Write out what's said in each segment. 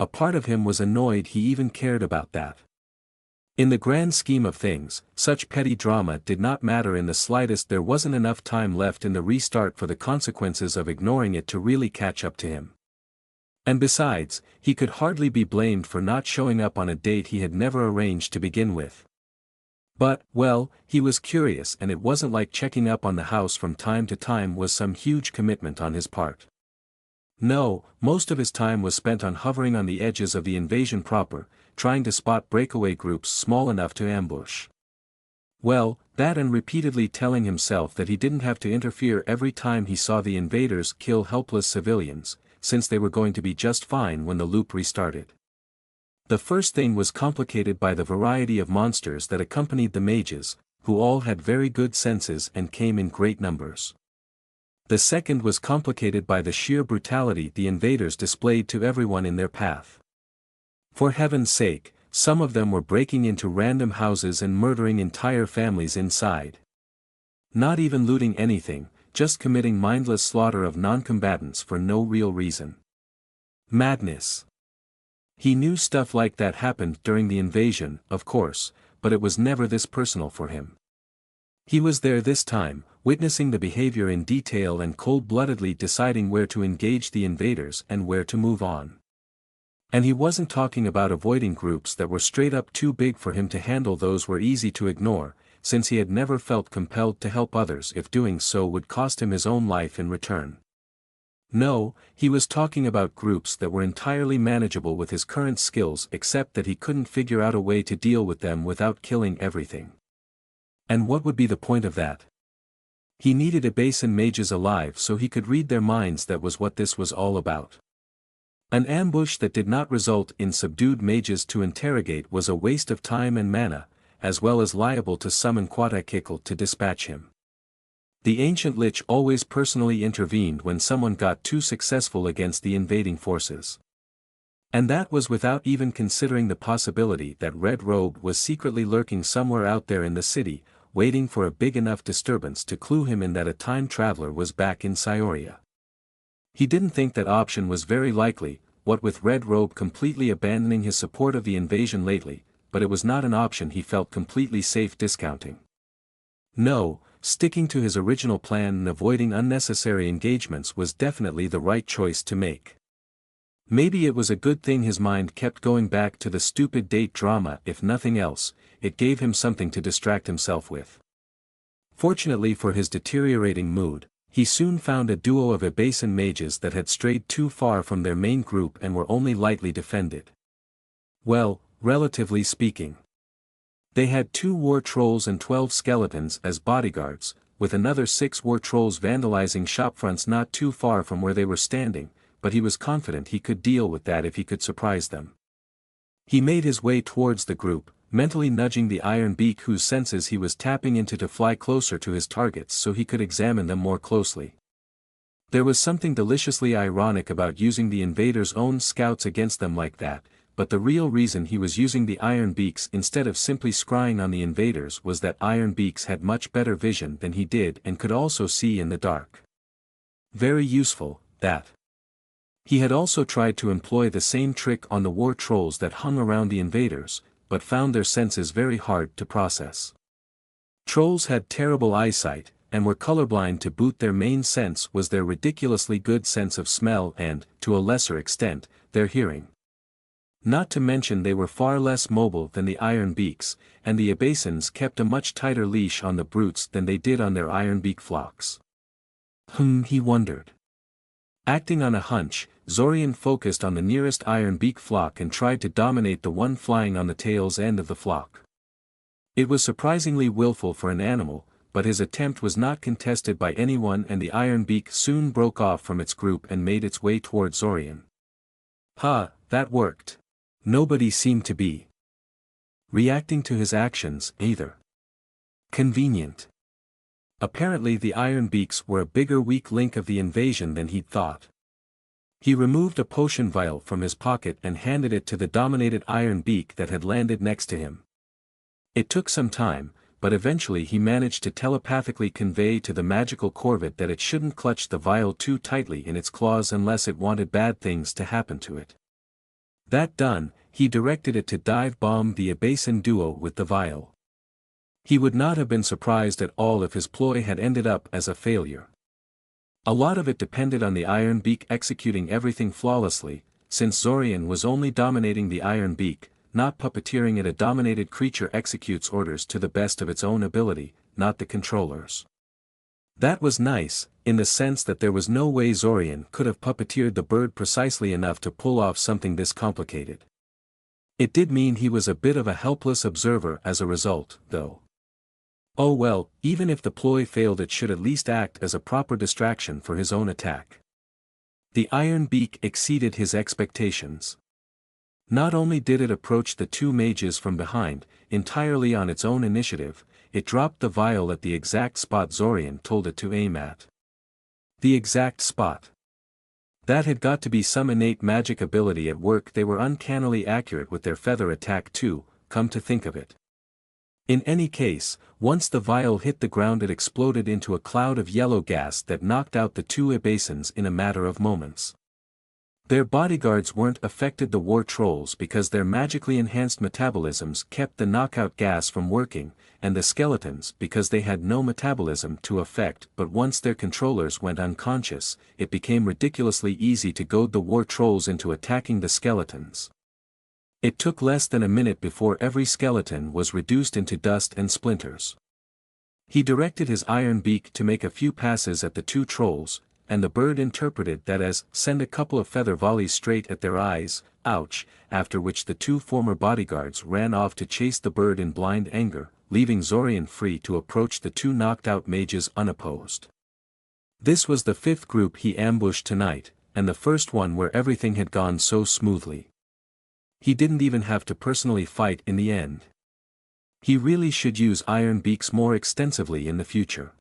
A part of him was annoyed he even cared about that. In the grand scheme of things, such petty drama did not matter in the slightest. There wasn't enough time left in the restart for the consequences of ignoring it to really catch up to him. And besides, he could hardly be blamed for not showing up on a date he had never arranged to begin with. But, well, he was curious, and it wasn't like checking up on the house from time to time was some huge commitment on his part. No, most of his time was spent on hovering on the edges of the invasion proper, trying to spot breakaway groups small enough to ambush. Well, that and repeatedly telling himself that he didn't have to interfere every time he saw the invaders kill helpless civilians, since they were going to be just fine when the loop restarted. The first thing was complicated by the variety of monsters that accompanied the mages, who all had very good senses and came in great numbers. The second was complicated by the sheer brutality the invaders displayed to everyone in their path. For heaven's sake, some of them were breaking into random houses and murdering entire families inside. Not even looting anything, just committing mindless slaughter of non-combatants for no real reason. Madness. He knew stuff like that happened during the invasion, of course, but it was never this personal for him. He was there this time, witnessing the behavior in detail and cold-bloodedly deciding where to engage the invaders and where to move on. And he wasn't talking about avoiding groups that were straight up too big for him to handle. Those were easy to ignore, since he had never felt compelled to help others if doing so would cost him his own life in return. No, he was talking about groups that were entirely manageable with his current skills, except that he couldn't figure out a way to deal with them without killing everything. And what would be the point of that? He needed Abasin mages alive so he could read their minds. That was what this was all about. An ambush that did not result in subdued mages to interrogate was a waste of time and mana, as well as liable to summon Quatakikl to dispatch him. The ancient lich always personally intervened when someone got too successful against the invading forces. And that was without even considering the possibility that Red Robe was secretly lurking somewhere out there in the city, waiting for a big enough disturbance to clue him in that a time traveler was back in Scioria. He didn't think that option was very likely, what with Red Robe completely abandoning his support of the invasion lately, but it was not an option he felt completely safe discounting. No, sticking to his original plan and avoiding unnecessary engagements was definitely the right choice to make. Maybe it was a good thing his mind kept going back to the stupid date drama. If nothing else, it gave him something to distract himself with. Fortunately for his deteriorating mood, he soon found a duo of Abasin mages that had strayed too far from their main group and were only lightly defended. Well, relatively speaking. They had 2 war trolls and 12 skeletons as bodyguards, with another 6 war trolls vandalizing shopfronts not too far from where they were standing, but he was confident he could deal with that if he could surprise them. He made his way towards the group, mentally nudging the Iron Beak whose senses he was tapping into to fly closer to his targets so he could examine them more closely. There was something deliciously ironic about using the invaders' own scouts against them like that, but the real reason he was using the Iron Beaks instead of simply scrying on the invaders was that Iron Beaks had much better vision than he did and could also see in the dark. Very useful, that. He had also tried to employ the same trick on the war trolls that hung around the invaders, but found their senses very hard to process. Trolls had terrible eyesight, and were colorblind to boot. Their main sense was their ridiculously good sense of smell and, to a lesser extent, their hearing. Not to mention they were far less mobile than the Iron Beaks, and the Abasins kept a much tighter leash on the brutes than they did on their Iron Beak flocks. He wondered. Acting on a hunch, Zorian focused on the nearest Iron Beak flock and tried to dominate the one flying on the tail's end of the flock. It was surprisingly willful for an animal, but his attempt was not contested by anyone and the Iron Beak soon broke off from its group and made its way toward Zorian. That worked. Nobody seemed to be reacting to his actions, either. Convenient. Apparently the Iron Beaks were a bigger weak link of the invasion than he'd thought. He removed a potion vial from his pocket and handed it to the dominated Iron Beak that had landed next to him. It took some time, but eventually he managed to telepathically convey to the magical corvid that it shouldn't clutch the vial too tightly in its claws unless it wanted bad things to happen to it. That done, he directed it to dive-bomb the Abasin duo with the vial. He would not have been surprised at all if his ploy had ended up as a failure. A lot of it depended on the Iron Beak executing everything flawlessly, since Zorian was only dominating the Iron Beak, not puppeteering it. A dominated creature executes orders to the best of its own ability, not the controller's. That was nice, in the sense that there was no way Zorian could have puppeteered the bird precisely enough to pull off something this complicated. It did mean he was a bit of a helpless observer as a result, though. Oh well, even if the ploy failed, it should at least act as a proper distraction for his own attack. The Iron Beak exceeded his expectations. Not only did it approach the two mages from behind, entirely on its own initiative, it dropped the vial at the exact spot Zorian told it to aim at. The exact spot. That had got to be some innate magic ability at work. They were uncannily accurate with their feather attack too, come to think of it. In any case, once the vial hit the ground, it exploded into a cloud of yellow gas that knocked out the two Abasins in a matter of moments. Their bodyguards weren't affected, the war trolls, because their magically enhanced metabolisms kept the knockout gas from working, and the skeletons because they had no metabolism to affect. But once their controllers went unconscious, it became ridiculously easy to goad the war trolls into attacking the skeletons. It took less than a minute before every skeleton was reduced into dust and splinters. He directed his Iron Beak to make a few passes at the two trolls, and the bird interpreted that as send a couple of feather volleys straight at their eyes, ouch, after which the two former bodyguards ran off to chase the bird in blind anger, leaving Zorian free to approach the two knocked-out mages unopposed. This was the fifth group he ambushed tonight, and the first one where everything had gone so smoothly. He didn't even have to personally fight in the end. He really should use Iron Beaks more extensively in the future.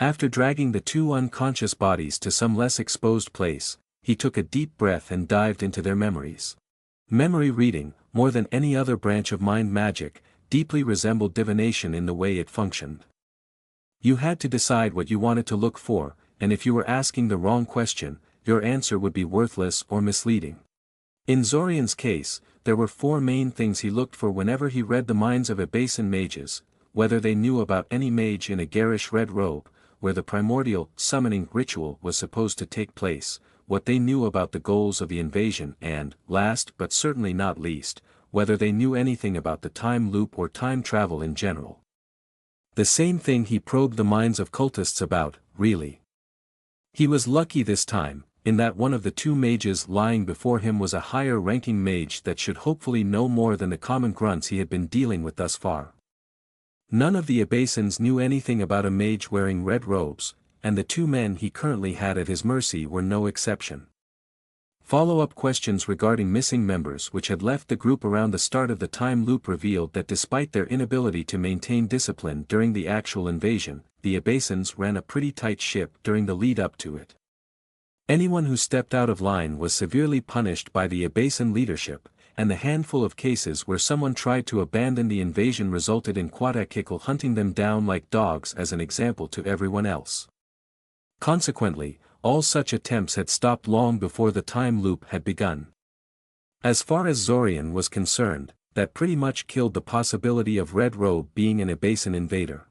After dragging the two unconscious bodies to some less exposed place, he took a deep breath and dived into their memories. Memory reading, more than any other branch of mind magic, deeply resembled divination in the way it functioned. You had to decide what you wanted to look for, and if you were asking the wrong question, your answer would be worthless or misleading. In Zorian's case, there were four main things he looked for whenever he read the minds of Abasin mages: whether they knew about any mage in a garish red robe, where the primordial summoning ritual was supposed to take place, what they knew about the goals of the invasion, and, last but certainly not least, whether they knew anything about the time loop or time travel in general. The same thing he probed the minds of cultists about, really. He was lucky this time, in that one of the two mages lying before him was a higher-ranking mage that should hopefully know more than the common grunts he had been dealing with thus far. None of the Abasins knew anything about a mage wearing red robes, and the two men he currently had at his mercy were no exception. Follow-up questions regarding missing members which had left the group around the start of the time loop revealed that despite their inability to maintain discipline during the actual invasion, the Abasins ran a pretty tight ship during the lead-up to it. Anyone who stepped out of line was severely punished by the Abasin leadership, and the handful of cases where someone tried to abandon the invasion resulted in Quatakikal hunting them down like dogs as an example to everyone else. Consequently, all such attempts had stopped long before the time loop had begun. As far as Zorian was concerned, that pretty much killed the possibility of Red Robe being an Abasin invader.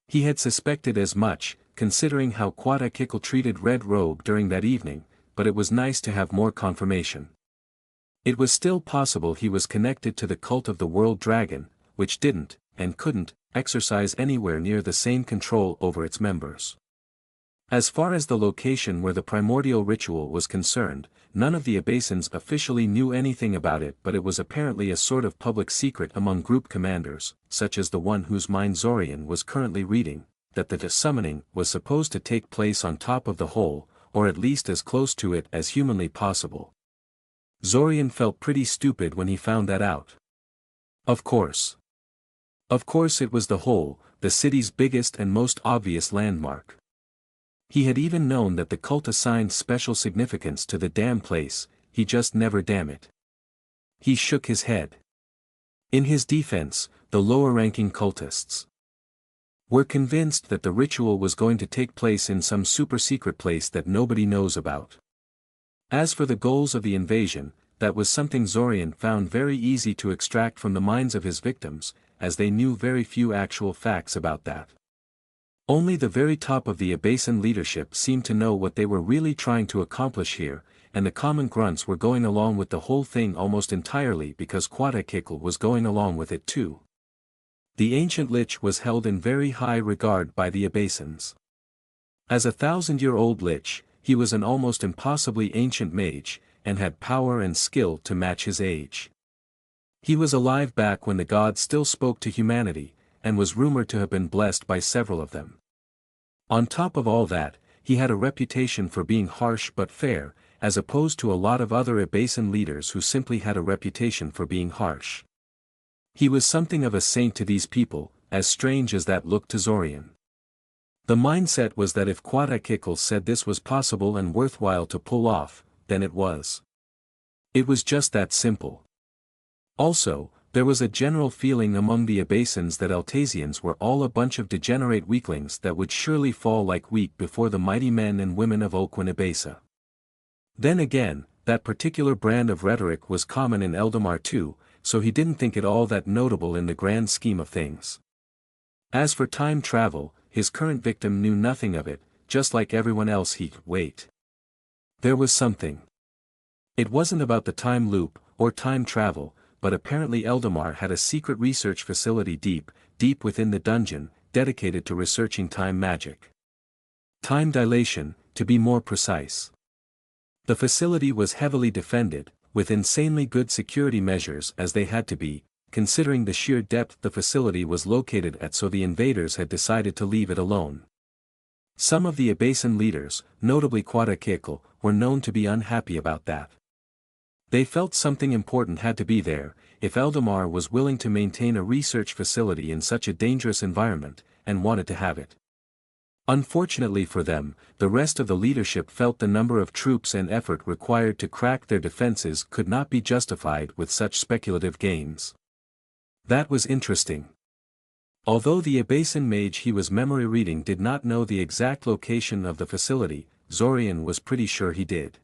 He had suspected as much, considering how Quatakikal treated Red Robe during that evening, but it was nice to have more confirmation. It was still possible he was connected to the cult of the World Dragon, which didn't, and couldn't, exercise anywhere near the same control over its members. As far as the location where the primordial ritual was concerned, none of the Abasins officially knew anything about it, but it was apparently a sort of public secret among group commanders, such as the one whose mind Zorian was currently reading, that the summoning was supposed to take place on top of the hole, or at least as close to it as humanly possible. Zorian felt pretty stupid when he found that out. Of course. Of course it was the hole, the city's biggest and most obvious landmark. He had even known that the cult assigned special significance to the damn place, he just never damn it. He shook his head. In his defense, the lower-ranking cultists were convinced that the ritual was going to take place in some super-secret place that nobody knows about. As for the goals of the invasion, that was something Zorian found very easy to extract from the minds of his victims, as they knew very few actual facts about that. Only the very top of the Abasan leadership seemed to know what they were really trying to accomplish here, and the common grunts were going along with the whole thing almost entirely because Quatakikl was going along with it too. The ancient Lich was held in very high regard by the Abasans. As a 1,000-year-old Lich, he was an almost impossibly ancient mage, and had power and skill to match his age. He was alive back when the gods still spoke to humanity, and was rumored to have been blessed by several of them. On top of all that, he had a reputation for being harsh but fair, as opposed to a lot of other Abasan leaders who simply had a reputation for being harsh. He was something of a saint to these people, as strange as that looked to Zorian. The mindset was that if Quatakikl said this was possible and worthwhile to pull off, then it was. It was just that simple. Also, there was a general feeling among the Abasans that Altasians were all a bunch of degenerate weaklings that would surely fall like wheat before the mighty men and women of Ulquin Abasa. Then again, that particular brand of rhetoric was common in Eldamar too, so he didn't think it all that notable in the grand scheme of things. As for time travel, his current victim knew nothing of it, just like everyone else. Wait. There was something. It wasn't about the time loop, or time travel, but apparently Eldamar had a secret research facility deep within the dungeon, dedicated to researching time magic. Time dilation, to be more precise. The facility was heavily defended, with insanely good security measures as they had to be, considering the sheer depth the facility was located at, so the invaders had decided to leave it alone. Some of the Abasan leaders, notably Quatakikl, were known to be unhappy about that. They felt something important had to be there, if Eldamar was willing to maintain a research facility in such a dangerous environment, and wanted to have it. Unfortunately for them, the rest of the leadership felt the number of troops and effort required to crack their defenses could not be justified with such speculative gains. That was interesting. Although the Abasan mage he was memory reading did not know the exact location of the facility, Zorian was pretty sure he did.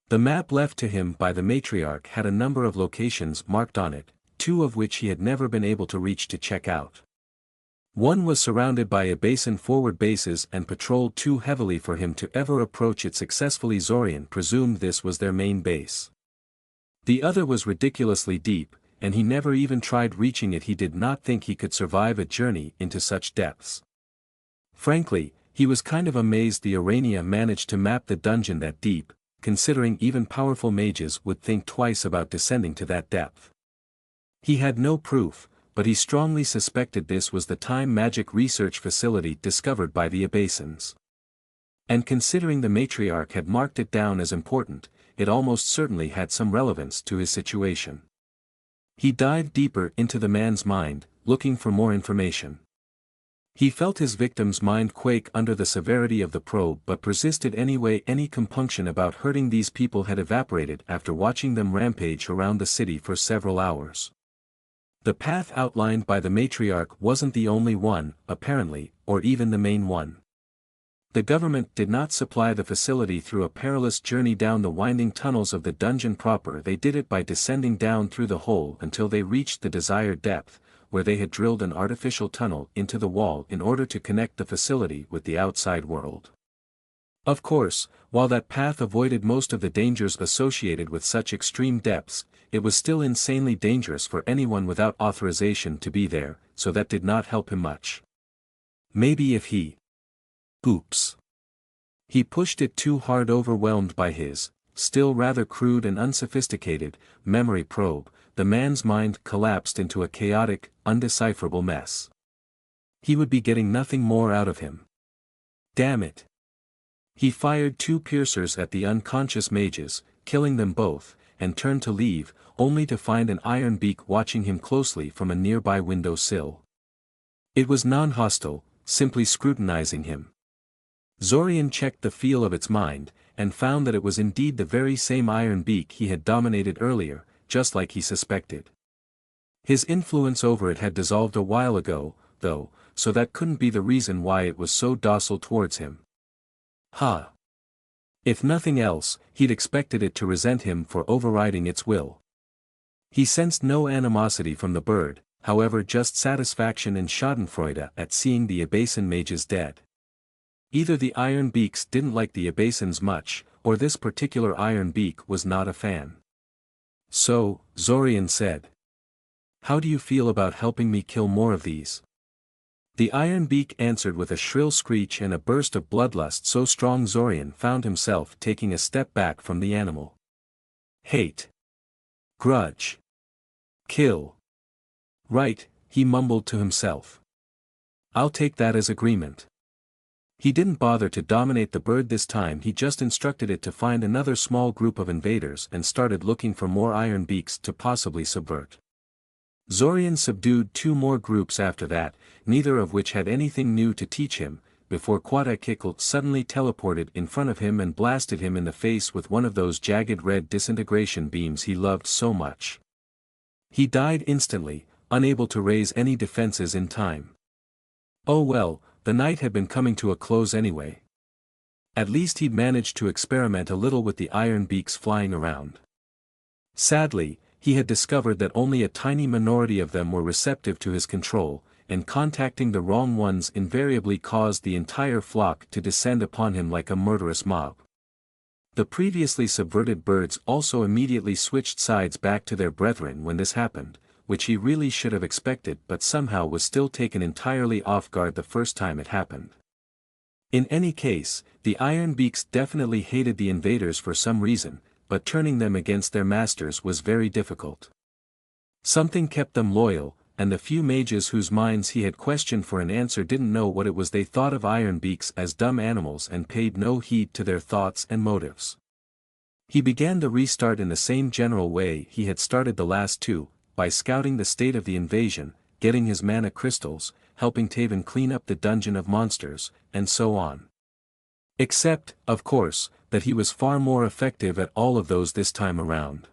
The map left to him by the Matriarch had a number of locations marked on it, 2 of which he had never been able to reach to check out. One was surrounded by Abasan forward bases and patrolled too heavily for him to ever approach it successfully. Zorian presumed this was their main base. The other was ridiculously deep, and he never even tried reaching it. He did not think he could survive a journey into such depths. Frankly, he was kind of amazed the Urania managed to map the dungeon that deep, considering even powerful mages would think twice about descending to that depth. He had no proof, but he strongly suspected this was the time magic research facility discovered by the Abasans. And considering the Matriarch had marked it down as important, it almost certainly had some relevance to his situation. He dived deeper into the man's mind, looking for more information. He felt his victim's mind quake under the severity of the probe but persisted anyway. Any compunction about hurting these people had evaporated after watching them rampage around the city for several hours. The path outlined by the Matriarch wasn't the only one, apparently, or even the main one. The government did not supply the facility through a perilous journey down the winding tunnels of the dungeon proper. They did it by descending down through the hole until they reached the desired depth, where they had drilled an artificial tunnel into the wall in order to connect the facility with the outside world. Of course, while that path avoided most of the dangers associated with such extreme depths, it was still insanely dangerous for anyone without authorization to be there, so that did not help him much. Maybe if he... Oops. He pushed it too hard, overwhelmed by his, still rather crude and unsophisticated, memory probe. The man's mind collapsed into a chaotic, undecipherable mess. He would be getting nothing more out of him. Damn it. He fired 2 piercers at the unconscious mages, killing them both, and turned to leave, only to find an iron beak watching him closely from a nearby window sill. It was non-hostile, simply scrutinizing him. Zorian checked the feel of its mind, and found that it was indeed the very same iron beak he had dominated earlier, just like he suspected. His influence over it had dissolved a while ago, though, so that couldn't be the reason why it was so docile towards him. Ha! If nothing else, he'd expected it to resent him for overriding its will. He sensed no animosity from the bird, however, just satisfaction and schadenfreude at seeing the Abasin mages dead. Either the Iron Beaks didn't like the Abasins much, or this particular Iron Beak was not a fan. So, Zorian said. How do you feel about helping me kill more of these? The Iron Beak answered with a shrill screech and a burst of bloodlust so strong Zorian found himself taking a step back from the animal. Hate. Grudge. Kill. Right, he mumbled to himself. I'll take that as agreement. He didn't bother to dominate the bird this time, he just instructed it to find another small group of invaders and started looking for more Iron Beaks to possibly subvert. Zorian subdued 2 more groups after that, neither of which had anything new to teach him, before Quatakikl suddenly teleported in front of him and blasted him in the face with one of those jagged red disintegration beams he loved so much. He died instantly, unable to raise any defenses in time. Oh well, the night had been coming to a close anyway. At least he'd managed to experiment a little with the Iron Beaks flying around. Sadly, he had discovered that only a tiny minority of them were receptive to his control, and contacting the wrong ones invariably caused the entire flock to descend upon him like a murderous mob. The previously subverted birds also immediately switched sides back to their brethren when this happened, which he really should have expected but somehow was still taken entirely off guard the first time it happened. In any case, the Iron Beaks definitely hated the invaders for some reason, but turning them against their masters was very difficult. Something kept them loyal, and the few mages whose minds he had questioned for an answer didn't know what it was. They thought of Iron Beaks as dumb animals and paid no heed to their thoughts and motives. He began the restart in the same general way he had started the last 2, by scouting the state of the invasion, getting his mana crystals, helping Taven clean up the dungeon of monsters, and so on. Except, of course, that he was far more effective at all of those this time around.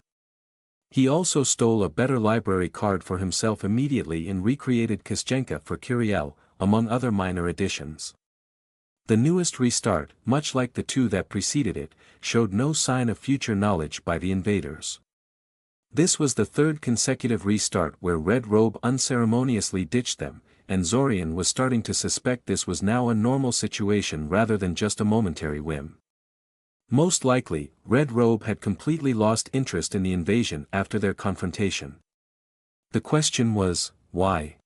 He also stole a better library card for himself immediately and recreated Kostyenka for Curiel, among other minor additions. The newest restart, much like the 2 that preceded it, showed no sign of future knowledge by the invaders. This was the 3rd consecutive restart where Red Robe unceremoniously ditched them, and Zorian was starting to suspect this was now a normal situation rather than just a momentary whim. Most likely, Red Robe had completely lost interest in the invasion after their confrontation. The question was, why?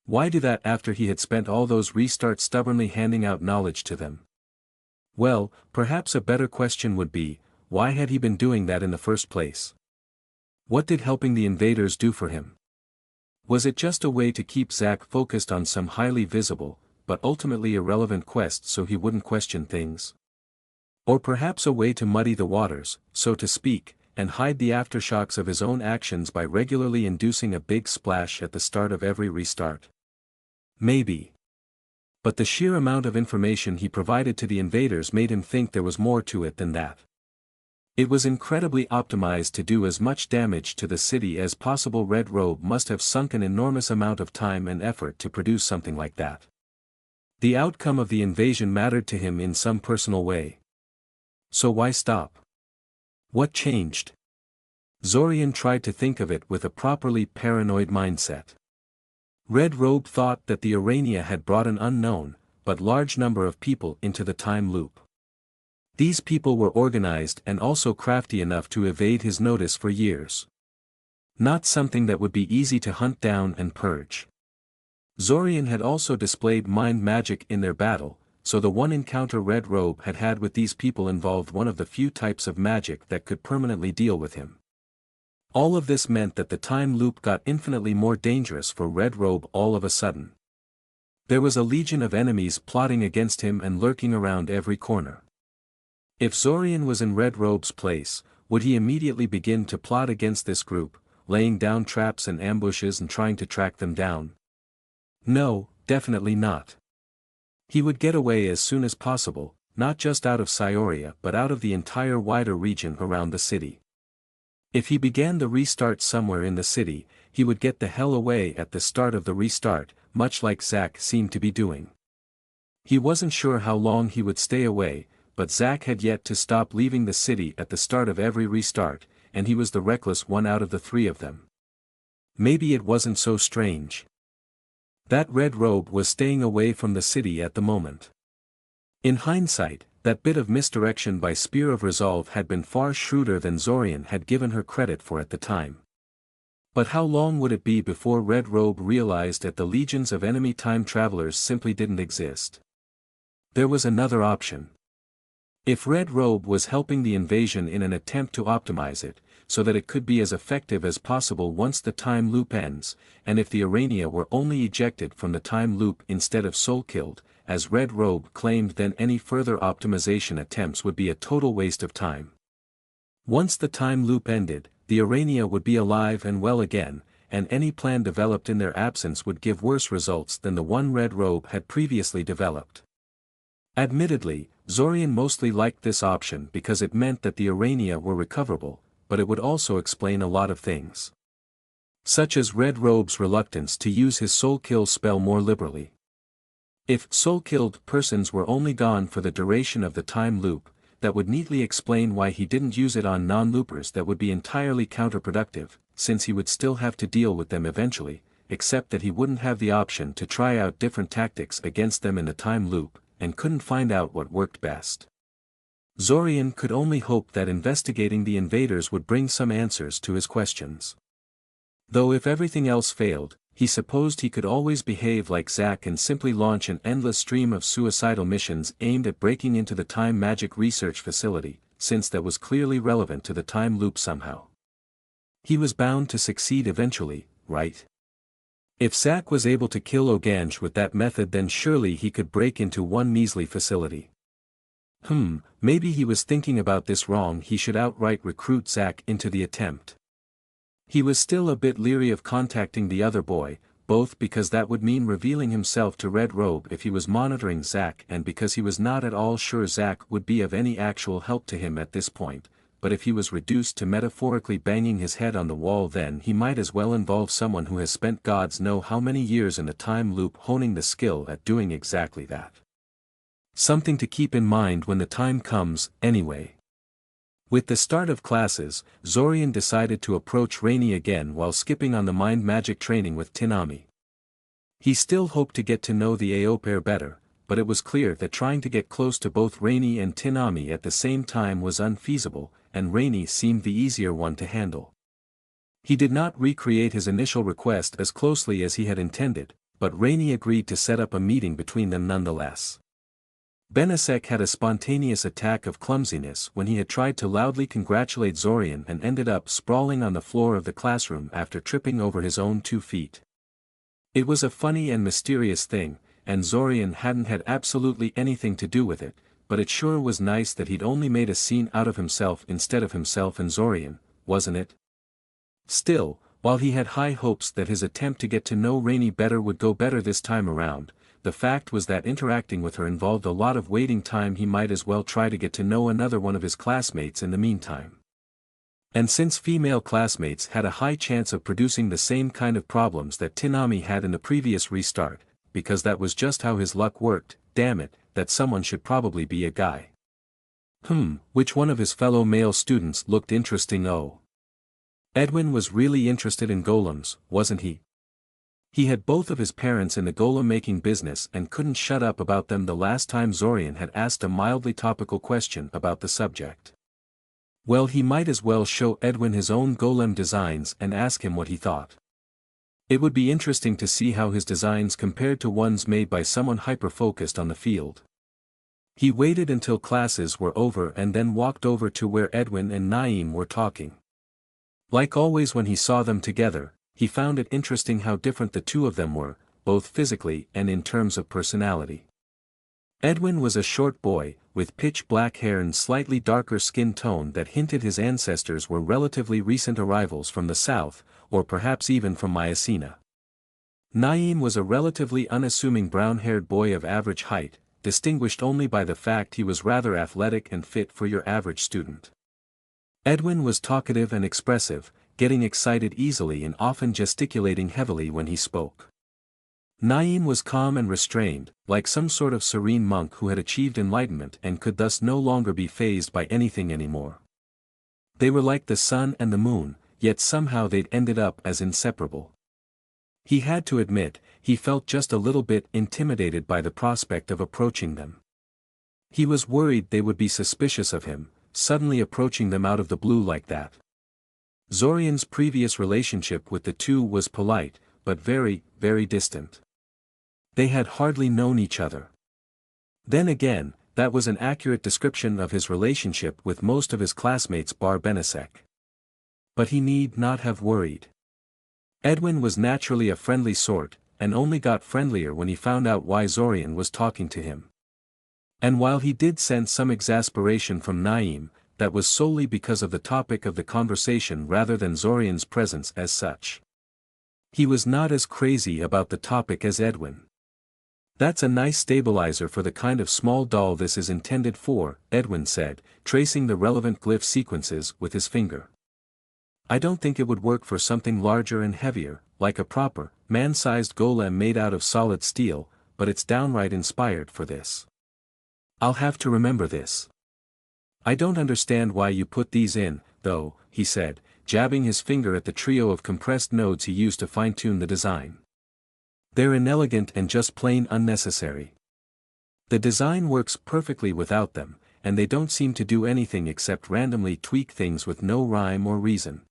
Why do that after he had spent all those restarts stubbornly handing out knowledge to them? Well, perhaps a better question would be, why had he been doing that in the first place? What did helping the invaders do for him? Was it just a way to keep Zack focused on some highly visible, but ultimately irrelevant quest so he wouldn't question things? Or perhaps a way to muddy the waters, so to speak, and hide the aftershocks of his own actions by regularly inducing a big splash at the start of every restart? Maybe. But the sheer amount of information he provided to the invaders made him think there was more to it than that. It was incredibly optimized to do as much damage to the city as possible. Red Robe must have sunk an enormous amount of time and effort to produce something like that. The outcome of the invasion mattered to him in some personal way. So why stop? What changed? Zorian tried to think of it with a properly paranoid mindset. Red Robe thought that the Urania had brought an unknown, but large number of people into the time loop. These people were organized and also crafty enough to evade his notice for years. Not something that would be easy to hunt down and purge. Zorian had also displayed mind magic in their battle, so the one encounter Red Robe had had with these people involved one of the few types of magic that could permanently deal with him. All of this meant that the time loop got infinitely more dangerous for Red Robe all of a sudden. There was a legion of enemies plotting against him and lurking around every corner. If Zorian was in Red Robe's place, would he immediately begin to plot against this group, laying down traps and ambushes and trying to track them down? No, definitely not. He would get away as soon as possible, not just out of Scioria but out of the entire wider region around the city. If he began the restart somewhere in the city, he would get the hell away at the start of the restart, much like Zack seemed to be doing. He wasn't sure how long he would stay away, but Zack had yet to stop leaving the city at the start of every restart, and he was the reckless one out of the three of them. Maybe it wasn't so strange. That red robe was staying away from the city at the moment. In hindsight, that bit of misdirection by Spear of Resolve had been far shrewder than Zorian had given her credit for at the time. But how long would it be before Red Robe realized that the legions of enemy time travelers simply didn't exist? There was another option. If Red Robe was helping the invasion in an attempt to optimize it, so that it could be as effective as possible once the time loop ends, and if the Arania were only ejected from the time loop instead of soul-killed, as Red Robe claimed, then any further optimization attempts would be a total waste of time. Once the time loop ended, the Arania would be alive and well again, and any plan developed in their absence would give worse results than the one Red Robe had previously developed. Admittedly, Zorian mostly liked this option because it meant that the Arania were recoverable, but it would also explain a lot of things. Such as Red Robe's reluctance to use his soul kill spell more liberally. If soul-killed persons were only gone for the duration of the time loop, that would neatly explain why he didn't use it on non-loopers. That would be entirely counterproductive, since he would still have to deal with them eventually, except that he wouldn't have the option to try out different tactics against them in the time loop, and couldn't find out what worked best. Zorian could only hope that investigating the invaders would bring some answers to his questions. Though if everything else failed, he supposed he could always behave like Zack and simply launch an endless stream of suicidal missions aimed at breaking into the time magic research facility, since that was clearly relevant to the time loop somehow. He was bound to succeed eventually, right? If Zack was able to kill Oganj with that method, then surely he could break into one measly facility. Maybe he was thinking about this wrong. He should outright recruit Zack into the attempt. He was still a bit leery of contacting the other boy, both because that would mean revealing himself to Red Robe if he was monitoring Zack, and because he was not at all sure Zack would be of any actual help to him at this point. But if he was reduced to metaphorically banging his head on the wall, then he might as well involve someone who has spent gods know how many years in the time loop honing the skill at doing exactly that. Something to keep in mind when the time comes, anyway. With the start of classes, Zorian decided to approach Rainy again while skipping on the mind magic training with Tinami. He still hoped to get to know the Aopair better, but it was clear that trying to get close to both Rainy and Tinami at the same time was unfeasible, and Rainy seemed the easier one to handle. He did not recreate his initial request as closely as he had intended, but Rainy agreed to set up a meeting between them nonetheless. Benasek had a spontaneous attack of clumsiness when he had tried to loudly congratulate Zorian and ended up sprawling on the floor of the classroom after tripping over his own 2 feet. It was a funny and mysterious thing, and Zorian hadn't had absolutely anything to do with it, but it sure was nice that he'd only made a scene out of himself instead of himself and Zorian, wasn't it? Still, while he had high hopes that his attempt to get to know Rainy better would go better this time around, the fact was that interacting with her involved a lot of waiting time. He might as well try to get to know another one of his classmates in the meantime. And since female classmates had a high chance of producing the same kind of problems that Tinami had in the previous restart, because that was just how his luck worked, damn it, that someone should probably be a guy. Which one of his fellow male students looked interesting? Oh. Edwin was really interested in golems, wasn't he? He had both of his parents in the golem-making business and couldn't shut up about them the last time Zorian had asked a mildly topical question about the subject. Well, he might as well show Edwin his own golem designs and ask him what he thought. It would be interesting to see how his designs compared to ones made by someone hyper-focused on the field. He waited until classes were over and then walked over to where Edwin and Naeem were talking. Like always when he saw them together, he found it interesting how different the two of them were, both physically and in terms of personality. Edwin was a short boy, with pitch black hair and slightly darker skin tone that hinted his ancestors were relatively recent arrivals from the south, or perhaps even from Mycena. Naeem was a relatively unassuming brown-haired boy of average height, distinguished only by the fact he was rather athletic and fit for your average student. Edwin was talkative and expressive, getting excited easily and often gesticulating heavily when he spoke. Naeem was calm and restrained, like some sort of serene monk who had achieved enlightenment and could thus no longer be fazed by anything anymore. They were like the sun and the moon, yet somehow they'd ended up as inseparable. He had to admit, he felt just a little bit intimidated by the prospect of approaching them. He was worried they would be suspicious of him, suddenly approaching them out of the blue like that. Zorian's previous relationship with the two was polite, but very, very distant. They had hardly known each other. Then again, that was an accurate description of his relationship with most of his classmates bar Benesek. But he need not have worried. Edwin was naturally a friendly sort, and only got friendlier when he found out why Zorian was talking to him. And while he did sense some exasperation from Naeem, that was solely because of the topic of the conversation rather than Zorian's presence as such. He was not as crazy about the topic as Edwin. "That's a nice stabilizer for the kind of small doll this is intended for," Edwin said, tracing the relevant glyph sequences with his finger. "I don't think it would work for something larger and heavier, like a proper, man-sized golem made out of solid steel, but it's downright inspired for this. I'll have to remember this. I don't understand why you put these in, though," he said, jabbing his finger at the trio of compressed nodes he used to fine-tune the design. "They're inelegant and just plain unnecessary. The design works perfectly without them, and they don't seem to do anything except randomly tweak things with no rhyme or reason."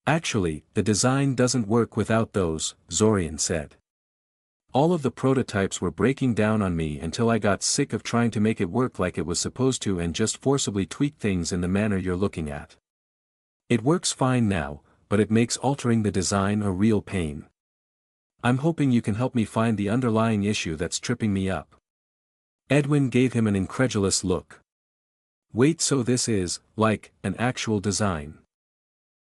"Actually, the design doesn't work without those," Zorian said. "All of the prototypes were breaking down on me until I got sick of trying to make it work like it was supposed to and just forcibly tweak things in the manner you're looking at. It works fine now, but it makes altering the design a real pain. I'm hoping you can help me find the underlying issue that's tripping me up." Edwin gave him an incredulous look. "Wait, so this is, like, an actual design?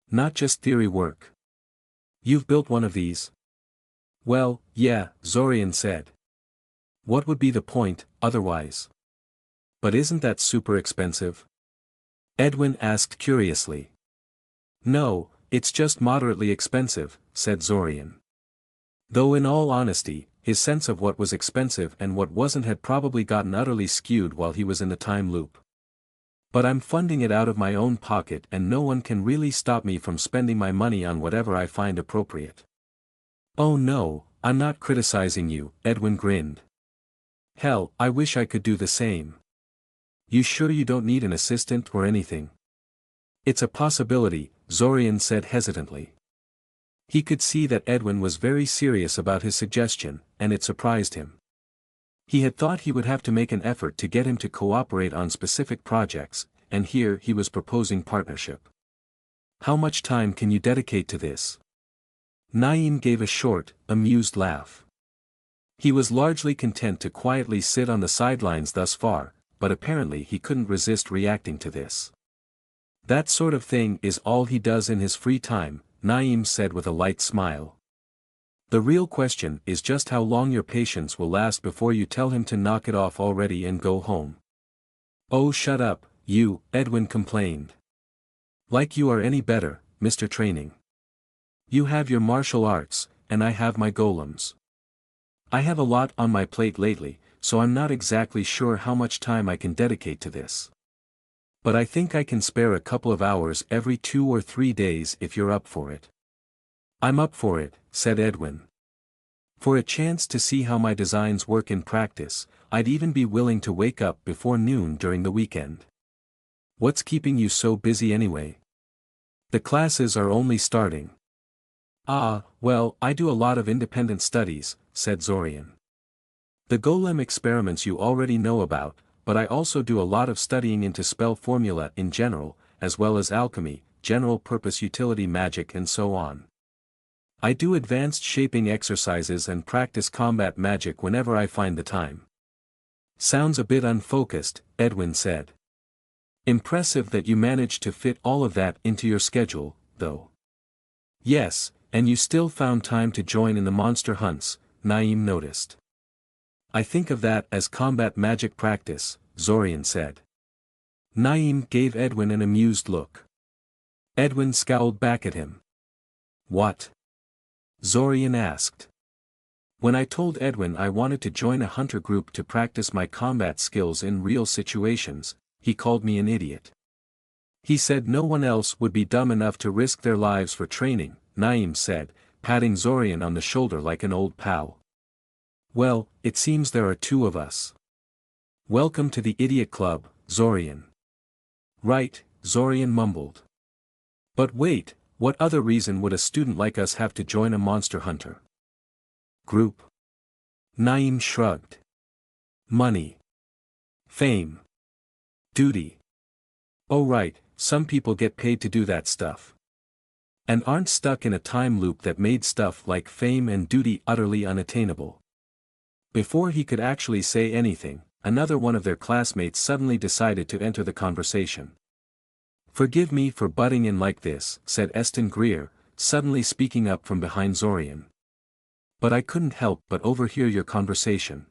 Not just theory work? You've built one of these?" "Well, yeah," Zorian said. "What would be the point, otherwise? But isn't that super expensive?" Edwin asked curiously. "No, it's just moderately expensive," said Zorian. Though in all honesty, his sense of what was expensive and what wasn't had probably gotten utterly skewed while he was in the time loop. "But I'm funding it out of my own pocket and no one can really stop me from spending my money on whatever I find appropriate." "Oh no, I'm not criticizing you," Edwin grinned. "Hell, I wish I could do the same." "You sure you don't need an assistant or anything?" "It's a possibility," Zorian said hesitantly. He could see that Edwin was very serious about his suggestion, and it surprised him. He had thought he would have to make an effort to get him to cooperate on specific projects, and here he was proposing partnership. "How much time can you dedicate to this?" Naeem gave a short, amused laugh. He was largely content to quietly sit on the sidelines thus far, but apparently he couldn't resist reacting to this. "That sort of thing is all he does in his free time," Naeem said with a light smile. "The real question is just how long your patience will last before you tell him to knock it off already and go home." "Oh, shut up, you," Edwin complained. "Like you are any better, Mr. Training. You have your martial arts, and I have my golems. I have a lot on my plate lately, so I'm not exactly sure how much time I can dedicate to this. But I think I can spare a couple of hours every 2 or 3 days if you're up for it." "I'm up for it," said Edwin. "For a chance to see how my designs work in practice, I'd even be willing to wake up before noon during the weekend. What's keeping you so busy anyway? The classes are only starting." "Ah, well, I do a lot of independent studies," said Zorian. "The golem experiments you already know about, but I also do a lot of studying into spell formula in general, as well as alchemy, general-purpose utility magic and so on. I do advanced shaping exercises and practice combat magic whenever I find the time." "Sounds a bit unfocused," Edwin said. "Impressive that you managed to fit all of that into your schedule, though." "Yes, and you still found time to join in the monster hunts," Naeem noticed. "I think of that as combat magic practice," Zorian said. Naeem gave Edwin an amused look. Edwin scowled back at him. "What?" Zorian asked. When I told Edwin I wanted to join a hunter group to practice my combat skills in real situations, he called me an idiot. He said no one else would be dumb enough to risk their lives for training, Naeem said, patting Zorian on the shoulder like an old pal. Well, it seems there are two of us. Welcome to the Idiot Club, Zorian. Right, Zorian mumbled. But wait, what other reason would a student like us have to join a monster hunter group? Naeem shrugged. Money. Fame. Duty. Oh right, some people get paid to do that stuff. And aren't stuck in a time loop that made stuff like fame and duty utterly unattainable. Before he could actually say anything, another one of their classmates suddenly decided to enter the conversation. Forgive me for butting in like this, said Eston Greer, suddenly speaking up from behind Zorian. But I couldn't help but overhear your conversation.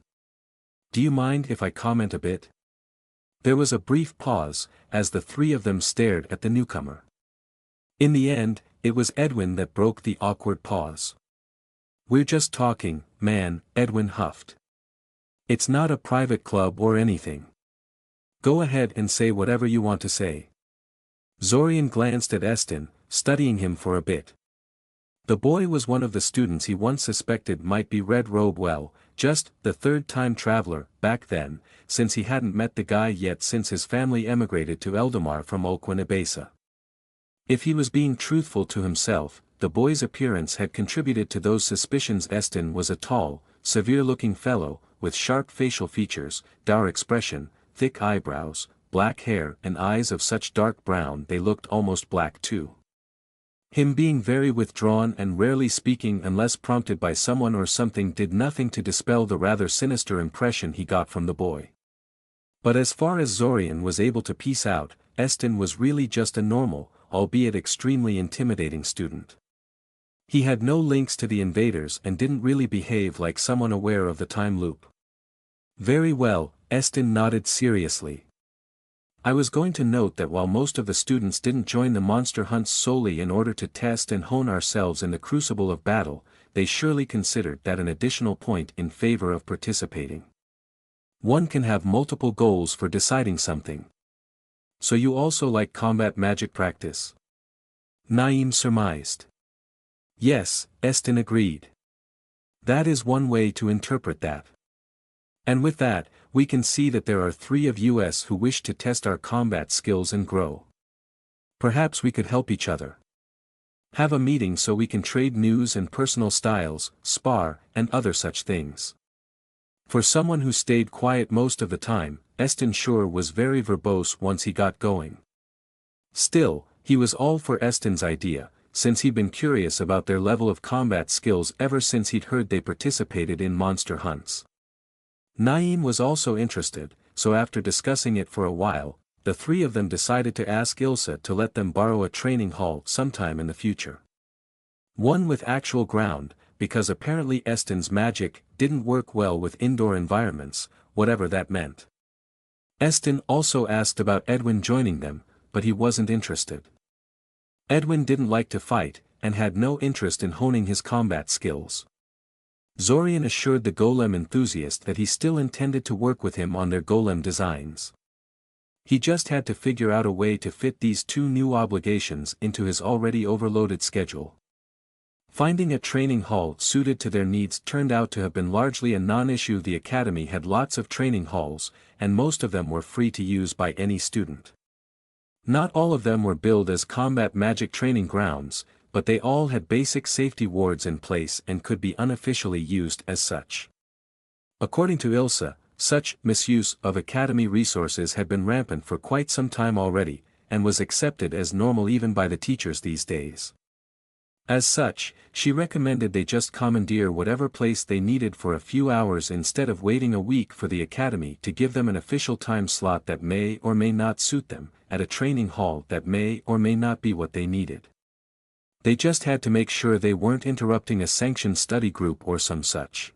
Do you mind if I comment a bit? There was a brief pause, as the three of them stared at the newcomer. In the end, it was Edwin that broke the awkward pause. We're just talking, man, Edwin huffed. It's not a private club or anything. Go ahead and say whatever you want to say. Zorian glanced at Eston, studying him for a bit. The boy was one of the students he once suspected might be Red Robe, well, just the third-time traveler, back then, since he hadn't met the guy yet since his family emigrated to Eldamar from Oquinabesa. If he was being truthful to himself, the boy's appearance had contributed to those suspicions. Eston was a tall, severe-looking fellow, with sharp facial features, dour expression, thick eyebrows, black hair and eyes of such dark brown they looked almost black too. Him being very withdrawn and rarely speaking unless prompted by someone or something did nothing to dispel the rather sinister impression he got from the boy. But as far as Zorian was able to piece out, Eston was really just a normal, albeit extremely intimidating student. He had no links to the invaders and didn't really behave like someone aware of the time loop. Very well, Eston nodded seriously. I was going to note that while most of the students didn't join the monster hunts solely in order to test and hone ourselves in the crucible of battle, they surely considered that an additional point in favor of participating. One can have multiple goals for deciding something. So you also like combat magic practice? Naeem surmised. Yes, Eston agreed. That is one way to interpret that. And with that, we can see that there are three of us who wish to test our combat skills and grow. Perhaps we could help each other. Have a meeting so we can trade news and personal styles, spar, and other such things. For someone who stayed quiet most of the time, Eston sure was very verbose once he got going. Still, he was all for Eston's idea, since he'd been curious about their level of combat skills ever since he'd heard they participated in monster hunts. Naeem was also interested, so after discussing it for a while, the three of them decided to ask Ilsa to let them borrow a training hall sometime in the future. One with actual ground, because apparently Eston's magic didn't work well with indoor environments, whatever that meant. Eston also asked about Edwin joining them, but he wasn't interested. Edwin didn't like to fight, and had no interest in honing his combat skills. Zorian assured the golem enthusiast that he still intended to work with him on their golem designs. He just had to figure out a way to fit these two new obligations into his already overloaded schedule. Finding a training hall suited to their needs turned out to have been largely a non-issue. The academy had lots of training halls, and most of them were free to use by any student. Not all of them were billed as combat magic training grounds, but they all had basic safety wards in place and could be unofficially used as such. According to Ilsa, such misuse of academy resources had been rampant for quite some time already, and was accepted as normal even by the teachers these days. As such, she recommended they just commandeer whatever place they needed for a few hours instead of waiting a week for the academy to give them an official time slot that may or may not suit them, at a training hall that may or may not be what they needed. They just had to make sure they weren't interrupting a sanctioned study group or some such.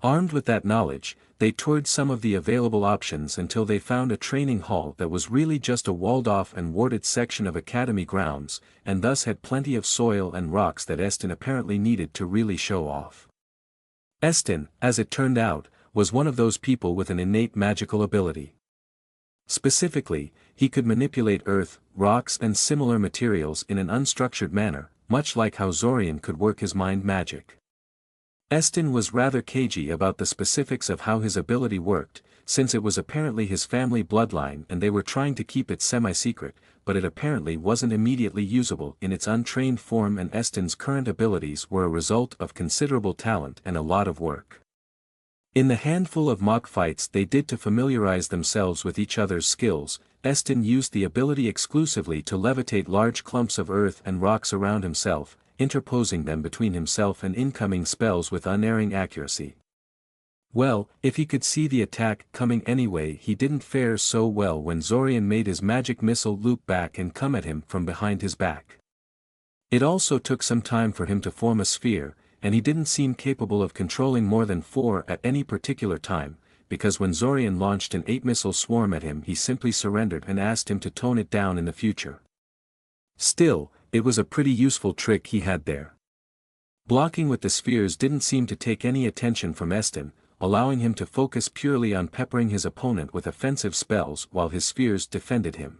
Armed with that knowledge, they toured some of the available options until they found a training hall that was really just a walled-off and warded section of academy grounds, and thus had plenty of soil and rocks that Eston apparently needed to really show off. Estin, as it turned out, was one of those people with an innate magical ability. Specifically, he could manipulate earth, rocks and similar materials in an unstructured manner, much like how Zorian could work his mind magic. Estin was rather cagey about the specifics of how his ability worked, since it was apparently his family bloodline and they were trying to keep it semi-secret, but it apparently wasn't immediately usable in its untrained form, and Estin's current abilities were a result of considerable talent and a lot of work. In the handful of mock fights they did to familiarize themselves with each other's skills, Estin used the ability exclusively to levitate large clumps of earth and rocks around himself, interposing them between himself and incoming spells with unerring accuracy. Well, if he could see the attack coming anyway, he didn't fare so well when Zorian made his magic missile loop back and come at him from behind his back. It also took some time for him to form a sphere, and he didn't seem capable of controlling more than 4 at any particular time, because when Zorian launched an 8-missile swarm at him he simply surrendered and asked him to tone it down in the future. Still, it was a pretty useful trick he had there. Blocking with the spheres didn't seem to take any attention from Estin, allowing him to focus purely on peppering his opponent with offensive spells while his spheres defended him.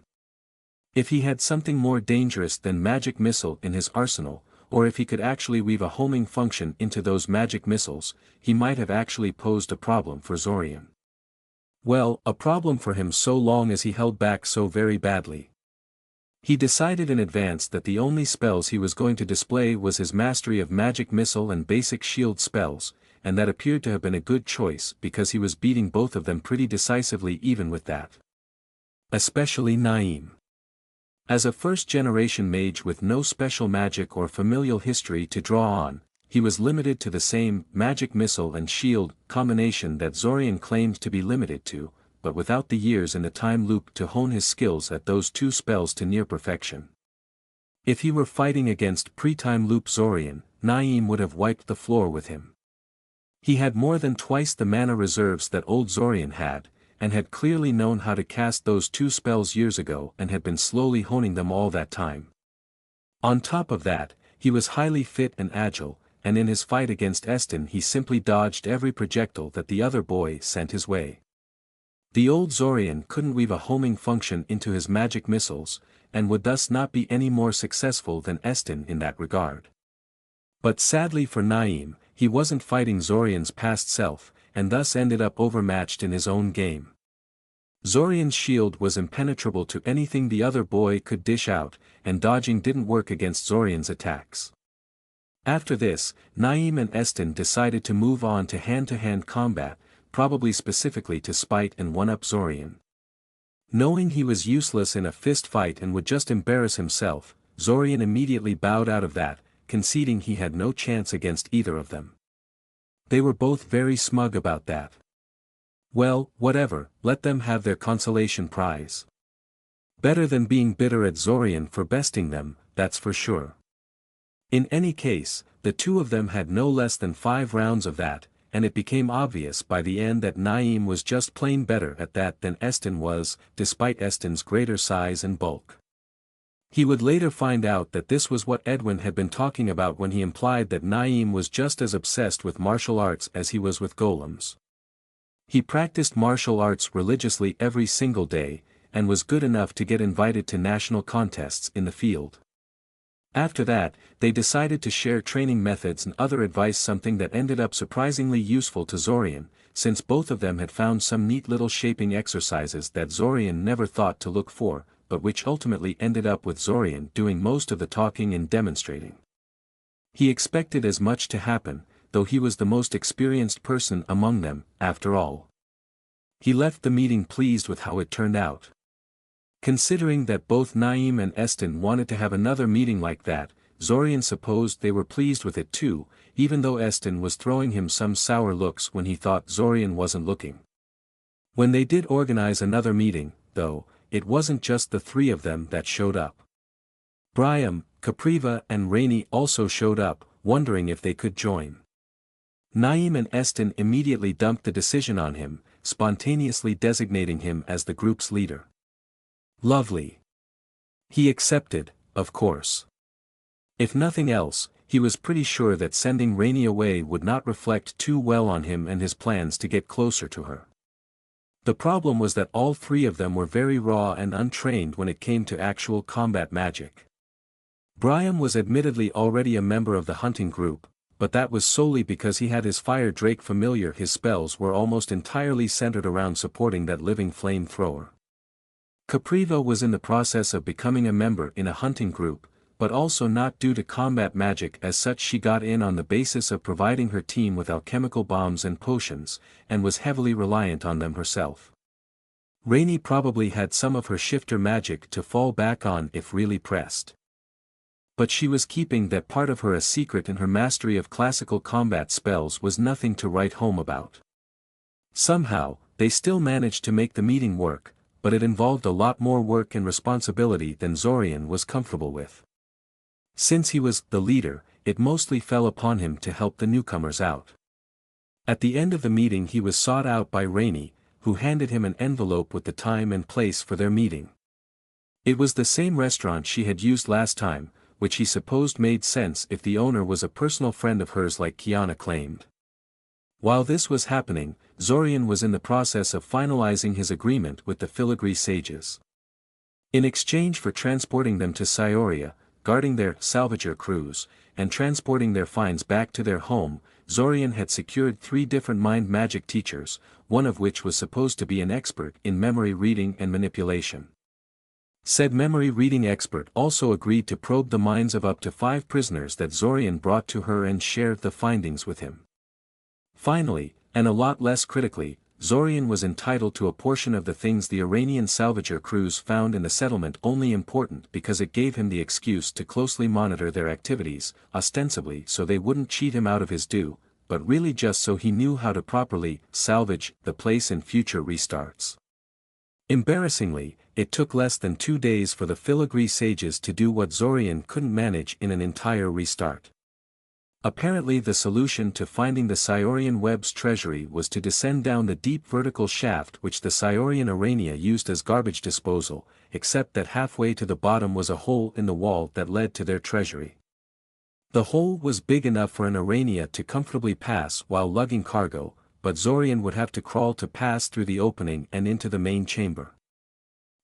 If he had something more dangerous than magic missile in his arsenal, or if he could actually weave a homing function into those magic missiles, he might have actually posed a problem for Zorian. Well, a problem for him so long as he held back so very badly. He decided in advance that the only spells he was going to display was his mastery of magic missile and basic shield spells, and that appeared to have been a good choice because he was beating both of them pretty decisively even with that. Especially Naeem. As a first-generation mage with no special magic or familial history to draw on, he was limited to the same magic missile and shield combination that Zorian claimed to be limited to, but without the years in the time loop to hone his skills at those 2 spells to near perfection. If he were fighting against pre-time loop Zorian, Naeem would have wiped the floor with him. He had more than twice the mana reserves that old Zorian had, and had clearly known how to cast those 2 spells years ago and had been slowly honing them all that time. On top of that, he was highly fit and agile, and in his fight against Estin he simply dodged every projectile that the other boy sent his way. The old Zorian couldn't weave a homing function into his magic missiles, and would thus not be any more successful than Estin in that regard. But sadly for Naeem, he wasn't fighting Zorian's past self, and thus ended up overmatched in his own game. Zorian's shield was impenetrable to anything the other boy could dish out, and dodging didn't work against Zorian's attacks. After this, Naeem and Estin decided to move on to hand-to-hand combat, probably specifically to spite and one-up Zorian. Knowing he was useless in a fist fight and would just embarrass himself, Zorian immediately bowed out of that, conceding he had no chance against either of them. They were both very smug about that. Well, whatever, let them have their consolation prize. Better than being bitter at Zorian for besting them, that's for sure. In any case, the 2 of them had no less than 5 rounds of that, and it became obvious by the end that Naeem was just plain better at that than Estin was, despite Estin's greater size and bulk. He would later find out that this was what Edwin had been talking about when he implied that Naeem was just as obsessed with martial arts as he was with golems. He practiced martial arts religiously every single day, and was good enough to get invited to national contests in the field. After that, they decided to share training methods and other advice, something that ended up surprisingly useful to Zorian, since both of them had found some neat little shaping exercises that Zorian never thought to look for, but which ultimately ended up with Zorian doing most of the talking and demonstrating. He expected as much to happen, though he was the most experienced person among them, after all. He left the meeting pleased with how it turned out. Considering that both Naeem and Estin wanted to have another meeting like that, Zorian supposed they were pleased with it too, even though Estin was throwing him some sour looks when he thought Zorian wasn't looking. When they did organize another meeting, though, it wasn't just the 3 of them that showed up. Briam, Capriva and Rainey also showed up, wondering if they could join. Naeem and Estin immediately dumped the decision on him, spontaneously designating him as the group's leader. Lovely. He accepted, of course. If nothing else, he was pretty sure that sending Rainey away would not reflect too well on him and his plans to get closer to her. The problem was that all three of them were very raw and untrained when it came to actual combat magic. Brian was admittedly already a member of the hunting group, but that was solely because he had his fire drake familiar. His spells were almost entirely centered around supporting that living flamethrower. Capriva was in the process of becoming a member in a hunting group, but also not due to combat magic as such. She got in on the basis of providing her team with alchemical bombs and potions, and was heavily reliant on them herself. Rainey probably had some of her shifter magic to fall back on if really pressed. But she was keeping that part of her a secret, and her mastery of classical combat spells was nothing to write home about. Somehow, they still managed to make the meeting work, but it involved a lot more work and responsibility than Zorian was comfortable with. Since he was the leader, it mostly fell upon him to help the newcomers out. At the end of the meeting he was sought out by Rainey, who handed him an envelope with the time and place for their meeting. It was the same restaurant she had used last time, which he supposed made sense if the owner was a personal friend of hers like Kiana claimed. While this was happening, Zorian was in the process of finalizing his agreement with the filigree sages. In exchange for transporting them to Scioria, guarding their salvager crews, and transporting their finds back to their home, Zorian had secured 3 different mind magic teachers, one of which was supposed to be an expert in memory reading and manipulation. Said memory reading expert also agreed to probe the minds of up to 5 prisoners that Zorian brought to her and share the findings with him. Finally, and a lot less critically, Zorian was entitled to a portion of the things the Iranian salvager crews found in the settlement, only important because it gave him the excuse to closely monitor their activities, ostensibly so they wouldn't cheat him out of his due, but really just so he knew how to properly salvage the place in future restarts. Embarrassingly, it took less than 2 days for the filigree sages to do what Zorian couldn't manage in an entire restart. Apparently the solution to finding the Sciorian web's treasury was to descend down the deep vertical shaft which the Sciorian Arania used as garbage disposal, except that halfway to the bottom was a hole in the wall that led to their treasury. The hole was big enough for an Arania to comfortably pass while lugging cargo, but Zorian would have to crawl to pass through the opening and into the main chamber.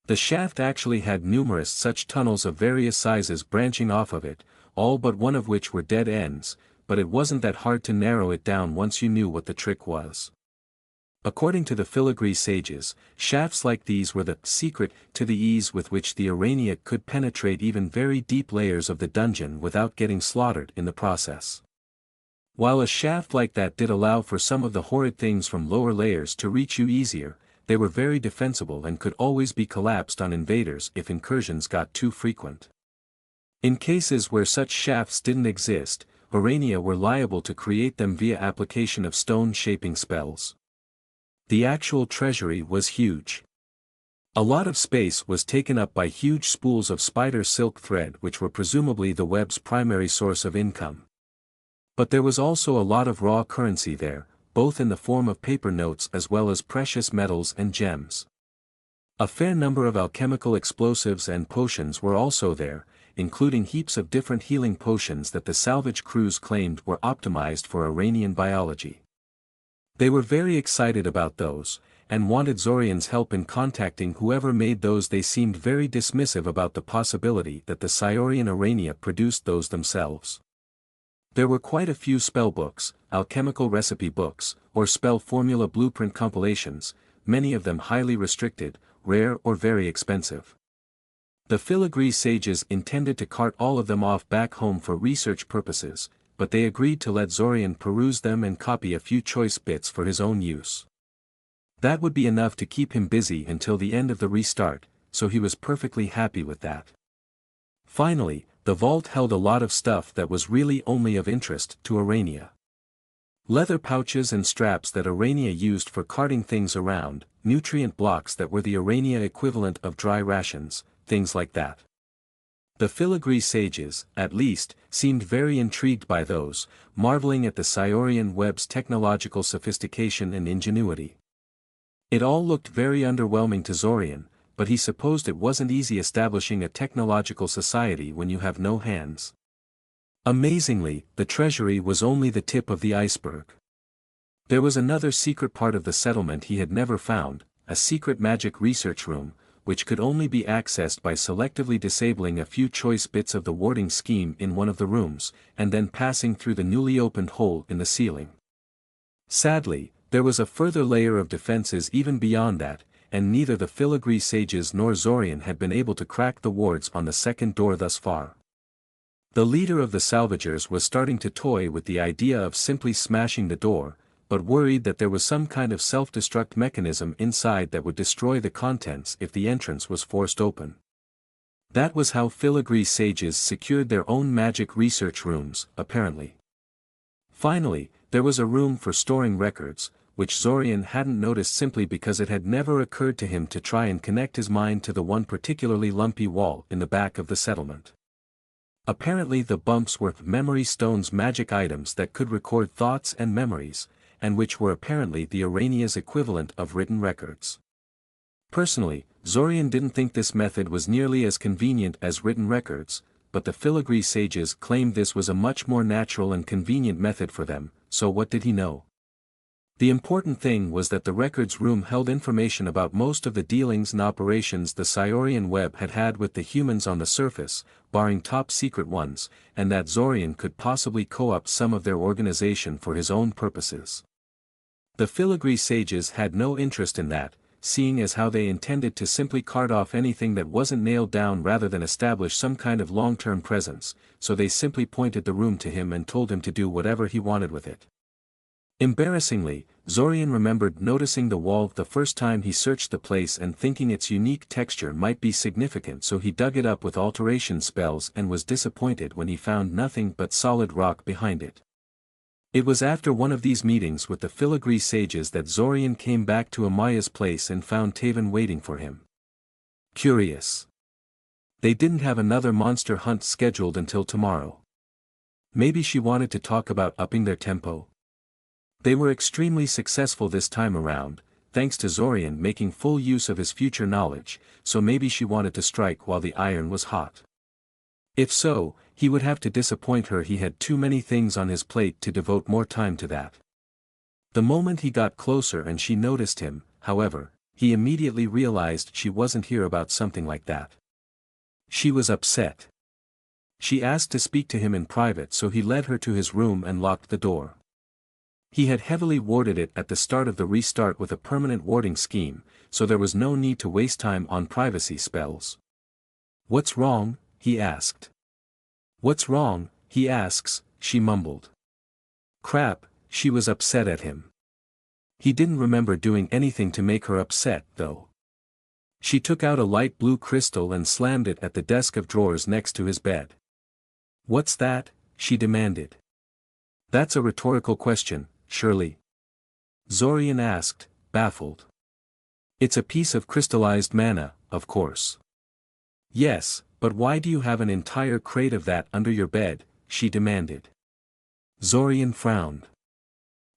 The shaft actually had numerous such tunnels of various sizes branching off of it, all but one of which were dead ends, but it wasn't that hard to narrow it down once you knew what the trick was. According to the filigree sages, shafts like these were the secret to the ease with which the Arania could penetrate even very deep layers of the dungeon without getting slaughtered in the process. While a shaft like that did allow for some of the horrid things from lower layers to reach you easier, they were very defensible and could always be collapsed on invaders if incursions got too frequent. In cases where such shafts didn't exist, Arania were liable to create them via application of stone-shaping spells. The actual treasury was huge. A lot of space was taken up by huge spools of spider silk thread which were presumably the web's primary source of income. But there was also a lot of raw currency there, both in the form of paper notes as well as precious metals and gems. A fair number of alchemical explosives and potions were also there, including heaps of different healing potions that the salvage crews claimed were optimized for Iranian biology. They were very excited about those, and wanted Zorian's help in contacting whoever made those. They seemed very dismissive about the possibility that the Sciorian Arania produced those themselves. There were quite a few spellbooks, alchemical recipe books, or spell formula blueprint compilations, many of them highly restricted, rare or very expensive. The filigree sages intended to cart all of them off back home for research purposes, but they agreed to let Zorian peruse them and copy a few choice bits for his own use. That would be enough to keep him busy until the end of the restart, so he was perfectly happy with that. Finally, the vault held a lot of stuff that was really only of interest to Arania. Leather pouches and straps that Arania used for carting things around, nutrient blocks that were the Arania equivalent of dry rations, things like that. The filigree sages, at least, seemed very intrigued by those, marveling at the Sciorian web's technological sophistication and ingenuity. It all looked very underwhelming to Zorian, but he supposed it wasn't easy establishing a technological society when you have no hands. Amazingly, the treasury was only the tip of the iceberg. There was another secret part of the settlement he had never found, a secret magic research room, which could only be accessed by selectively disabling a few choice bits of the warding scheme in one of the rooms, and then passing through the newly opened hole in the ceiling. Sadly, there was a further layer of defenses even beyond that, and neither the filigree sages nor Zorian had been able to crack the wards on the second door thus far. The leader of the salvagers was starting to toy with the idea of simply smashing the door, but worried that there was some kind of self-destruct mechanism inside that would destroy the contents if the entrance was forced open. That was how filigree sages secured their own magic research rooms, apparently. Finally, there was a room for storing records, which Zorian hadn't noticed simply because it had never occurred to him to try and connect his mind to the one particularly lumpy wall in the back of the settlement. Apparently the bumps were memory stones, magic items that could record thoughts and memories, and which were apparently the Urania's equivalent of written records. Personally, Zorian didn't think this method was nearly as convenient as written records, but the filigree sages claimed this was a much more natural and convenient method for them, so what did he know? The important thing was that the records room held information about most of the dealings and operations the Psiorian web had had with the humans on the surface, barring top-secret ones, and that Zorian could possibly co-opt some of their organization for his own purposes. The filigree sages had no interest in that, seeing as how they intended to simply cart off anything that wasn't nailed down rather than establish some kind of long-term presence, so they simply pointed the room to him and told him to do whatever he wanted with it. Embarrassingly, Zorian remembered noticing the wall the first time he searched the place and thinking its unique texture might be significant, so he dug it up with alteration spells and was disappointed when he found nothing but solid rock behind it. It was after one of these meetings with the filigree sages that Zorian came back to Amaya's place and found Taven waiting for him. Curious. They didn't have another monster hunt scheduled until tomorrow. Maybe she wanted to talk about upping their tempo. They were extremely successful this time around, thanks to Zorian making full use of his future knowledge, so maybe she wanted to strike while the iron was hot. If so, he would have to disappoint her. He had too many things on his plate to devote more time to that. The moment he got closer and she noticed him, however, he immediately realized she wasn't here about something like that. She was upset. She asked to speak to him in private, so he led her to his room and locked the door. He had heavily warded it at the start of the restart with a permanent warding scheme, so there was no need to waste time on privacy spells. "What's wrong?" he asked. "What's wrong?" he asks, she mumbled. Crap, she was upset at him. He didn't remember doing anything to make her upset, though. She took out a light blue crystal and slammed it at the desk of drawers next to his bed. "What's that?" she demanded. "That's a rhetorical question, surely?" Zorian asked, baffled. "It's a piece of crystallized mana, of course." "Yes, but why do you have an entire crate of that under your bed?" she demanded. Zorian frowned.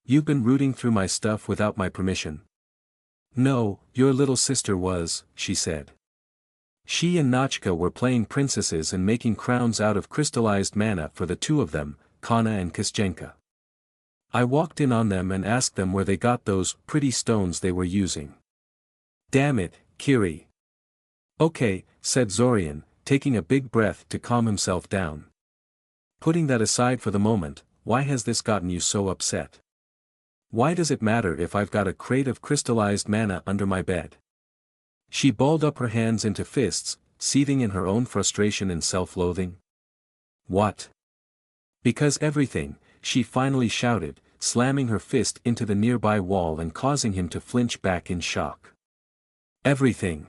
"You've been rooting through my stuff without my permission." "No, your little sister was," she said. She and Nachka were playing princesses and making crowns out of crystallized mana for the two of them, Kana and Kostyenka. I walked in on them and asked them where they got those pretty stones they were using. "Damn it, Kiri." "Okay," said Zorian, taking a big breath to calm himself down. "Putting that aside for the moment, why has this gotten you so upset? Why does it matter if I've got a crate of crystallized mana under my bed?" She balled up her hands into fists, seething in her own frustration and self-loathing. "What?" "Because everything," she finally shouted, slamming her fist into the nearby wall and causing him to flinch back in shock. "Everything.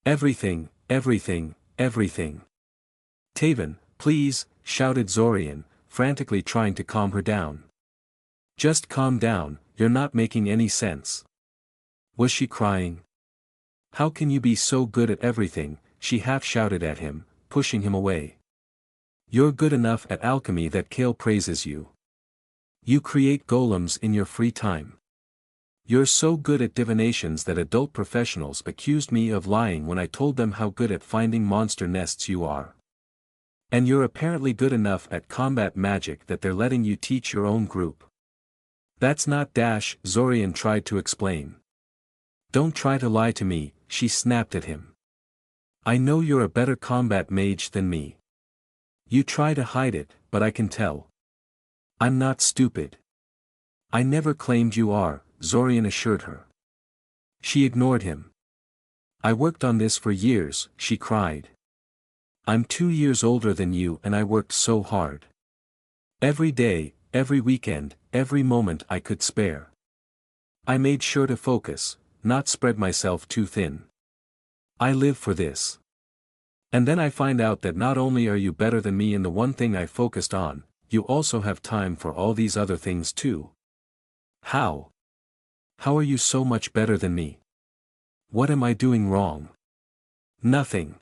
Everything, everything, everything." "Taven, please," shouted Zorian, frantically trying to calm her down. "Just calm down, you're not making any sense." Was she crying? "How can you be so good at everything?" she half shouted at him, pushing him away. "You're good enough at alchemy that Kale praises you. You create golems in your free time. You're so good at divinations that adult professionals accused me of lying when I told them how good at finding monster nests you are." And you're apparently good enough at combat magic that they're letting you teach your own group. That's not dash, Zorian tried to explain. Don't try to lie to me, she snapped at him. I know you're a better combat mage than me. You try to hide it, but I can tell. I'm not stupid. I never claimed you are, Zorian assured her. She ignored him. I worked on this for years, she cried. I'm 2 years older than you and I worked so hard. Every day, every weekend, every moment I could spare. I made sure to focus, not spread myself too thin. I live for this. And then I find out that not only are you better than me in the one thing I focused on, you also have time for all these other things too. How? How are you so much better than me? What am I doing wrong? Nothing.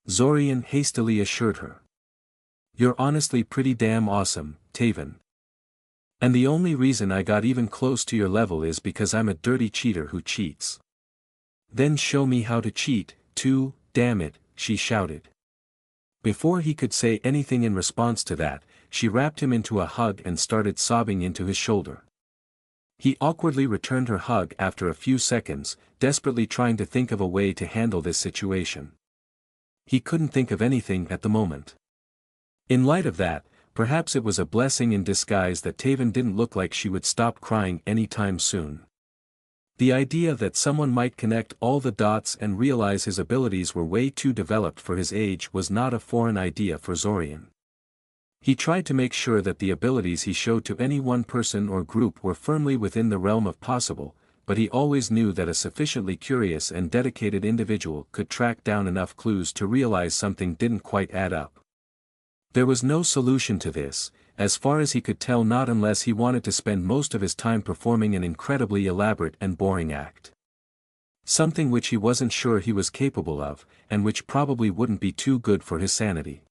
Zorian hastily assured her. You're honestly pretty damn awesome, Taven. And the only reason I got even close to your level is because I'm a dirty cheater who cheats. Then show me how to cheat, too, damn it, she shouted. Before he could say anything in response to that, she wrapped him into a hug and started sobbing into his shoulder. He awkwardly returned her hug after a few seconds, desperately trying to think of a way to handle this situation. He couldn't think of anything at the moment. In light of that, perhaps it was a blessing in disguise that Taven didn't look like she would stop crying anytime soon. The idea that someone might connect all the dots and realize his abilities were way too developed for his age was not a foreign idea for Zorian. He tried to make sure that the abilities he showed to any one person or group were firmly within the realm of possible, but he always knew that a sufficiently curious and dedicated individual could track down enough clues to realize something didn't quite add up. There was no solution to this, as far as he could tell, not unless he wanted to spend most of his time performing an incredibly elaborate and boring act. Something which he wasn't sure he was capable of, and which probably wouldn't be too good for his sanity.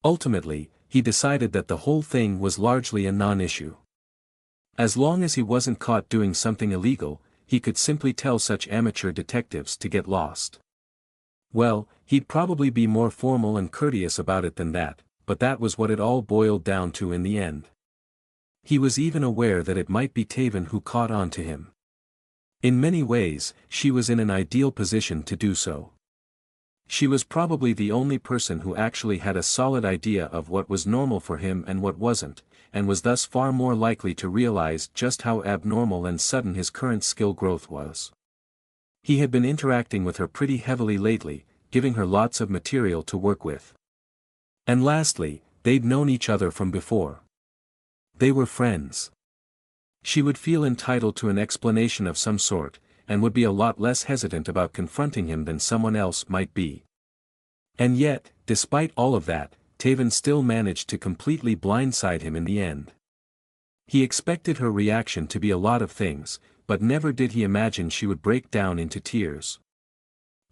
Ultimately, he decided that the whole thing was largely a non-issue. As long as he wasn't caught doing something illegal, he could simply tell such amateur detectives to get lost. Well, he'd probably be more formal and courteous about it than that, but that was what it all boiled down to in the end. He was even aware that it might be Taven who caught on to him. In many ways, she was in an ideal position to do so. She was probably the only person who actually had a solid idea of what was normal for him and what wasn't, and was thus far more likely to realize just how abnormal and sudden his current skill growth was. He had been interacting with her pretty heavily lately, giving her lots of material to work with. And lastly, they'd known each other from before. They were friends. She would feel entitled to an explanation of some sort, and would be a lot less hesitant about confronting him than someone else might be. And yet, despite all of that, Taven still managed to completely blindside him in the end. He expected her reaction to be a lot of things, but never did he imagine she would break down into tears.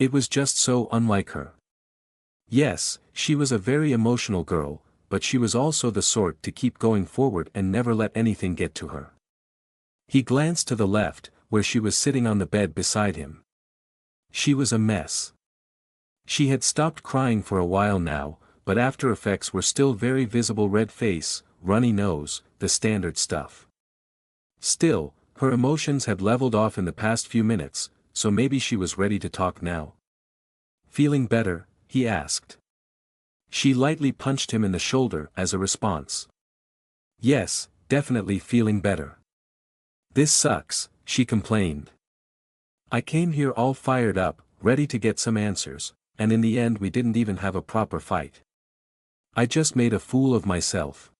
It was just so unlike her. Yes, she was a very emotional girl, but she was also the sort to keep going forward and never let anything get to her. He glanced to the left, where she was sitting on the bed beside him. She was a mess. She had stopped crying for a while now, but after effects were still very visible: red face, runny nose, the standard stuff. Still, her emotions had leveled off in the past few minutes, so maybe she was ready to talk now. Feeling better? He asked. She lightly punched him in the shoulder as a response. Yes, definitely feeling better. This sucks, she complained. I came here all fired up, ready to get some answers, and in the end we didn't even have a proper fight. I just made a fool of myself.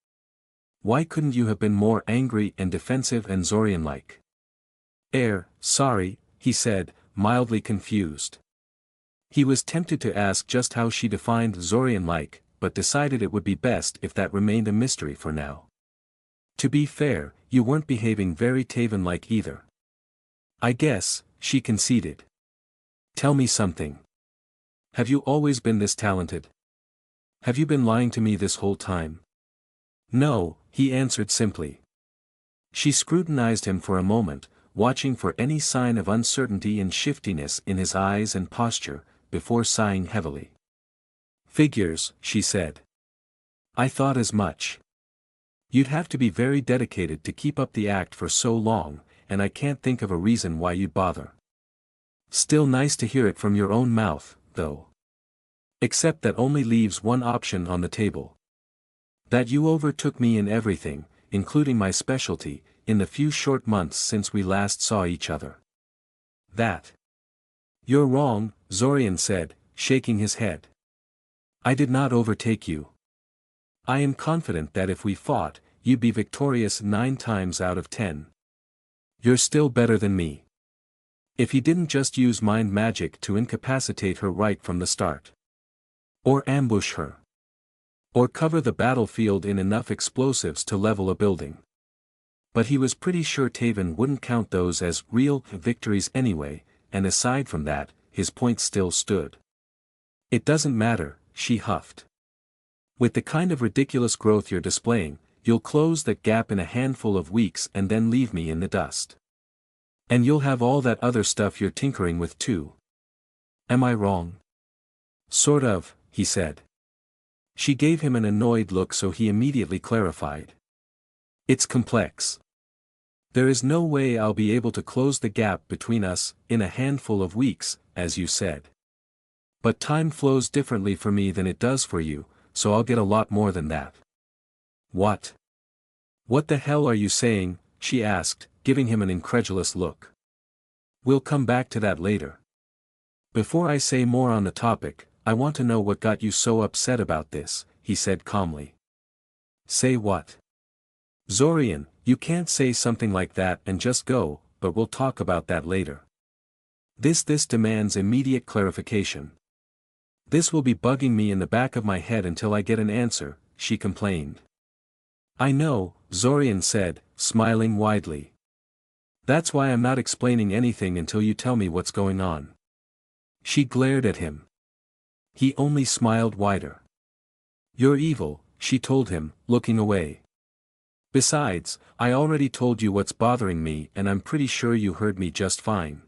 Why couldn't you have been more angry and defensive and Zorian-like? Sorry, he said, mildly confused. He was tempted to ask just how she defined Zorian-like, but decided it would be best if that remained a mystery for now. To be fair, you weren't behaving very Taven-like either. I guess, she conceded. Tell me something. Have you always been this talented? Have you been lying to me this whole time? No, he answered simply. She scrutinized him for a moment, watching for any sign of uncertainty and shiftiness in his eyes and posture, before sighing heavily. Figures, she said. I thought as much. You'd have to be very dedicated to keep up the act for so long, and I can't think of a reason why you'd bother. Still nice to hear it from your own mouth, though. Except that only leaves one option on the table. That you overtook me in everything, including my specialty, in the few short months since we last saw each other. That. You're wrong, Zorian said, shaking his head. I did not overtake you. I am confident that if we fought, you'd be victorious 9 times out of 10. You're still better than me. If he didn't just use mind magic to incapacitate her right from the start. Or ambush her. Or cover the battlefield in enough explosives to level a building. But he was pretty sure Taven wouldn't count those as real victories anyway, and aside from that, his point still stood. It doesn't matter, she huffed. With the kind of ridiculous growth you're displaying, you'll close that gap in a handful of weeks and then leave me in the dust. And you'll have all that other stuff you're tinkering with too. Am I wrong? Sort of, he said. She gave him an annoyed look, so he immediately clarified. It's complex. There is no way I'll be able to close the gap between us, in a handful of weeks, as you said. But time flows differently for me than it does for you, so I'll get a lot more than that. What? What the hell are you saying? She asked, giving him an incredulous look. We'll come back to that later. Before I say more on the topic, I want to know what got you so upset about this, he said calmly. Say what? Zorian, you can't say something like that and just go, but we'll talk about that later. This demands immediate clarification. This will be bugging me in the back of my head until I get an answer, she complained. I know, Zorian said, smiling widely. That's why I'm not explaining anything until you tell me what's going on. She glared at him. He only smiled wider. You're evil, she told him, looking away. Besides, I already told you what's bothering me, and I'm pretty sure you heard me just fine.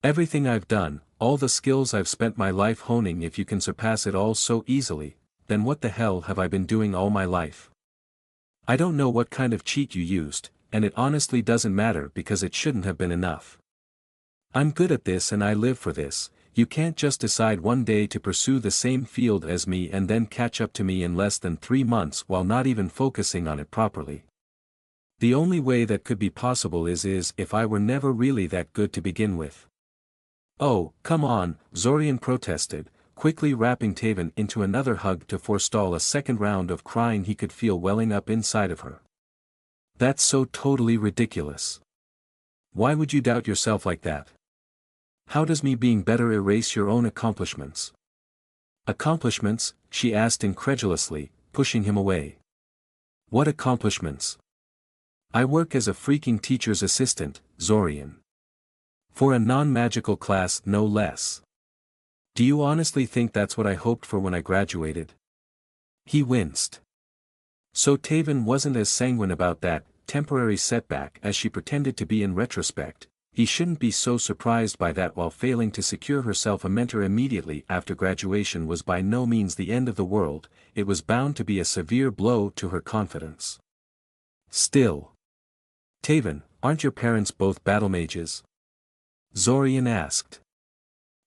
Everything I've done, all the skills I've spent my life honing, if you can surpass it all so easily, then what the hell have I been doing all my life? I don't know what kind of cheat you used, and it honestly doesn't matter because it shouldn't have been enough. I'm good at this and I live for this. You can't just decide one day to pursue the same field as me and then catch up to me in less than 3 months while not even focusing on it properly. The only way that could be possible is if I were never really that good to begin with. Oh, come on, Zorian protested, quickly wrapping Taven into another hug to forestall a second round of crying he could feel welling up inside of her. That's so totally ridiculous. Why would you doubt yourself like that? How does me being better erase your own accomplishments? Accomplishments? She asked incredulously, pushing him away. What accomplishments? I work as a freaking teacher's assistant, Zorian. For a non-magical class, no less. Do you honestly think that's what I hoped for when I graduated? He winced. So Taven wasn't as sanguine about that temporary setback as she pretended to be in retrospect. He shouldn't be so surprised by that. While failing to secure herself a mentor immediately after graduation was by no means the end of the world, it was bound to be a severe blow to her confidence. Still. Taven, aren't your parents both battle mages? Zorian asked.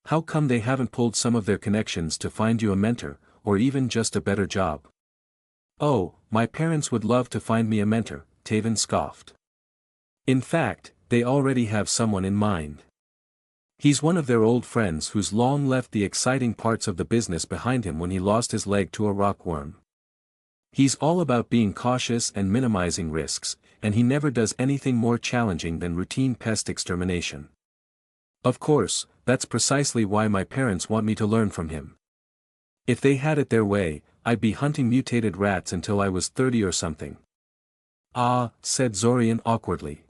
How come they haven't pulled some of their connections to find you a mentor, or even just a better job? Oh, my parents would love to find me a mentor, Taven scoffed. In fact, they already have someone in mind. He's one of their old friends who's long left the exciting parts of the business behind him when he lost his leg to a rockworm. He's all about being cautious and minimizing risks, and he never does anything more challenging than routine pest extermination. Of course, that's precisely why my parents want me to learn from him. If they had it their way, I'd be hunting mutated rats until I was 30 or something. Ah, said Zorian awkwardly.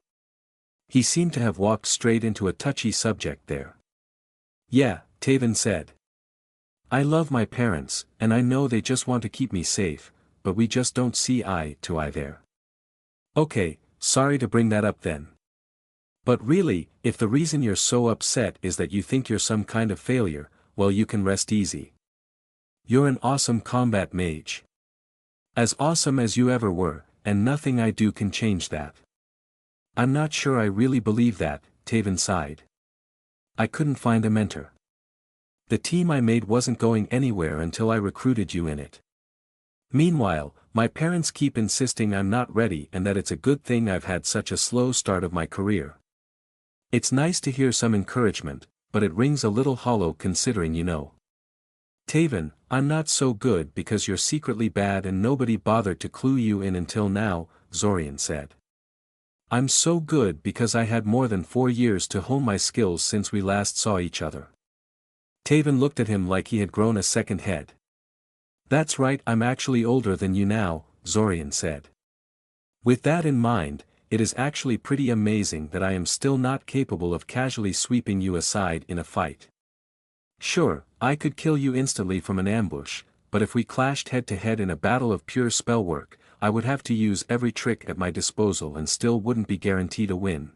He seemed to have walked straight into a touchy subject there. Yeah, Taven said. I love my parents, and I know they just want to keep me safe, but we just don't see eye to eye there. Okay, sorry to bring that up then. But really, if the reason you're so upset is that you think you're some kind of failure, well, you can rest easy. You're an awesome combat mage. As awesome as you ever were, and nothing I do can change that. I'm not sure I really believe that, Taven sighed. I couldn't find a mentor. The team I made wasn't going anywhere until I recruited you in it. Meanwhile, my parents keep insisting I'm not ready and that it's a good thing I've had such a slow start of my career. It's nice to hear some encouragement, but it rings a little hollow considering you know. Taven, I'm not so good because you're secretly bad and nobody bothered to clue you in until now, Zorian said. I'm so good because I had more than 4 years to hone my skills since we last saw each other. Taven looked at him like he had grown a second head. That's right, I'm actually older than you now, Zorian said. With that in mind, it is actually pretty amazing that I am still not capable of casually sweeping you aside in a fight. Sure, I could kill you instantly from an ambush, but if we clashed head-to-head in a battle of pure spellwork, I would have to use every trick at my disposal and still wouldn't be guaranteed a win.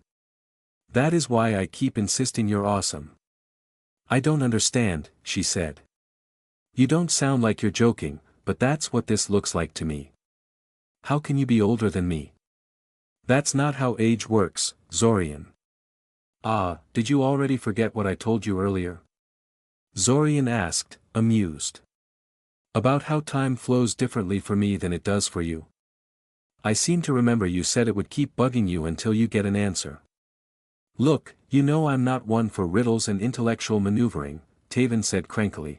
That is why I keep insisting you're awesome. I don't understand, she said. You don't sound like you're joking, but that's what this looks like to me. How can you be older than me? That's not how age works, Zorian. Ah, did you already forget what I told you earlier? Zorian asked, amused. About how time flows differently for me than it does for you. I seem to remember you said it would keep bugging you until you get an answer. Look, you know I'm not one for riddles and intellectual maneuvering, Taven said crankily.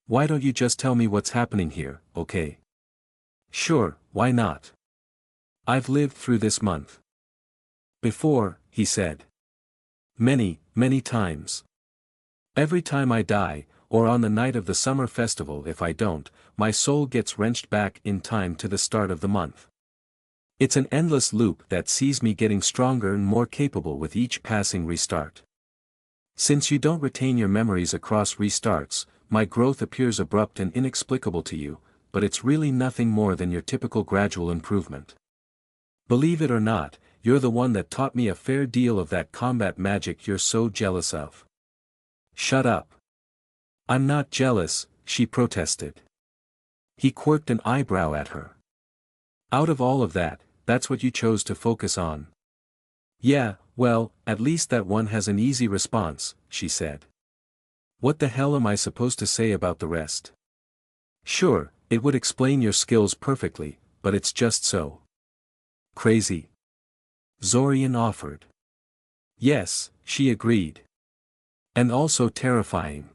Why don't you just tell me what's happening here, okay? Sure, why not? I've lived through this month before, he said. Many, many times. Every time I die, or on the night of the summer festival if I don't, my soul gets wrenched back in time to the start of the month. It's an endless loop that sees me getting stronger and more capable with each passing restart. Since you don't retain your memories across restarts, my growth appears abrupt and inexplicable to you, but it's really nothing more than your typical gradual improvement. Believe it or not, you're the one that taught me a fair deal of that combat magic you're so jealous of. Shut up. I'm not jealous, she protested. He quirked an eyebrow at her. Out of all of that, that's what you chose to focus on. Yeah, well, at least that one has an easy response, she said. What the hell am I supposed to say about the rest? Sure, it would explain your skills perfectly, but it's just so crazy. Zorian offered. Yes, she agreed. And also terrifying.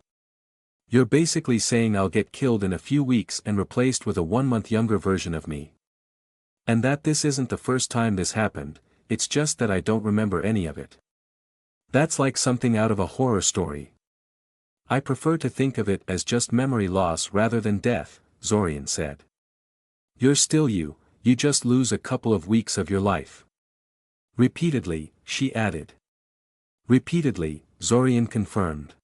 You're basically saying I'll get killed in a few weeks and replaced with a 1-month younger version of me. And that this isn't the first time this happened, it's just that I don't remember any of it. That's like something out of a horror story. I prefer to think of it as just memory loss rather than death, Zorian said. You're still you just lose a couple of weeks of your life. Repeatedly, she added. Repeatedly, Zorian confirmed.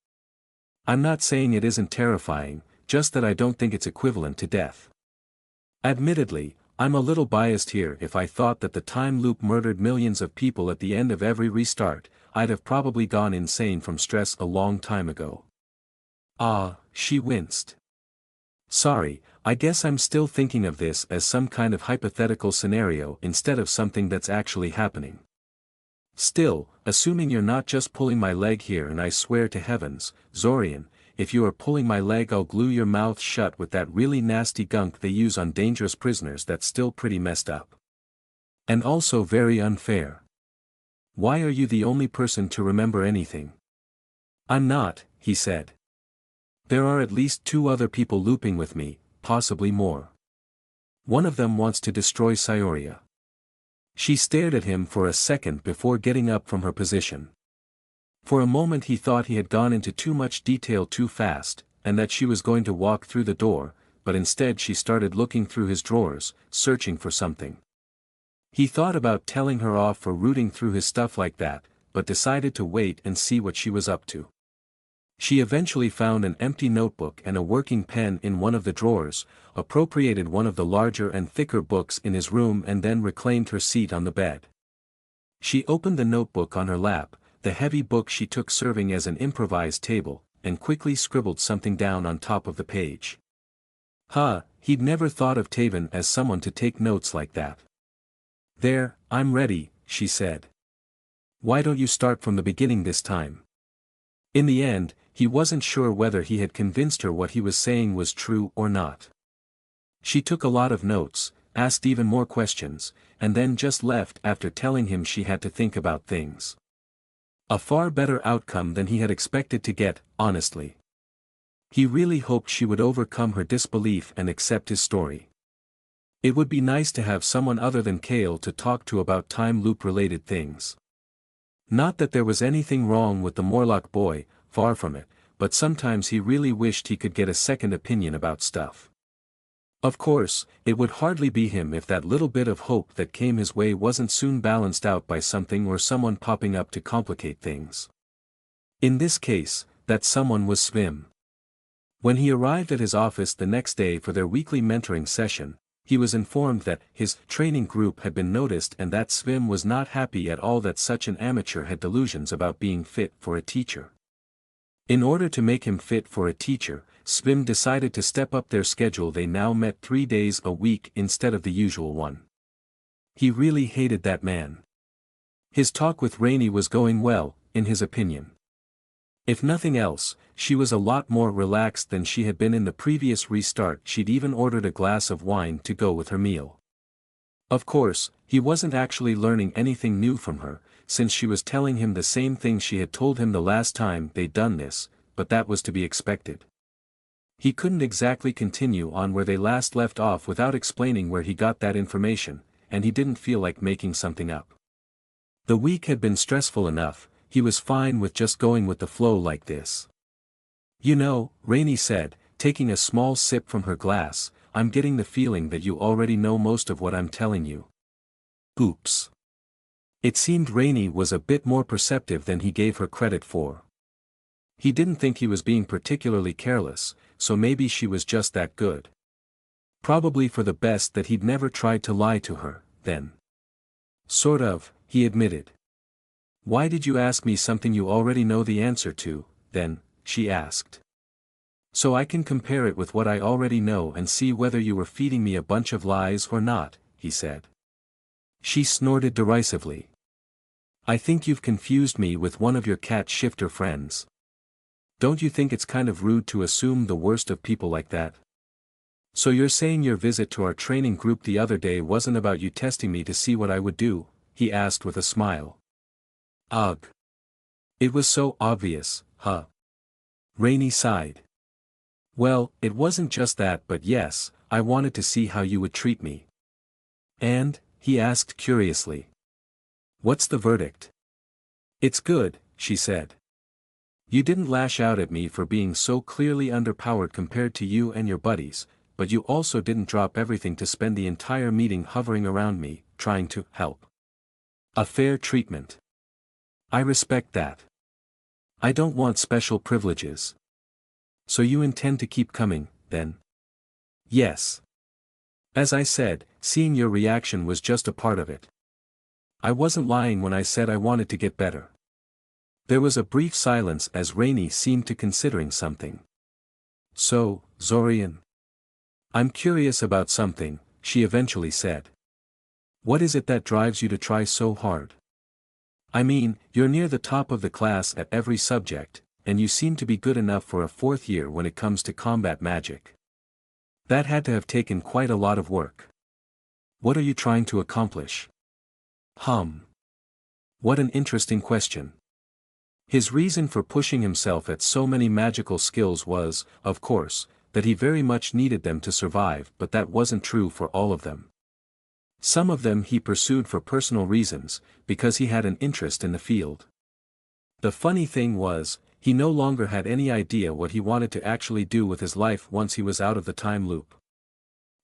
I'm not saying it isn't terrifying, just that I don't think it's equivalent to death. Admittedly, I'm a little biased here. If I thought that the time loop murdered millions of people at the end of every restart, I'd have probably gone insane from stress a long time ago. Ah, she winced. Sorry, I guess I'm still thinking of this as some kind of hypothetical scenario instead of something that's actually happening. Still, assuming you're not just pulling my leg here, and I swear to heavens, Zorian, if you are pulling my leg I'll glue your mouth shut with that really nasty gunk they use on dangerous prisoners that's still pretty messed up. And also very unfair. Why are you the only person to remember anything? I'm not, he said. There are at least 2 other people looping with me, possibly more. One of them wants to destroy Cyoria. She stared at him for a second before getting up from her position. For a moment he thought he had gone into too much detail too fast, and that she was going to walk through the door, but instead she started looking through his drawers, searching for something. He thought about telling her off for rooting through his stuff like that, but decided to wait and see what she was up to. She eventually found an empty notebook and a working pen in one of the drawers, appropriated one of the larger and thicker books in his room and then reclaimed her seat on the bed. She opened the notebook on her lap, the heavy book she took serving as an improvised table, and quickly scribbled something down on top of the page. He'd never thought of Taven as someone to take notes like that. There, I'm ready, she said. Why don't you start from the beginning this time? In the end, he wasn't sure whether he had convinced her what he was saying was true or not. She took a lot of notes, asked even more questions, and then just left after telling him she had to think about things. A far better outcome than he had expected to get, honestly. He really hoped she would overcome her disbelief and accept his story. It would be nice to have someone other than Kale to talk to about time loop-related things. Not that there was anything wrong with the Morlock boy, far from it, but sometimes he really wished he could get a second opinion about stuff. Of course, it would hardly be him if that little bit of hope that came his way wasn't soon balanced out by something or someone popping up to complicate things. In this case, that someone was Svim. When he arrived at his office the next day for their weekly mentoring session, he was informed that his training group had been noticed and that Svim was not happy at all that such an amateur had delusions about being fit for a teacher. In order to make him fit for a teacher, Svim decided to step up their schedule. They now met 3 days a week instead of the usual one. He really hated that man. His talk with Rainey was going well, in his opinion. If nothing else, she was a lot more relaxed than she had been in the previous restart. She'd even ordered a glass of wine to go with her meal. Of course, he wasn't actually learning anything new from her, since she was telling him the same thing she had told him the last time they'd done this, but that was to be expected. He couldn't exactly continue on where they last left off without explaining where he got that information, and he didn't feel like making something up. The week had been stressful enough. He was fine with just going with the flow like this. You know, Rainey said, taking a small sip from her glass, I'm getting the feeling that you already know most of what I'm telling you. Oops. It seemed Rainey was a bit more perceptive than he gave her credit for. He didn't think he was being particularly careless, so maybe she was just that good. Probably for the best that he'd never tried to lie to her, then. Sort of, he admitted. Why did you ask me something you already know the answer to, then, she asked. So I can compare it with what I already know and see whether you were feeding me a bunch of lies or not, he said. She snorted derisively. I think you've confused me with one of your cat shifter friends. Don't you think it's kind of rude to assume the worst of people like that? So you're saying your visit to our training group the other day wasn't about you testing me to see what I would do, he asked with a smile. Ugh. It was so obvious, huh? Rainey sighed. Well, it wasn't just that, but yes, I wanted to see how you would treat me. And, he asked curiously. What's the verdict? It's good, she said. You didn't lash out at me for being so clearly underpowered compared to you and your buddies, but you also didn't drop everything to spend the entire meeting hovering around me, trying to help. A fair treatment. I respect that. I don't want special privileges. So you intend to keep coming, then? Yes. As I said, seeing your reaction was just a part of it. I wasn't lying when I said I wanted to get better. There was a brief silence as Rainey seemed to considering something. So, Zorian. I'm curious about something, she eventually said. What is it that drives you to try so hard? I mean, you're near the top of the class at every subject, and you seem to be good enough for a 4th year when it comes to combat magic. That had to have taken quite a lot of work. What are you trying to accomplish? What an interesting question. His reason for pushing himself at so many magical skills was, of course, that he very much needed them to survive, but that wasn't true for all of them. Some of them he pursued for personal reasons, because he had an interest in the field. The funny thing was, he no longer had any idea what he wanted to actually do with his life once he was out of the time loop.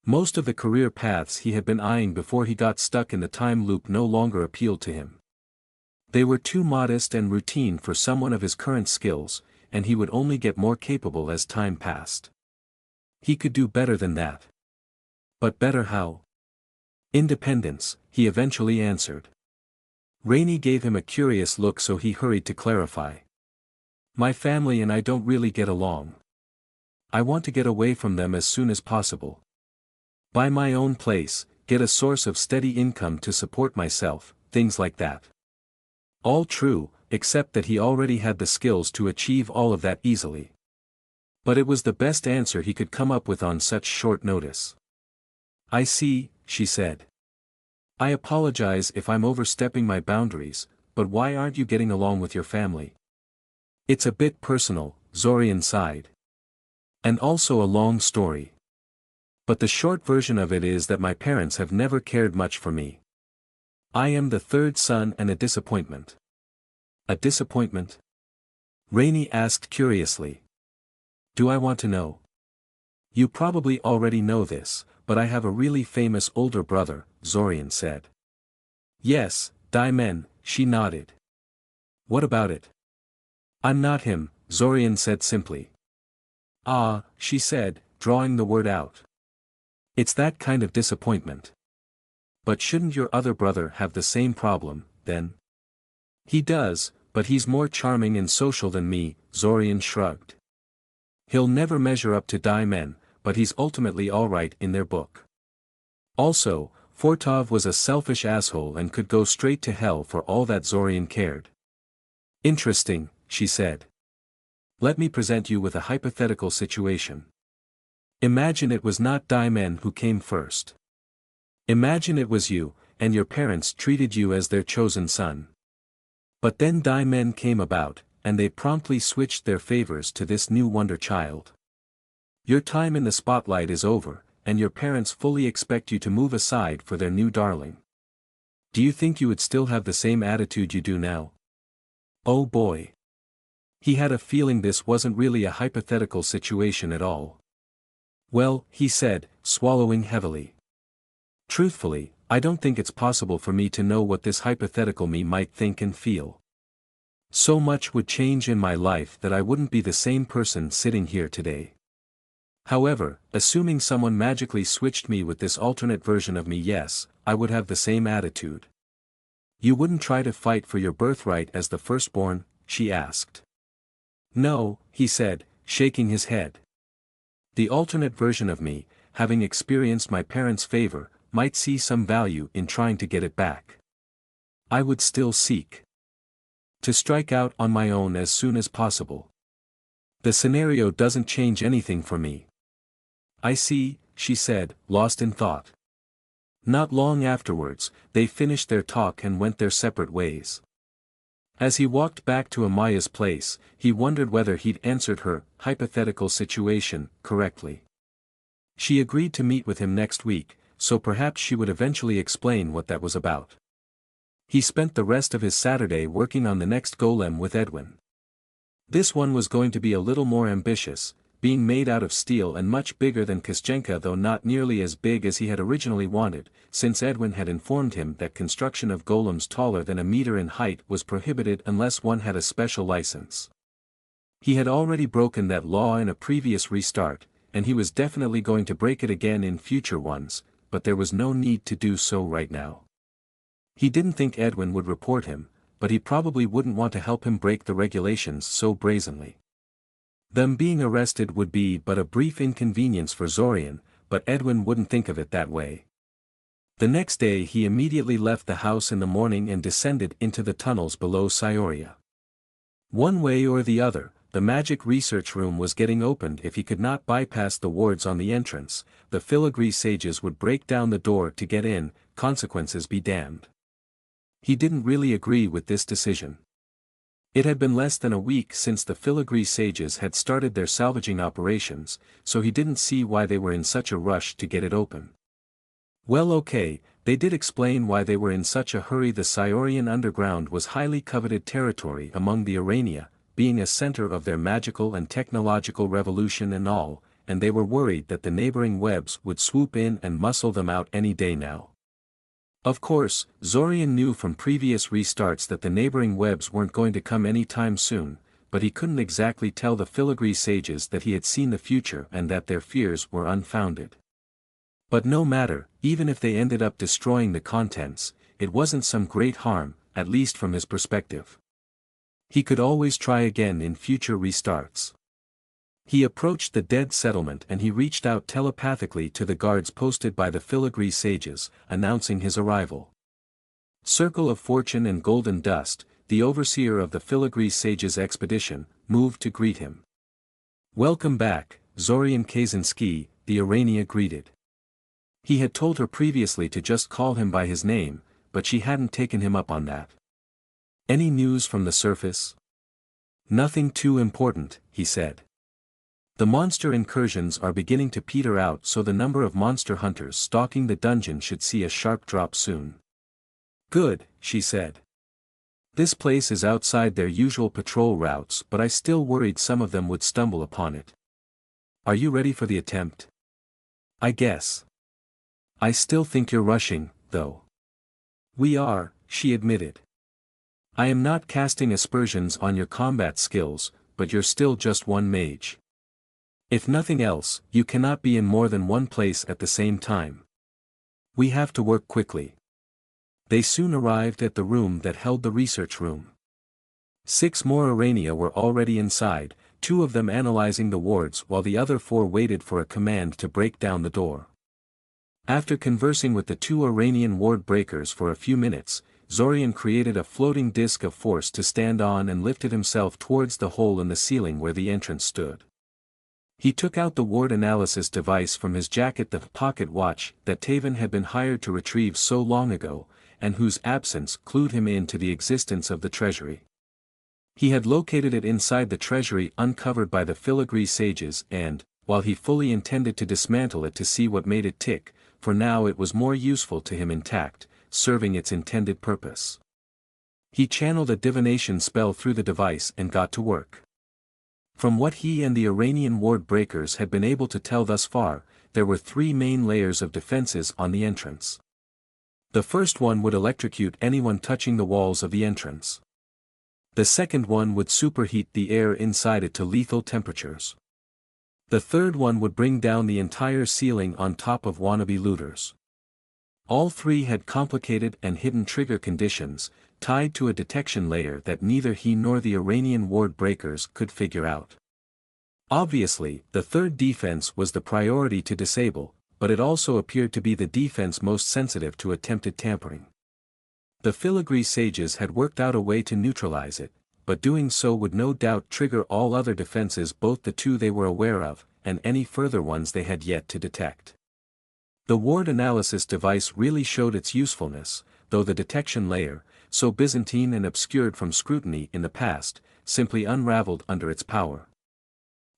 Most of the career paths he had been eyeing before he got stuck in the time loop no longer appealed to him. They were too modest and routine for someone of his current skills, and he would only get more capable as time passed. He could do better than that. But better how? Independence, he eventually answered. Rainey gave him a curious look, so he hurried to clarify. My family and I don't really get along. I want to get away from them as soon as possible. Buy my own place, get a source of steady income to support myself, things like that. All true, except that he already had the skills to achieve all of that easily. But it was the best answer he could come up with on such short notice. I see, she said. I apologize if I'm overstepping my boundaries, but why aren't you getting along with your family? It's a bit personal, Zorian sighed. And also a long story. But the short version of it is that my parents have never cared much for me. I am the third son and a disappointment. A disappointment? Rainey asked curiously. Do I want to know? You probably already know this, but I have a really famous older brother, Zorian said. Yes, Daimen, she nodded. What about it? I'm not him, Zorian said simply. Ah, she said, drawing the word out. It's that kind of disappointment. But shouldn't your other brother have the same problem, then? He does, but he's more charming and social than me, Zorian shrugged. He'll never measure up to Daimen, but he's ultimately alright in their book. Also, Fortov was a selfish asshole and could go straight to hell for all that Zorian cared. Interesting, she said. Let me present you with a hypothetical situation. Imagine it was not Daimen who came first. Imagine it was you, and your parents treated you as their chosen son. But then Daimen came about, and they promptly switched their favors to this new wonder child. Your time in the spotlight is over, and your parents fully expect you to move aside for their new darling. Do you think you would still have the same attitude you do now? Oh boy. He had a feeling this wasn't really a hypothetical situation at all. Well, he said, swallowing heavily. Truthfully, I don't think it's possible for me to know what this hypothetical me might think and feel. So much would change in my life that I wouldn't be the same person sitting here today. However, assuming someone magically switched me with this alternate version of me, yes, I would have the same attitude. You wouldn't try to fight for your birthright as the firstborn, she asked. No, he said, shaking his head. The alternate version of me, having experienced my parents' favor, might see some value in trying to get it back. I would still seek to strike out on my own as soon as possible. The scenario doesn't change anything for me. I see, she said, lost in thought. Not long afterwards, they finished their talk and went their separate ways. As he walked back to Amaya's place, he wondered whether he'd answered her hypothetical situation correctly. She agreed to meet with him next week, so perhaps she would eventually explain what that was about. He spent the rest of his Saturday working on the next golem with Edwin. This one was going to be a little more ambitious, being made out of steel and much bigger than Koschenka, though not nearly as big as he had originally wanted, since Edwin had informed him that construction of golems taller than a meter in height was prohibited unless one had a special license. He had already broken that law in a previous restart, and he was definitely going to break it again in future ones, but there was no need to do so right now. He didn't think Edwin would report him, but he probably wouldn't want to help him break the regulations so brazenly. Them being arrested would be but a brief inconvenience for Zorian, but Edwin wouldn't think of it that way. The next day he immediately left the house in the morning and descended into the tunnels below Scioria. One way or the other, the magic research room was getting opened. If he could not bypass the wards on the entrance, the filigree sages would break down the door to get in, consequences be damned. He didn't really agree with this decision. It had been less than a week since the filigree sages had started their salvaging operations, so he didn't see why they were in such a rush to get it open. Well, okay, they did explain why they were in such a hurry. The Sciorian underground was highly coveted territory among the Arania, being a center of their magical and technological revolution and all, and they were worried that the neighboring webs would swoop in and muscle them out any day now. Of course, Zorian knew from previous restarts that the neighboring webs weren't going to come any time soon, but he couldn't exactly tell the filigree sages that he had seen the future and that their fears were unfounded. But no matter, even if they ended up destroying the contents, it wasn't some great harm, at least from his perspective. He could always try again in future restarts. He approached the dead settlement and he reached out telepathically to the guards posted by the filigree sages, announcing his arrival. Circle of Fortune and Golden Dust, the overseer of the filigree sages expedition, moved to greet him. "Welcome back, Zorian Kaczynski," the Urania greeted. He had told her previously to just call him by his name, but she hadn't taken him up on that. "Any news from the surface?" "Nothing too important," he said. "The monster incursions are beginning to peter out, so the number of monster hunters stalking the dungeon should see a sharp drop soon." "Good," she said. "This place is outside their usual patrol routes, but I still worried some of them would stumble upon it. Are you ready for the attempt?" "I guess. I still think you're rushing, though." "We are," she admitted. "I am not casting aspersions on your combat skills, but you're still just one mage. If nothing else, you cannot be in more than one place at the same time. We have to work quickly." They soon arrived at the room that held the research room. 6 more Urania were already inside, 2 of them analyzing the wards while the other 4 waited for a command to break down the door. After conversing with the 2 Uranian ward breakers for a few minutes, Zorian created a floating disk of force to stand on and lifted himself towards the hole in the ceiling where the entrance stood. He took out the ward analysis device from his jacket, the pocket watch that Taven had been hired to retrieve so long ago, and whose absence clued him in to the existence of the treasury. He had located it inside the treasury uncovered by the filigree sages and, while he fully intended to dismantle it to see what made it tick, for now it was more useful to him intact, serving its intended purpose. He channeled a divination spell through the device and got to work. From what he and the Uranian ward breakers had been able to tell thus far, there were 3 main layers of defenses on the entrance. The first one would electrocute anyone touching the walls of the entrance. The second one would superheat the air inside it to lethal temperatures. The third one would bring down the entire ceiling on top of wannabe looters. All 3 had complicated and hidden trigger conditions, tied to a detection layer that neither he nor the Uranian ward breakers could figure out. Obviously, the third defense was the priority to disable, but it also appeared to be the defense most sensitive to attempted tampering. The filigree sages had worked out a way to neutralize it, but doing so would no doubt trigger all other defenses, both the 2 they were aware of, and any further ones they had yet to detect. The ward analysis device really showed its usefulness, though the detection layer, so Byzantine and obscured from scrutiny in the past, simply unraveled under its power.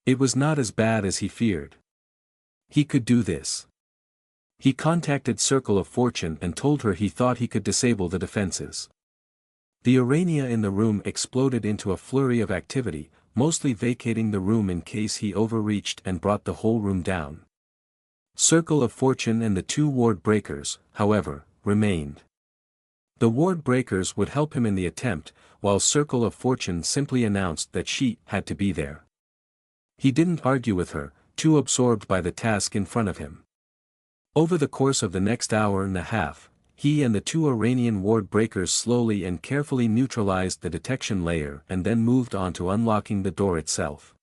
It was not as bad as he feared. He could do this. He contacted Circle of Fortune and told her he thought he could disable the defenses. The Urania in the room exploded into a flurry of activity, mostly vacating the room in case he overreached and brought the whole room down. Circle of Fortune and the 2 ward breakers, however, remained. The ward breakers would help him in the attempt, while Circle of Fortune simply announced that she had to be there. He didn't argue with her, too absorbed by the task in front of him. Over the course of the next hour and a half, he and the 2 Uranian ward breakers slowly and carefully neutralized the detection layer and then moved on to unlocking the door itself.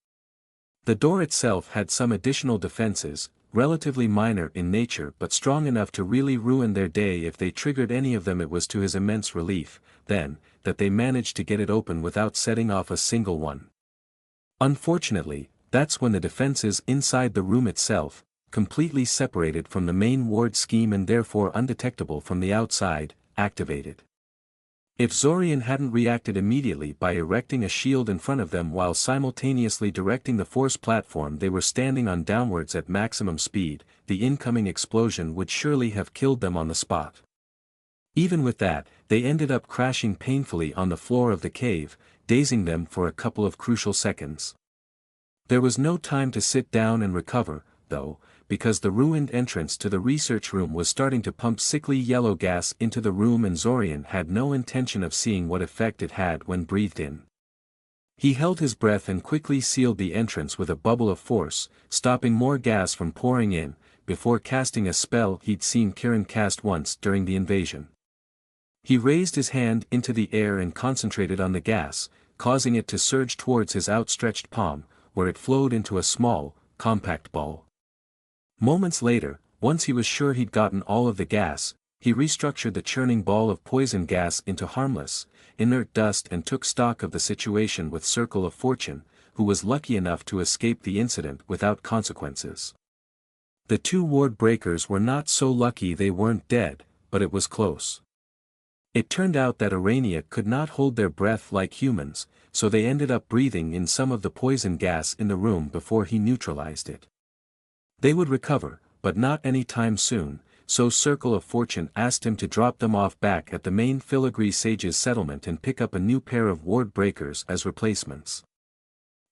The door itself had some additional defenses, relatively minor in nature but strong enough to really ruin their day if they triggered any of them. It was to his immense relief, then, that they managed to get it open without setting off a single one. Unfortunately, that's when the defenses inside the room itself, completely separated from the main ward scheme and therefore undetectable from the outside, activated. If Zorian hadn't reacted immediately by erecting a shield in front of them while simultaneously directing the force platform they were standing on downwards at maximum speed, the incoming explosion would surely have killed them on the spot. Even with that, they ended up crashing painfully on the floor of the cave, dazing them for a couple of crucial seconds. There was no time to sit down and recover, though, because the ruined entrance to the research room was starting to pump sickly yellow gas into the room and Zorian had no intention of seeing what effect it had when breathed in. He held his breath and quickly sealed the entrance with a bubble of force, stopping more gas from pouring in, before casting a spell he'd seen Kirin cast once during the invasion. He raised his hand into the air and concentrated on the gas, causing it to surge towards his outstretched palm, where it flowed into a small, compact ball. Moments later, once he was sure he'd gotten all of the gas, he restructured the churning ball of poison gas into harmless, inert dust and took stock of the situation with Circle of Fortune, who was lucky enough to escape the incident without consequences. The two ward breakers were not so lucky they weren't dead, but it was close. It turned out that Urania could not hold their breath like humans, so they ended up breathing in some of the poison gas in the room before he neutralized it. They would recover, but not any time soon, so Circle of Fortune asked him to drop them off back at the main Filigree Sage's settlement and pick up a new pair of ward breakers as replacements.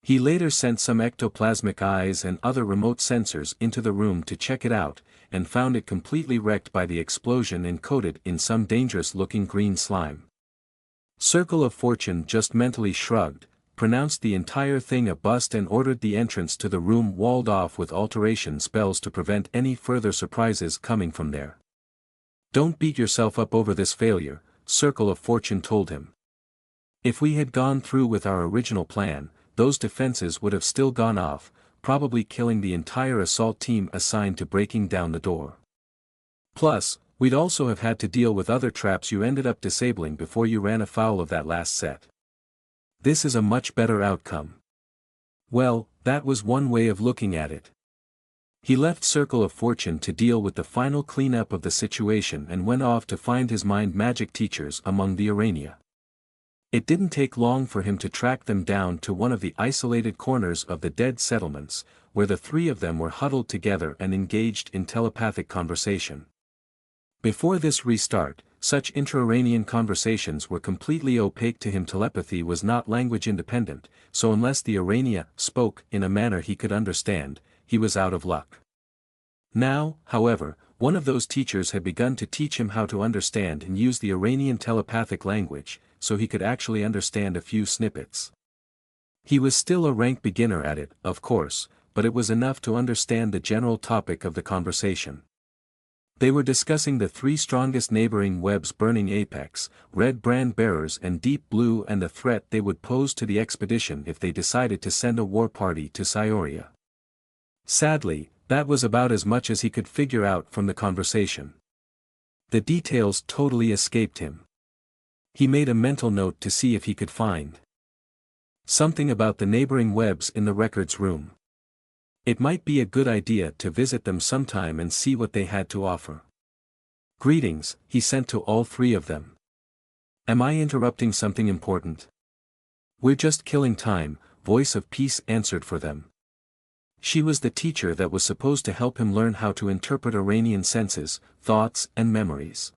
He later sent some ectoplasmic eyes and other remote sensors into the room to check it out, and found it completely wrecked by the explosion and coated in some dangerous-looking green slime. Circle of Fortune just mentally shrugged, pronounced the entire thing a bust and ordered the entrance to the room walled off with alteration spells to prevent any further surprises coming from there. "Don't beat yourself up over this failure," Circle of Fortune told him. "If we had gone through with our original plan, those defenses would have still gone off, probably killing the entire assault team assigned to breaking down the door. Plus, we'd also have had to deal with other traps you ended up disabling before you ran afoul of that last set. This is a much better outcome." Well, that was one way of looking at it. He left Circle of Fortune to deal with the final cleanup of the situation and went off to find his mind magic teachers among the Urania. It didn't take long for him to track them down to one of the isolated corners of the dead settlements, where the three of them were huddled together and engaged in telepathic conversation. Before this restart, such intra-Uranian conversations were completely opaque to him. Telepathy was not language independent, so unless the Urania spoke in a manner he could understand, he was out of luck. Now, however, one of those teachers had begun to teach him how to understand and use the Uranian telepathic language, so he could actually understand a few snippets. He was still a rank beginner at it, of course, but it was enough to understand the general topic of the conversation. They were discussing the three strongest neighboring webs: Burning Apex, Red Brand Bearers and Deep Blue, and the threat they would pose to the expedition if they decided to send a war party to Scioria. Sadly, that was about as much as he could figure out from the conversation. The details totally escaped him. He made a mental note to see if he could find something about the neighboring webs in the records room. It might be a good idea to visit them sometime and see what they had to offer. "Greetings," he sent to all three of them. "Am I interrupting something important?" "We're just killing time," Voice of Peace answered for them. She was the teacher that was supposed to help him learn how to interpret Uranian senses, thoughts and memories.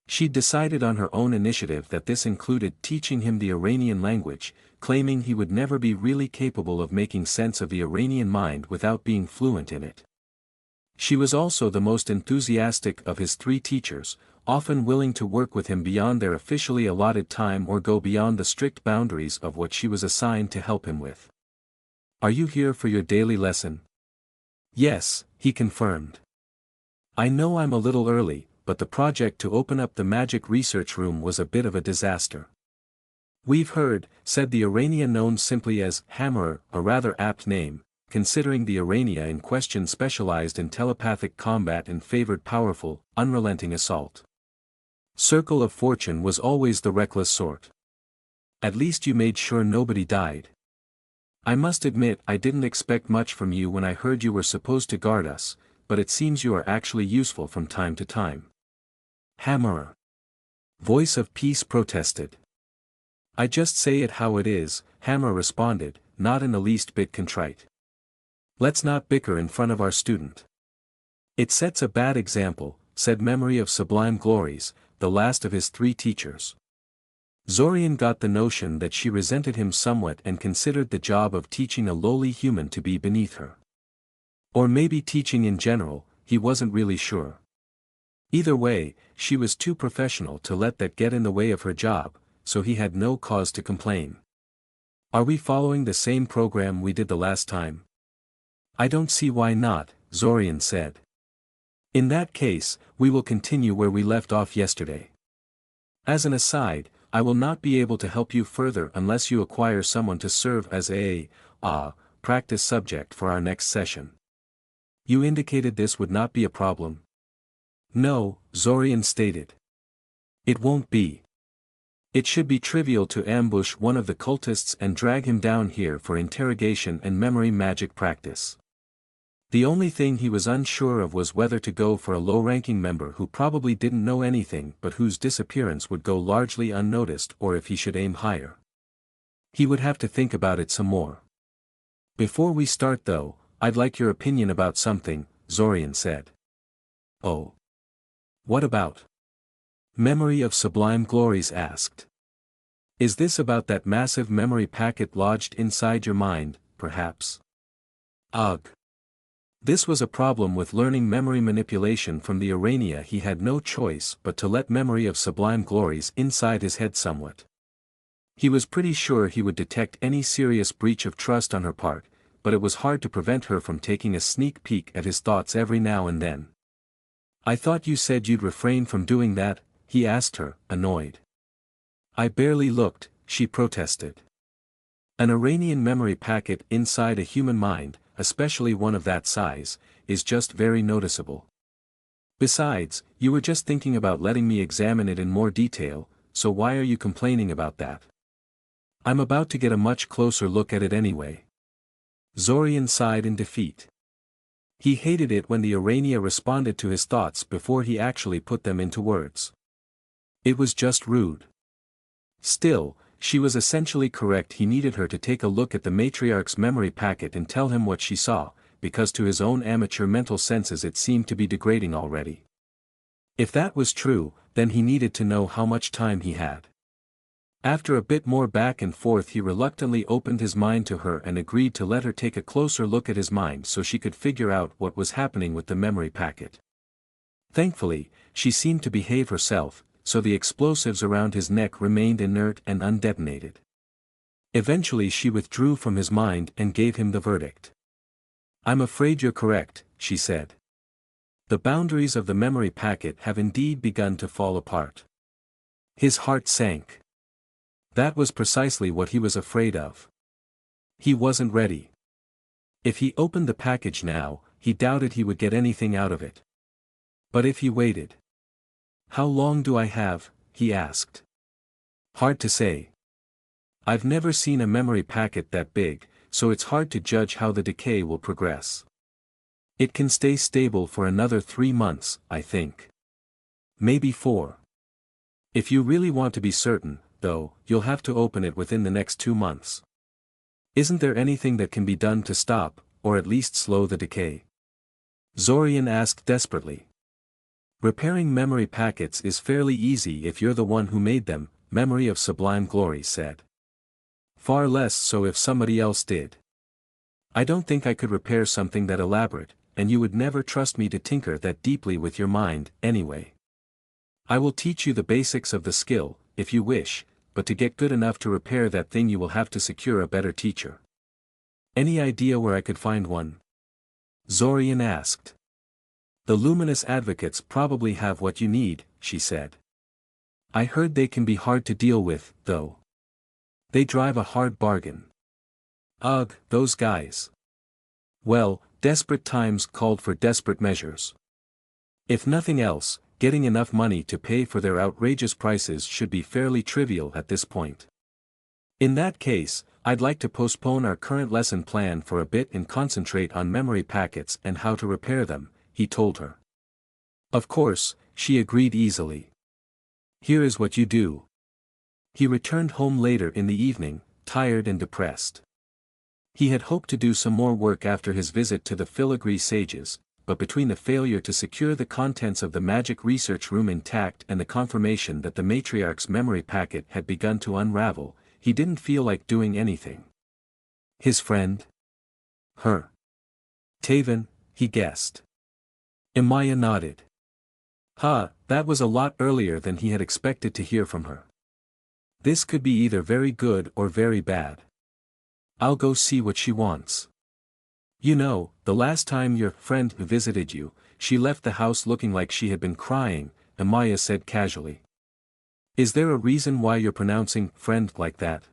She'd decided on her own initiative that this included teaching him the Uranian language, claiming he would never be really capable of making sense of the Uranian mind without being fluent in it. She was also the most enthusiastic of his three teachers, often willing to work with him beyond their officially allotted time or go beyond the strict boundaries of what she was assigned to help him with. "Are you here for your daily lesson?" "Yes," he confirmed. "I know I'm a little early, but the project to open up the magic research room was a bit of a disaster." "We've heard," said the Urania known simply as Hammerer, a rather apt name, considering the Urania in question specialized in telepathic combat and favored powerful, unrelenting assault. Circle of Fortune was always the reckless sort. "At least you made sure nobody died. I must admit I didn't expect much from you when I heard you were supposed to guard us, but it seems you are actually useful from time to time." "Hammerer," Voice of Peace protested. "I just say it how it is," Hammer responded, not in the least bit contrite. "Let's not bicker in front of our student. It sets a bad example," said Memory of Sublime Glories, the last of his three teachers. Zorian got the notion that she resented him somewhat and considered the job of teaching a lowly human to be beneath her. Or maybe teaching in general, he wasn't really sure. Either way, she was too professional to let that get in the way of her job, so he had no cause to complain. "Are we following the same program we did the last time?" "I don't see why not," Zorian said. "In that case, we will continue where we left off yesterday. As an aside, I will not be able to help you further unless you acquire someone to serve as a practice subject for our next session. You indicated this would not be a problem. No, Zorian stated. It won't be. It should be trivial to ambush one of the cultists and drag him down here for interrogation and memory magic practice. The only thing he was unsure of was whether to go for a low-ranking member who probably didn't know anything but whose disappearance would go largely unnoticed, or if he should aim higher. He would have to think about it some more. Before we start though, I'd like your opinion about something, Zorian said. Oh. What about? Memory of Sublime Glories asked. Is this about that massive memory packet lodged inside your mind, perhaps? Ugh. This was a problem with learning memory manipulation from the Urania. He had no choice but to let memory of Sublime Glories inside his head somewhat. He was pretty sure he would detect any serious breach of trust on her part, but it was hard to prevent her from taking a sneak peek at his thoughts every now and then. I thought you said you'd refrain from doing that, he asked her, annoyed. I barely looked, she protested. An Uranian memory packet inside a human mind, especially one of that size, is just very noticeable. Besides, you were just thinking about letting me examine it in more detail, so why are you complaining about that? I'm about to get a much closer look at it anyway. Zorian sighed in defeat. He hated it when the Urania responded to his thoughts before he actually put them into words. It was just rude. Still, she was essentially correct. He needed her to take a look at the Matriarch's memory packet and tell him what she saw, because to his own amateur mental senses it seemed to be degrading already. If that was true, then he needed to know how much time he had. After a bit more back and forth, he reluctantly opened his mind to her and agreed to let her take a closer look at his mind so she could figure out what was happening with the memory packet. Thankfully, she seemed to behave herself, so the explosives around his neck remained inert and undetonated. Eventually she withdrew from his mind and gave him the verdict. I'm afraid you're correct, she said. The boundaries of the memory packet have indeed begun to fall apart. His heart sank. That was precisely what he was afraid of. He wasn't ready. If he opened the package now, he doubted he would get anything out of it. But if he waited? How long do I have? He asked. Hard to say. I've never seen a memory packet that big, so it's hard to judge how the decay will progress. It can stay stable for another 3 months, I think. Maybe 4. If you really want to be certain, though, you'll have to open it within the next 2 months. Isn't there anything that can be done to stop, or at least slow the decay? Zorian asked desperately. Repairing memory packets is fairly easy if you're the one who made them, Memory of Sublime Glory said. Far less so if somebody else did. I don't think I could repair something that elaborate, and you would never trust me to tinker that deeply with your mind, anyway. I will teach you the basics of the skill, if you wish, but to get good enough to repair that thing you will have to secure a better teacher. Any idea where I could find one? Zorian asked. The luminous advocates probably have what you need, she said. I heard they can be hard to deal with, though. They drive a hard bargain. Ugh, those guys. Well, desperate times called for desperate measures. If nothing else, getting enough money to pay for their outrageous prices should be fairly trivial at this point. In that case, I'd like to postpone our current lesson plan for a bit and concentrate on memory packets and how to repair them, he told her. Of course, she agreed easily. Here is what you do. He returned home later in the evening, tired and depressed. He had hoped to do some more work after his visit to the filigree sages, but between the failure to secure the contents of the magic research room intact and the confirmation that the Matriarch's memory packet had begun to unravel, he didn't feel like doing anything. His friend? Her. Taven, he guessed. Amaya nodded. That was a lot earlier than he had expected to hear from her. This could be either very good or very bad. I'll go see what she wants. You know, the last time your friend visited you, she left the house looking like she had been crying, Amaya said casually. Is there a reason why you're pronouncing friend like that?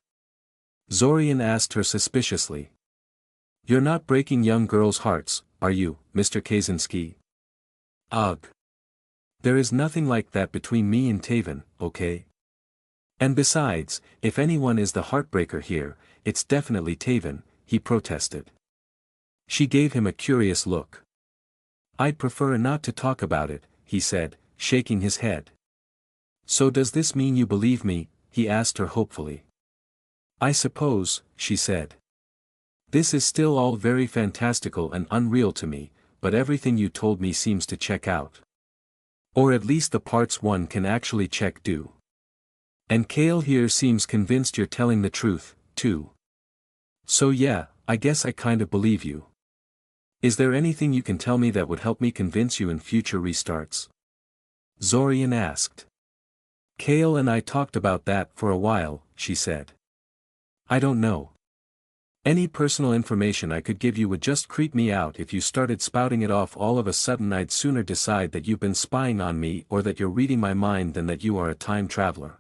Zorian asked her suspiciously. You're not breaking young girls' hearts, are you, Mr. Kaczynski? Ugh. There is nothing like that between me and Taven, okay? And besides, if anyone is the heartbreaker here, it's definitely Taven, he protested. She gave him a curious look. I'd prefer not to talk about it, he said, shaking his head. So does this mean you believe me? He asked her hopefully. I suppose, she said. This is still all very fantastical and unreal to me, but everything you told me seems to check out. Or at least the parts one can actually check do. And Kale here seems convinced you're telling the truth, too. So yeah, I guess I kind of believe you. Is there anything you can tell me that would help me convince you in future restarts? Zorian asked. Kale and I talked about that for a while, she said. I don't know. Any personal information I could give you would just creep me out. If you started spouting it off all of a sudden, I'd sooner decide that you've been spying on me or that you're reading my mind than that you are a time traveler.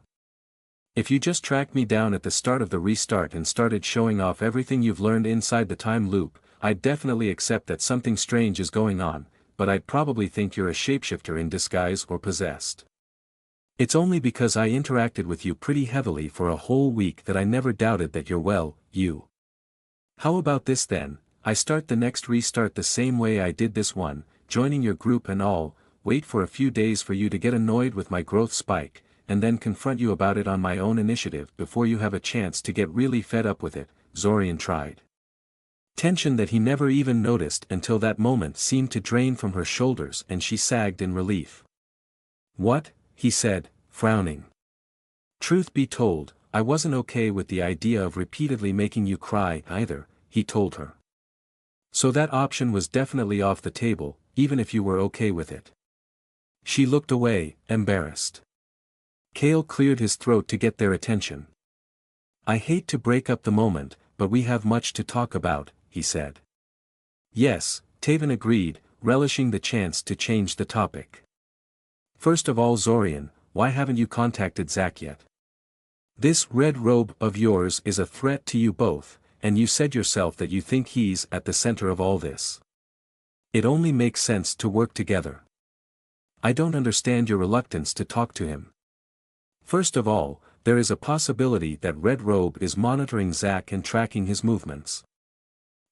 If you just tracked me down at the start of the restart and started showing off everything you've learned inside the time loop, I'd definitely accept that something strange is going on, but I'd probably think you're a shapeshifter in disguise or possessed. It's only because I interacted with you pretty heavily for a whole week that I never doubted that you're you. How about this then? I start the next restart the same way I did this one, joining your group and all, wait for a few days for you to get annoyed with my growth spike, and then confront you about it on my own initiative before you have a chance to get really fed up with it, Zorian tried. Tension that he never even noticed until that moment seemed to drain from her shoulders and she sagged in relief. What? He said, frowning. Truth be told, I wasn't okay with the idea of repeatedly making you cry either, he told her. So that option was definitely off the table, even if you were okay with it. She looked away, embarrassed. Kale cleared his throat to get their attention. I hate to break up the moment, but we have much to talk about, he said. Yes, Taven agreed, relishing the chance to change the topic. First of all, Zorian, why haven't you contacted Zack yet? This red robe of yours is a threat to you both, and you said yourself that you think he's at the center of all this. It only makes sense to work together. I don't understand your reluctance to talk to him. First of all, there is a possibility that Red Robe is monitoring Zack and tracking his movements.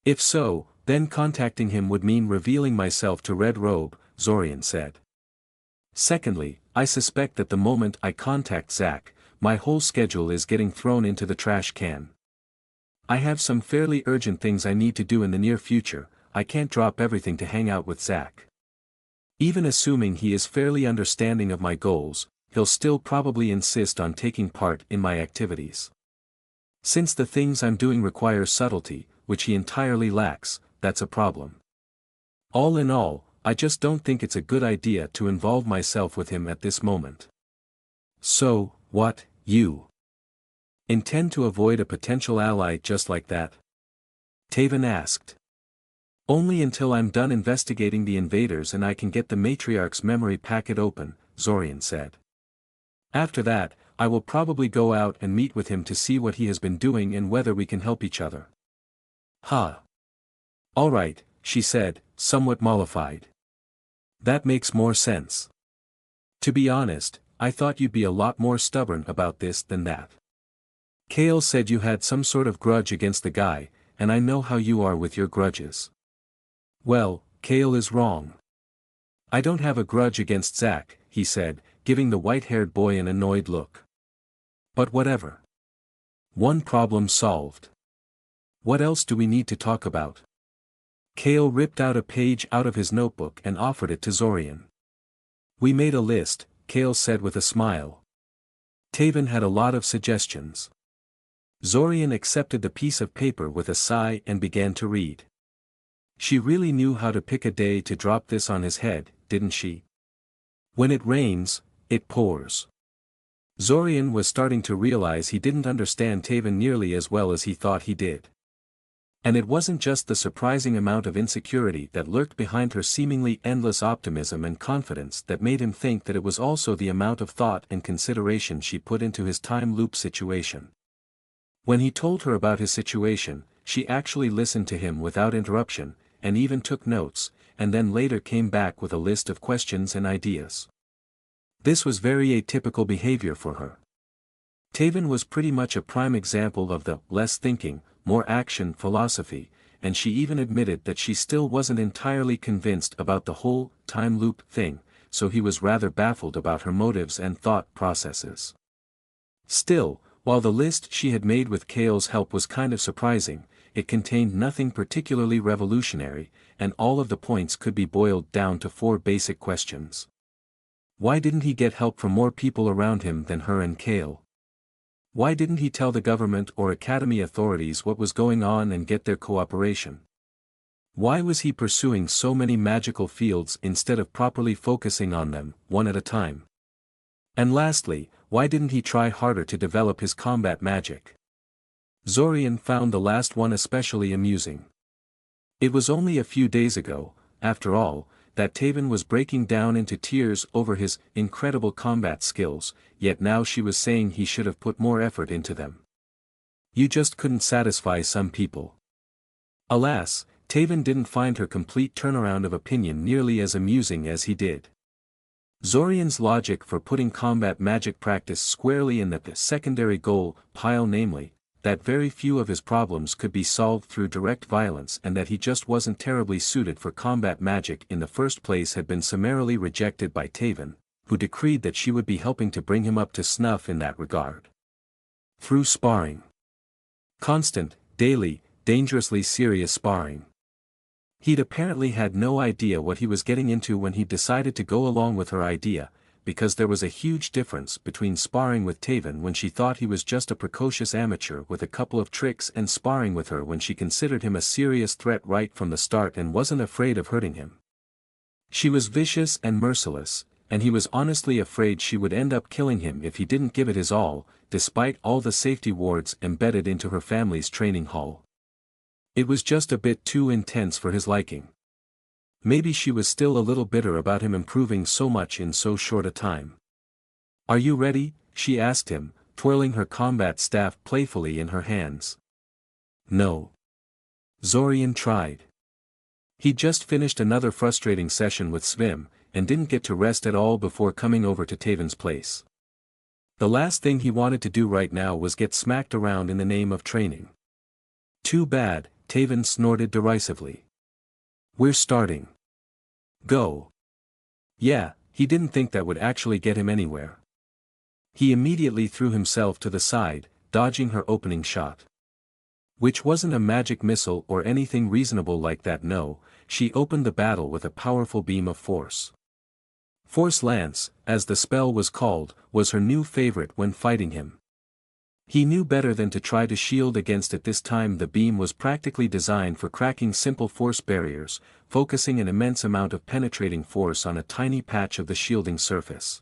If so, then contacting him would mean revealing myself to Red Robe, Zorian said. Secondly, I suspect that the moment I contact Zack, my whole schedule is getting thrown into the trash can. I have some fairly urgent things I need to do in the near future. I can't drop everything to hang out with Zack. Even assuming he is fairly understanding of my goals, he'll still probably insist on taking part in my activities. Since the things I'm doing require subtlety, which he entirely lacks, that's a problem. All in all, I just don't think it's a good idea to involve myself with him at this moment. So, what, you intend to avoid a potential ally just like that? Taven asked. Only until I'm done investigating the invaders and I can get the Matriarch's memory packet open, Zorian said. After that, I will probably go out and meet with him to see what he has been doing and whether we can help each other. Huh. All right, she said, somewhat mollified. That makes more sense. To be honest, I thought you'd be a lot more stubborn about this than that. Kale said you had some sort of grudge against the guy, and I know how you are with your grudges. Well, Kale is wrong. I don't have a grudge against Zack, he said, giving the white-haired boy an annoyed look. But whatever. One problem solved. What else do we need to talk about? Kale ripped out a page out of his notebook and offered it to Zorian. We made a list, Kale said with a smile. Taven had a lot of suggestions. Zorian accepted the piece of paper with a sigh and began to read. She really knew how to pick a day to drop this on his head, didn't she? When it rains, it pours. Zorian was starting to realize he didn't understand Taven nearly as well as he thought he did. And it wasn't just the surprising amount of insecurity that lurked behind her seemingly endless optimism and confidence that made him think that it was also the amount of thought and consideration she put into his time loop situation. When he told her about his situation, she actually listened to him without interruption, and even took notes, and then later came back with a list of questions and ideas. This was very atypical behavior for her. Taven was pretty much a prime example of the less thinking, more action philosophy, and she even admitted that she still wasn't entirely convinced about the whole time loop thing, so he was rather baffled about her motives and thought processes. Still, while the list she had made with Kale's help was kind of surprising, it contained nothing particularly revolutionary, and all of the points could be boiled down to 4 basic questions. Why didn't he get help from more people around him than her and Kale? Why didn't he tell the government or academy authorities what was going on and get their cooperation? Why was he pursuing so many magical fields instead of properly focusing on them, one at a time? And lastly, why didn't he try harder to develop his combat magic? Zorian found the last one especially amusing. It was only a few days ago, after all, that Taven was breaking down into tears over his incredible combat skills, yet now she was saying he should have put more effort into them. You just couldn't satisfy some people. Alas, Taven didn't find her complete turnaround of opinion nearly as amusing as he did. Zorian's logic for putting combat magic practice squarely in the secondary goal pile, namely, that very few of his problems could be solved through direct violence and that he just wasn't terribly suited for combat magic in the first place, had been summarily rejected by Taven, who decreed that she would be helping to bring him up to snuff in that regard. Through sparring. Constant, daily, dangerously serious sparring. He'd apparently had no idea what he was getting into when he decided to go along with her idea, because there was a huge difference between sparring with Taven when she thought he was just a precocious amateur with a couple of tricks and sparring with her when she considered him a serious threat right from the start and wasn't afraid of hurting him. She was vicious and merciless, and he was honestly afraid she would end up killing him if he didn't give it his all, despite all the safety wards embedded into her family's training hall. It was just a bit too intense for his liking. Maybe she was still a little bitter about him improving so much in so short a time. "Are you ready?" she asked him, twirling her combat staff playfully in her hands. No. Zorian tried. He'd just finished another frustrating session with Svim, and didn't get to rest at all before coming over to Taven's place. The last thing he wanted to do right now was get smacked around in the name of training. "Too bad," Taven snorted derisively. "We're starting. Go." Yeah, he didn't think that would actually get him anywhere. He immediately threw himself to the side, dodging her opening shot. Which wasn't a magic missile or anything reasonable like that. No, she opened the battle with a powerful beam of force. Force Lance, as the spell was called, was her new favorite when fighting him. He knew better than to try to shield against it this time. The beam was practically designed for cracking simple force barriers, focusing an immense amount of penetrating force on a tiny patch of the shielding surface.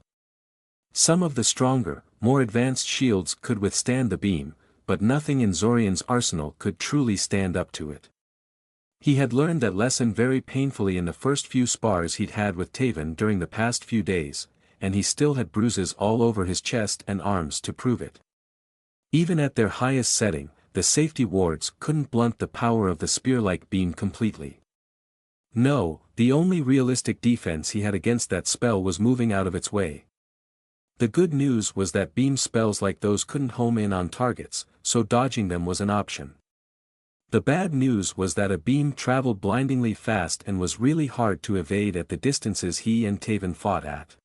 Some of the stronger, more advanced shields could withstand the beam, but nothing in Zorian's arsenal could truly stand up to it. He had learned that lesson very painfully in the first few spars he'd had with Taven during the past few days, and he still had bruises all over his chest and arms to prove it. Even at their highest setting, the safety wards couldn't blunt the power of the spear-like beam completely. No, the only realistic defense he had against that spell was moving out of its way. The good news was that beam spells like those couldn't home in on targets, so dodging them was an option. The bad news was that a beam traveled blindingly fast and was really hard to evade at the distances he and Taven fought at.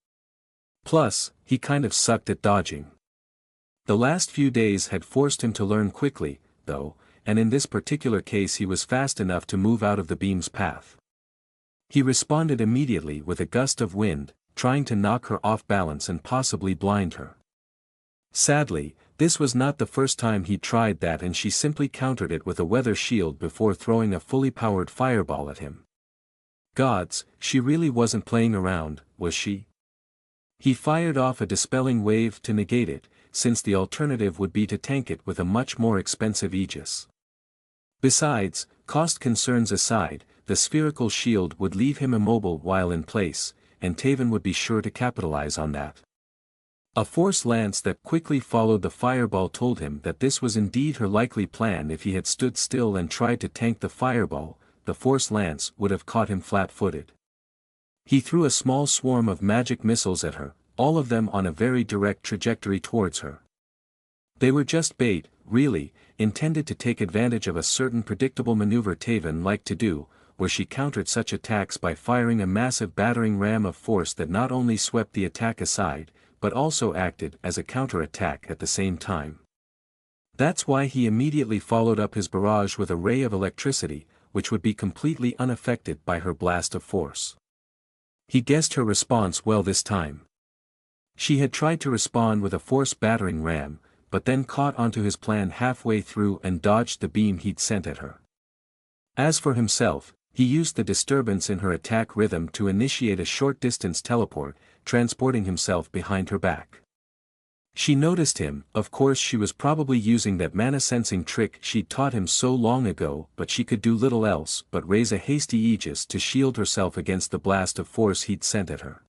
Plus, he kind of sucked at dodging. The last few days had forced him to learn quickly, though, and in this particular case he was fast enough to move out of the beam's path. He responded immediately with a gust of wind, trying to knock her off balance and possibly blind her. Sadly, this was not the first time he'd tried that, and she simply countered it with a weather shield before throwing a fully powered fireball at him. Gods, she really wasn't playing around, was she? He fired off a dispelling wave to negate it, since the alternative would be to tank it with a much more expensive Aegis. Besides, cost concerns aside, the spherical shield would leave him immobile while in place, and Taven would be sure to capitalize on that. A force lance that quickly followed the fireball told him that this was indeed her likely plan. If he had stood still and tried to tank the fireball, the force lance would have caught him flat-footed. He threw a small swarm of magic missiles at her, all of them on a very direct trajectory towards her. They were just bait, really, intended to take advantage of a certain predictable maneuver Taven liked to do, where she countered such attacks by firing a massive battering ram of force that not only swept the attack aside, but also acted as a counter-attack at the same time. That's why he immediately followed up his barrage with a ray of electricity, which would be completely unaffected by her blast of force. He guessed her response well this time. She had tried to respond with a force battering ram, but then caught onto his plan halfway through and dodged the beam he'd sent at her. As for himself, he used the disturbance in her attack rhythm to initiate a short-distance teleport, transporting himself behind her back. She noticed him. Of course she was probably using that mana-sensing trick she'd taught him so long ago, but she could do little else but raise a hasty aegis to shield herself against the blast of force he'd sent at her.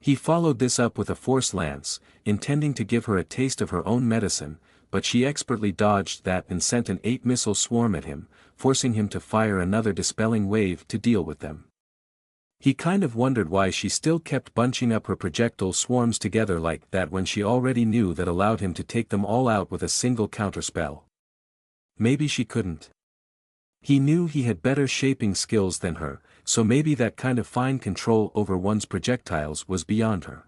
He followed this up with a force lance, intending to give her a taste of her own medicine, but she expertly dodged that and sent an 8-missile swarm at him, forcing him to fire another dispelling wave to deal with them. He kind of wondered why she still kept bunching up her projectile swarms together like that when she already knew that allowed him to take them all out with a single counterspell. Maybe she couldn't. He knew he had better shaping skills than her, so maybe that kind of fine control over one's projectiles was beyond her.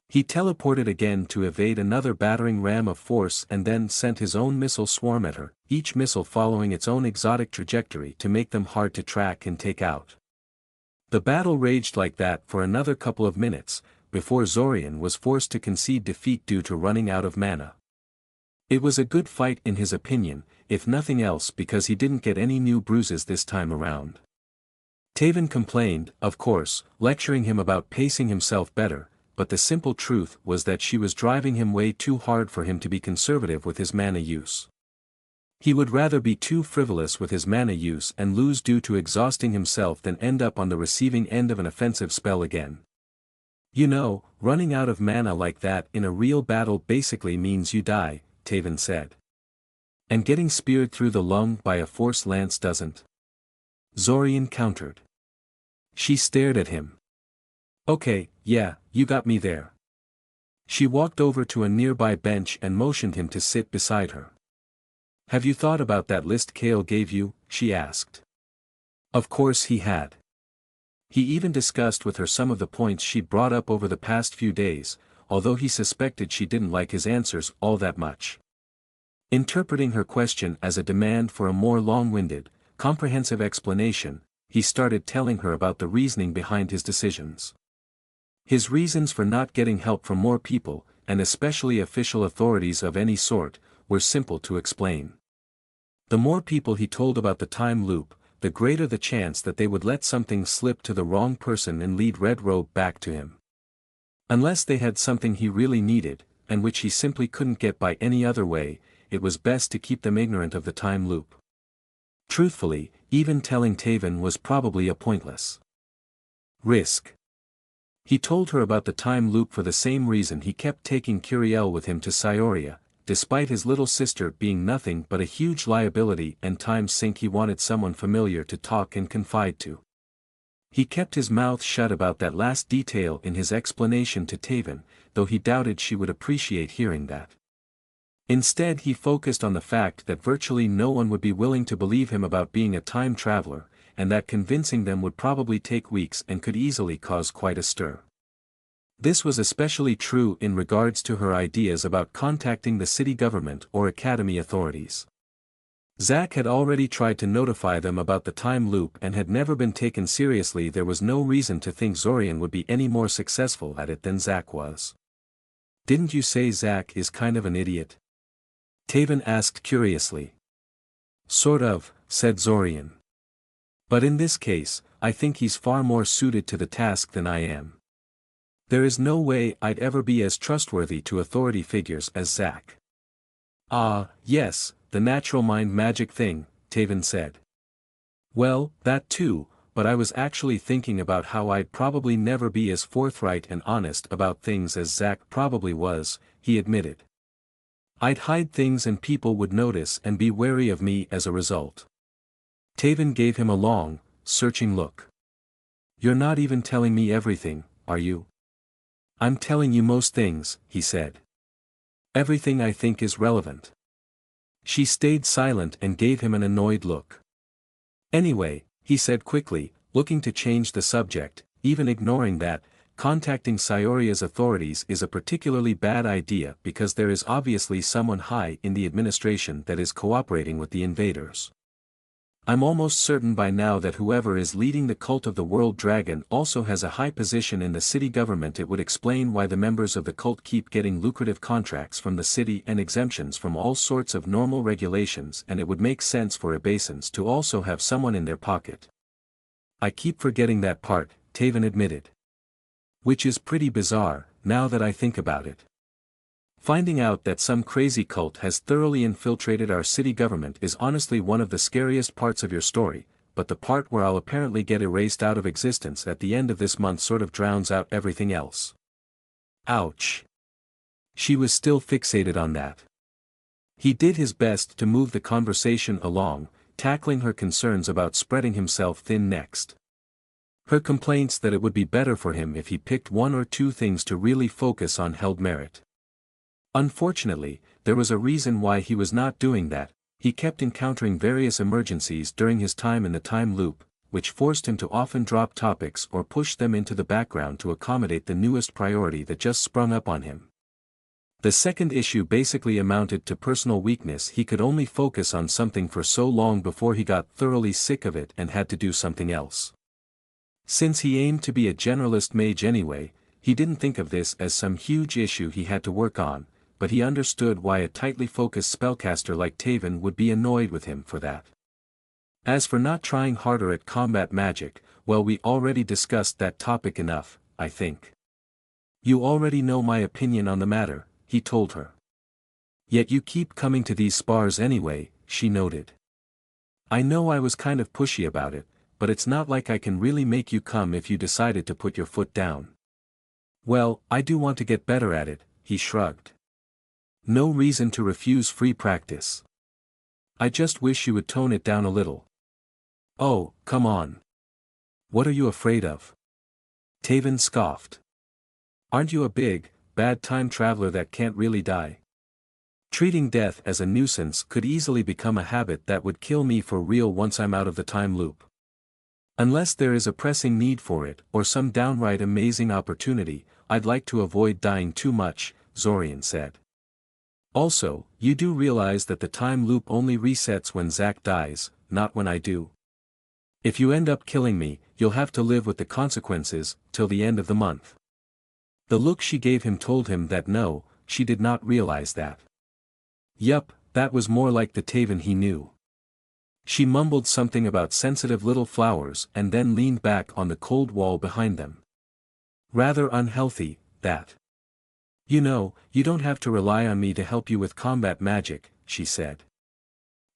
He teleported again to evade another battering ram of force and then sent his own missile swarm at her, each missile following its own exotic trajectory to make them hard to track and take out. The battle raged like that for another couple of minutes, before Zorian was forced to concede defeat due to running out of mana. It was a good fight in his opinion, if nothing else because he didn't get any new bruises this time around. Taven complained, of course, lecturing him about pacing himself better, but the simple truth was that she was driving him way too hard for him to be conservative with his mana use. He would rather be too frivolous with his mana use and lose due to exhausting himself than end up on the receiving end of an offensive spell again. You know, running out of mana like that in a real battle basically means you die, Taven said. And getting speared through the lung by a force lance doesn't. Zorian countered. She stared at him. Okay, yeah, you got me there. She walked over to a nearby bench and motioned him to sit beside her. Have you thought about that list Kale gave you? She asked. Of course he had. He even discussed with her some of the points she'd brought up over the past few days, although he suspected she didn't like his answers all that much. Interpreting her question as a demand for a more long-winded, comprehensive explanation, he started telling her about the reasoning behind his decisions. His reasons for not getting help from more people, and especially official authorities of any sort, were simple to explain. The more people he told about the time loop, the greater the chance that they would let something slip to the wrong person and lead Red Robe back to him. Unless they had something he really needed, and which he simply couldn't get by any other way, it was best to keep them ignorant of the time loop. Truthfully, even telling Taven was probably a pointless risk. He told her about the time loop for the same reason he kept taking Curiel with him to Scioria. Despite his little sister being nothing but a huge liability and time sink, he wanted someone familiar to talk and confide to. He kept his mouth shut about that last detail in his explanation to Taven, though he doubted she would appreciate hearing that. Instead he focused on the fact that virtually no one would be willing to believe him about being a time traveler, and that convincing them would probably take weeks and could easily cause quite a stir. This was especially true in regards to her ideas about contacting the city government or academy authorities. Zack had already tried to notify them about the time loop and had never been taken seriously. There was no reason to think Zorian would be any more successful at it than Zack was. Didn't you say Zack is kind of an idiot? Taven asked curiously. Sort of, said Zorian. But in this case, I think he's far more suited to the task than I am. There is no way I'd ever be as trustworthy to authority figures as Zack. Ah, yes, the natural mind magic thing, Taven said. Well, that too, but I was actually thinking about how I'd probably never be as forthright and honest about things as Zack probably was, he admitted. I'd hide things and people would notice and be wary of me as a result. Taven gave him a long, searching look. You're not even telling me everything, are you? I'm telling you most things, he said. Everything I think is relevant. She stayed silent and gave him an annoyed look. Anyway, he said quickly, looking to change the subject, even ignoring that, contacting Scioria's authorities is a particularly bad idea because there is obviously someone high in the administration that is cooperating with the invaders. I'm almost certain by now that whoever is leading the cult of the World Dragon also has a high position in the city government. It would explain why the members of the cult keep getting lucrative contracts from the city and exemptions from all sorts of normal regulations, and it would make sense for obeisance to also have someone in their pocket. I keep forgetting that part, Taven admitted. Which is pretty bizarre, now that I think about it. Finding out that some crazy cult has thoroughly infiltrated our city government is honestly one of the scariest parts of your story, but the part where I'll apparently get erased out of existence at the end of this month sort of drowns out everything else. Ouch. She was still fixated on that. He did his best to move the conversation along, tackling her concerns about spreading himself thin next. Her complaints that it would be better for him if he picked one or two things to really focus on held merit. Unfortunately, there was a reason why he was not doing that. He kept encountering various emergencies during his time in the time loop, which forced him to often drop topics or push them into the background to accommodate the newest priority that just sprung up on him. The second issue basically amounted to personal weakness. He could only focus on something for so long before he got thoroughly sick of it and had to do something else. Since he aimed to be a generalist mage anyway, he didn't think of this as some huge issue he had to work on, but he understood why a tightly focused spellcaster like Taven would be annoyed with him for that. As for not trying harder at combat magic, well, we already discussed that topic enough, I think. You already know my opinion on the matter, he told her. Yet you keep coming to these spars anyway, she noted. I know I was kind of pushy about it, but it's not like I can really make you come if you decided to put your foot down. Well, I do want to get better at it, he shrugged. No reason to refuse free practice. I just wish you would tone it down a little. Oh, come on. What are you afraid of? Taven scoffed. Aren't you a big, bad time traveler that can't really die? Treating death as a nuisance could easily become a habit that would kill me for real once I'm out of the time loop. Unless there is a pressing need for it or some downright amazing opportunity, I'd like to avoid dying too much, Zorian said. Also, you do realize that the time loop only resets when Zack dies, not when I do. If you end up killing me, you'll have to live with the consequences, till the end of the month. The look she gave him told him that no, she did not realize that. Yup, that was more like the Taven he knew. She mumbled something about sensitive little flowers and then leaned back on the cold wall behind them. Rather unhealthy, that. You know, you don't have to rely on me to help you with combat magic, she said.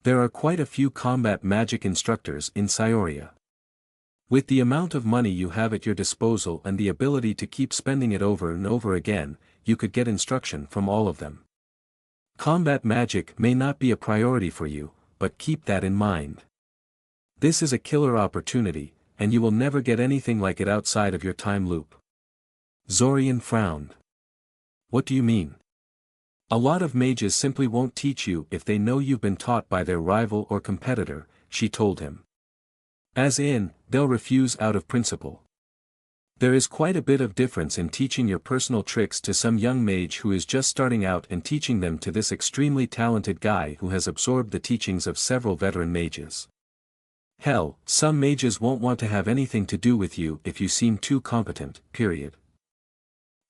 There are quite a few combat magic instructors in Scioria. With the amount of money you have at your disposal and the ability to keep spending it over and over again, you could get instruction from all of them. Combat magic may not be a priority for you, but keep that in mind. This is a killer opportunity, and you will never get anything like it outside of your time loop. Zorian frowned. What do you mean? A lot of mages simply won't teach you if they know you've been taught by their rival or competitor, she told him. As in, they'll refuse out of principle. There is quite a bit of difference in teaching your personal tricks to some young mage who is just starting out and teaching them to this extremely talented guy who has absorbed the teachings of several veteran mages. Hell, some mages won't want to have anything to do with you if you seem too competent, period.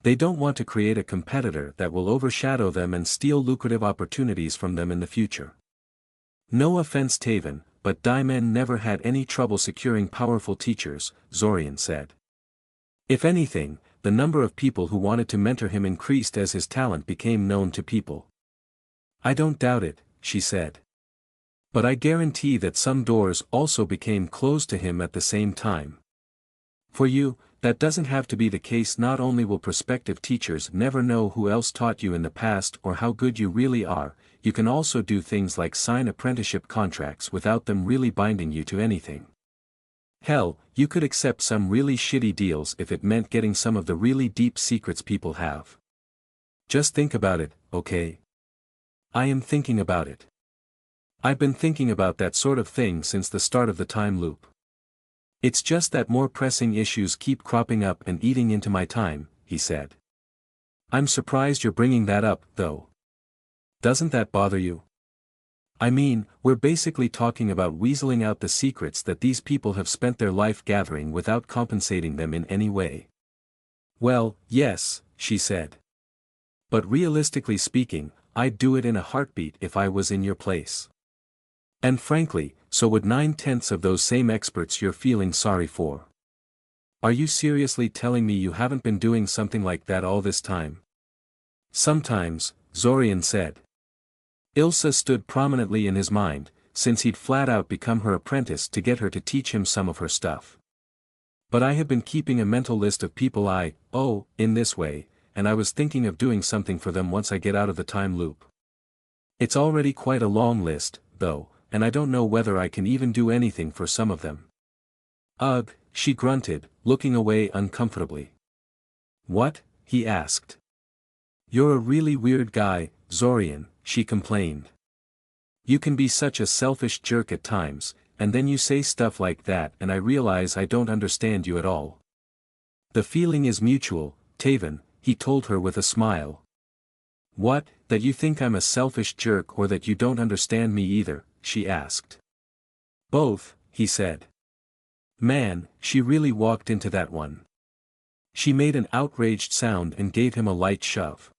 They don't want to create a competitor that will overshadow them and steal lucrative opportunities from them in the future. No offense Taven, but Daimen never had any trouble securing powerful teachers, Zorian said. If anything, the number of people who wanted to mentor him increased as his talent became known to people. I don't doubt it, she said. But I guarantee that some doors also became closed to him at the same time. For you, that doesn't have to be the case. Not only will prospective teachers never know who else taught you in the past or how good you really are, you can also do things like sign apprenticeship contracts without them really binding you to anything. Hell, you could accept some really shitty deals if it meant getting some of the really deep secrets people have. Just think about it, okay? I am thinking about it. I've been thinking about that sort of thing since the start of the time loop. It's just that more pressing issues keep cropping up and eating into my time, he said. I'm surprised you're bringing that up, though. Doesn't that bother you? I mean, we're basically talking about weaseling out the secrets that these people have spent their life gathering without compensating them in any way. Well, yes, she said. But realistically speaking, I'd do it in a heartbeat if I was in your place. And frankly, so would 9/10 of those same experts you're feeling sorry for. Are you seriously telling me you haven't been doing something like that all this time? Sometimes, Zorian said. Ilsa stood prominently in his mind, since he'd flat out become her apprentice to get her to teach him some of her stuff. But I have been keeping a mental list of people I owe in this way, and I was thinking of doing something for them once I get out of the time loop. It's already quite a long list, though, and I don't know whether I can even do anything for some of them. Ugh, she grunted, looking away uncomfortably. What? He asked. You're a really weird guy, Zorian, she complained. You can be such a selfish jerk at times, and then you say stuff like that and I realize I don't understand you at all. The feeling is mutual, Taven, he told her with a smile. What, that you think I'm a selfish jerk or that you don't understand me either, she asked. Both, he said. Man, she really walked into that one. She made an outraged sound and gave him a light shove.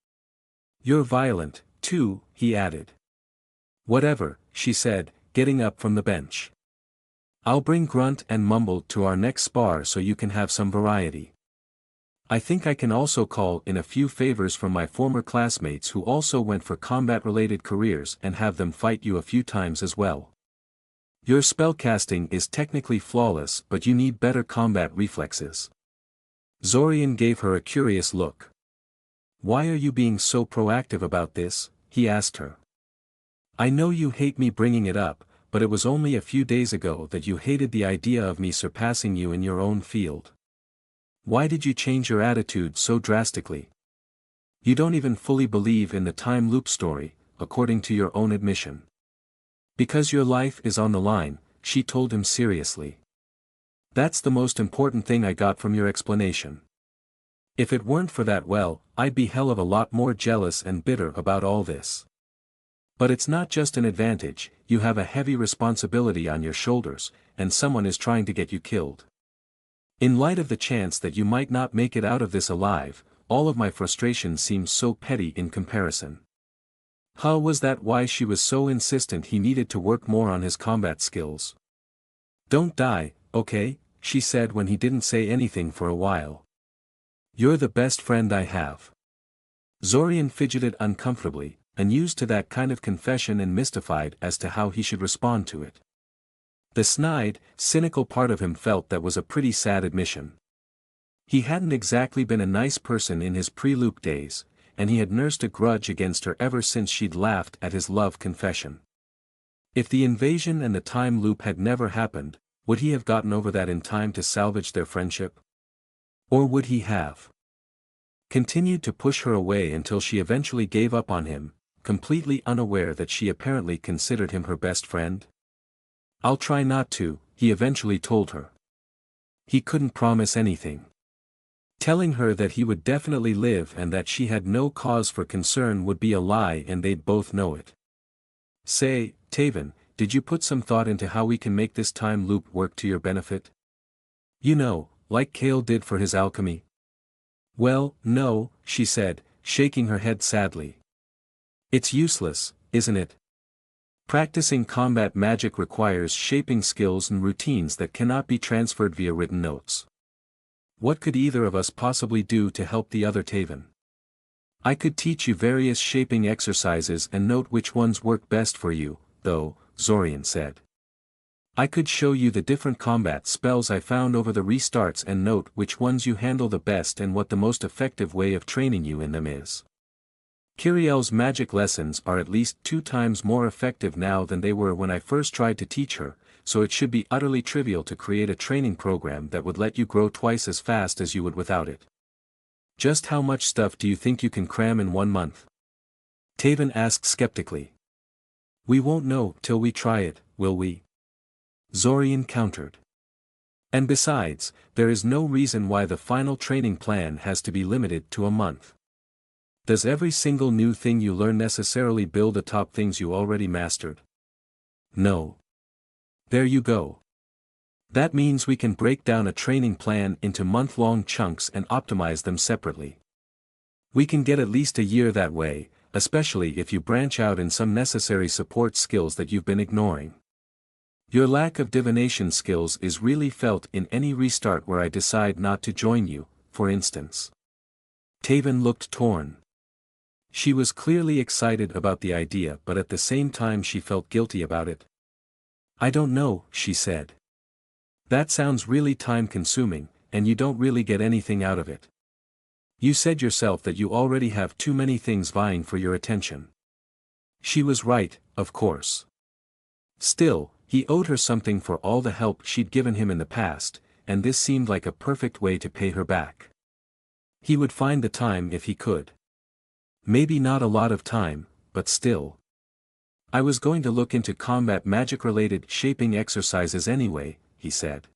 You're violent, too, he added. Whatever, she said, getting up from the bench. I'll bring Grunt and Mumble to our next spar so you can have some variety. I think I can also call in a few favors from my former classmates who also went for combat-related careers and have them fight you a few times as well. Your spellcasting is technically flawless but you need better combat reflexes. Zorian gave her a curious look. Why are you being so proactive about this? He asked her. I know you hate me bringing it up, but it was only a few days ago that you hated the idea of me surpassing you in your own field. Why did you change your attitude so drastically? You don't even fully believe in the time loop story, according to your own admission. Because your life is on the line, she told him seriously. That's the most important thing I got from your explanation. If it weren't for that, well, I'd be hell of a lot more jealous and bitter about all this. But it's not just an advantage, you have a heavy responsibility on your shoulders, and someone is trying to get you killed. In light of the chance that you might not make it out of this alive, all of my frustration seems so petty in comparison. How was that why she was so insistent he needed to work more on his combat skills? Don't die, okay, she said when he didn't say anything for a while. You're the best friend I have. Zorian fidgeted uncomfortably, unused to that kind of confession and mystified as to how he should respond to it. The snide, cynical part of him felt that was a pretty sad admission. He hadn't exactly been a nice person in his pre-loop days, and he had nursed a grudge against her ever since she'd laughed at his love confession. If the invasion and the time loop had never happened, would he have gotten over that in time to salvage their friendship? Or would he have continued to push her away until she eventually gave up on him, completely unaware that she apparently considered him her best friend? I'll try not to, he eventually told her. He couldn't promise anything. Telling her that he would definitely live and that she had no cause for concern would be a lie and they'd both know it. Say, Taven, did you put some thought into how we can make this time loop work to your benefit? You know, like Kale did for his alchemy? Well, no, she said, shaking her head sadly. It's useless, isn't it? Practicing combat magic requires shaping skills and routines that cannot be transferred via written notes. What could either of us possibly do to help the other, Taven? I could teach you various shaping exercises and note which ones work best for you, though, Zorian said. I could show you the different combat spells I found over the restarts and note which ones you handle the best and what the most effective way of training you in them is. Kiriel's magic lessons are at least 2 times more effective now than they were when I first tried to teach her, so it should be utterly trivial to create a training program that would let you grow twice as fast as you would without it. Just how much stuff do you think you can cram in 1 month? Taven asked skeptically. We won't know till we try it, will we? Zorian countered. And besides, there is no reason why the final training plan has to be limited to a month. Does every single new thing you learn necessarily build atop things you already mastered? No. There you go. That means we can break down a training plan into month-long chunks and optimize them separately. We can get at least a year that way, especially if you branch out in some necessary support skills that you've been ignoring. Your lack of divination skills is really felt in any restart where I decide not to join you, for instance. Taven looked torn. She was clearly excited about the idea but at the same time she felt guilty about it. I don't know, she said. That sounds really time-consuming, and you don't really get anything out of it. You said yourself that you already have too many things vying for your attention. She was right, of course. Still, he owed her something for all the help she'd given him in the past, and this seemed like a perfect way to pay her back. He would find the time if he could. Maybe not a lot of time, but still. I was going to look into combat magic-related shaping exercises anyway, he said.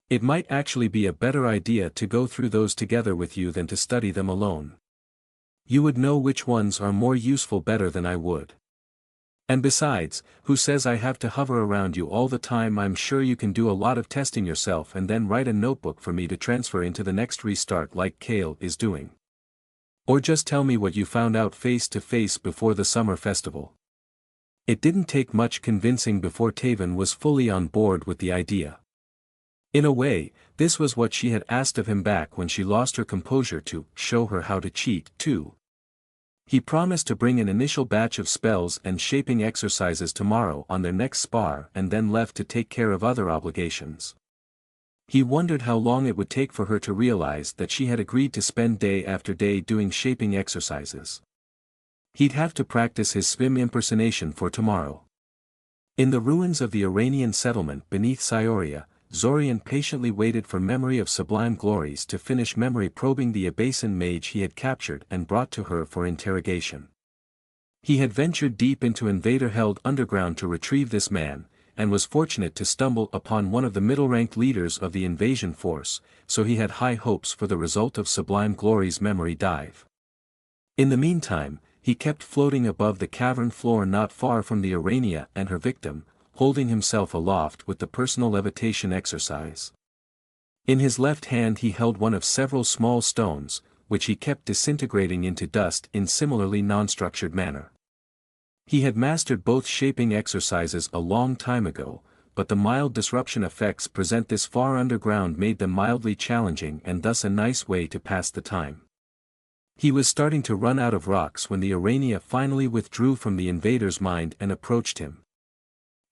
It might actually be a better idea to go through those together with you than to study them alone. You would know which ones are more useful better than I would. And besides, who says I have to hover around you all the time? I'm sure you can do a lot of testing yourself and then write a notebook for me to transfer into the next restart like Kale is doing. Or just tell me what you found out face to face before the summer festival. It didn't take much convincing before Taven was fully on board with the idea. In a way, this was what she had asked of him back when she lost her composure to show her how to cheat, too. He promised to bring an initial batch of spells and shaping exercises tomorrow on their next spar and then left to take care of other obligations. He wondered how long it would take for her to realize that she had agreed to spend day after day doing shaping exercises. He'd have to practice his swim impersonation for tomorrow. In the ruins of the Iranian settlement beneath Scioria, Zorian patiently waited for Memory of Sublime Glories to finish memory probing the Abasan mage he had captured and brought to her for interrogation. He had ventured deep into Invader-held underground to retrieve this man, and was fortunate to stumble upon one of the middle-ranked leaders of the invasion force, so he had high hopes for the result of Sublime Glory's memory dive. In the meantime, he kept floating above the cavern floor not far from the Urania and her victim, holding himself aloft with the personal levitation exercise. In his left hand he held one of several small stones, which he kept disintegrating into dust in similarly non-structured manner. He had mastered both shaping exercises a long time ago, but the mild disruption effects present this far underground made them mildly challenging and thus a nice way to pass the time. He was starting to run out of rocks when the Urania finally withdrew from the invader's mind and approached him.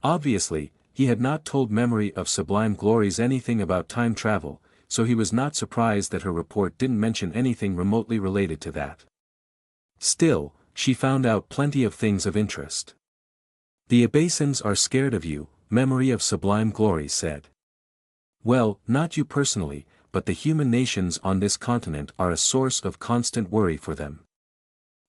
Obviously, he had not told Memory of Sublime Glories anything about time travel, so he was not surprised that her report didn't mention anything remotely related to that. Still, she found out plenty of things of interest. The Abasans are scared of you, Memory of Sublime Glories said. Well, not you personally, but the human nations on this continent are a source of constant worry for them.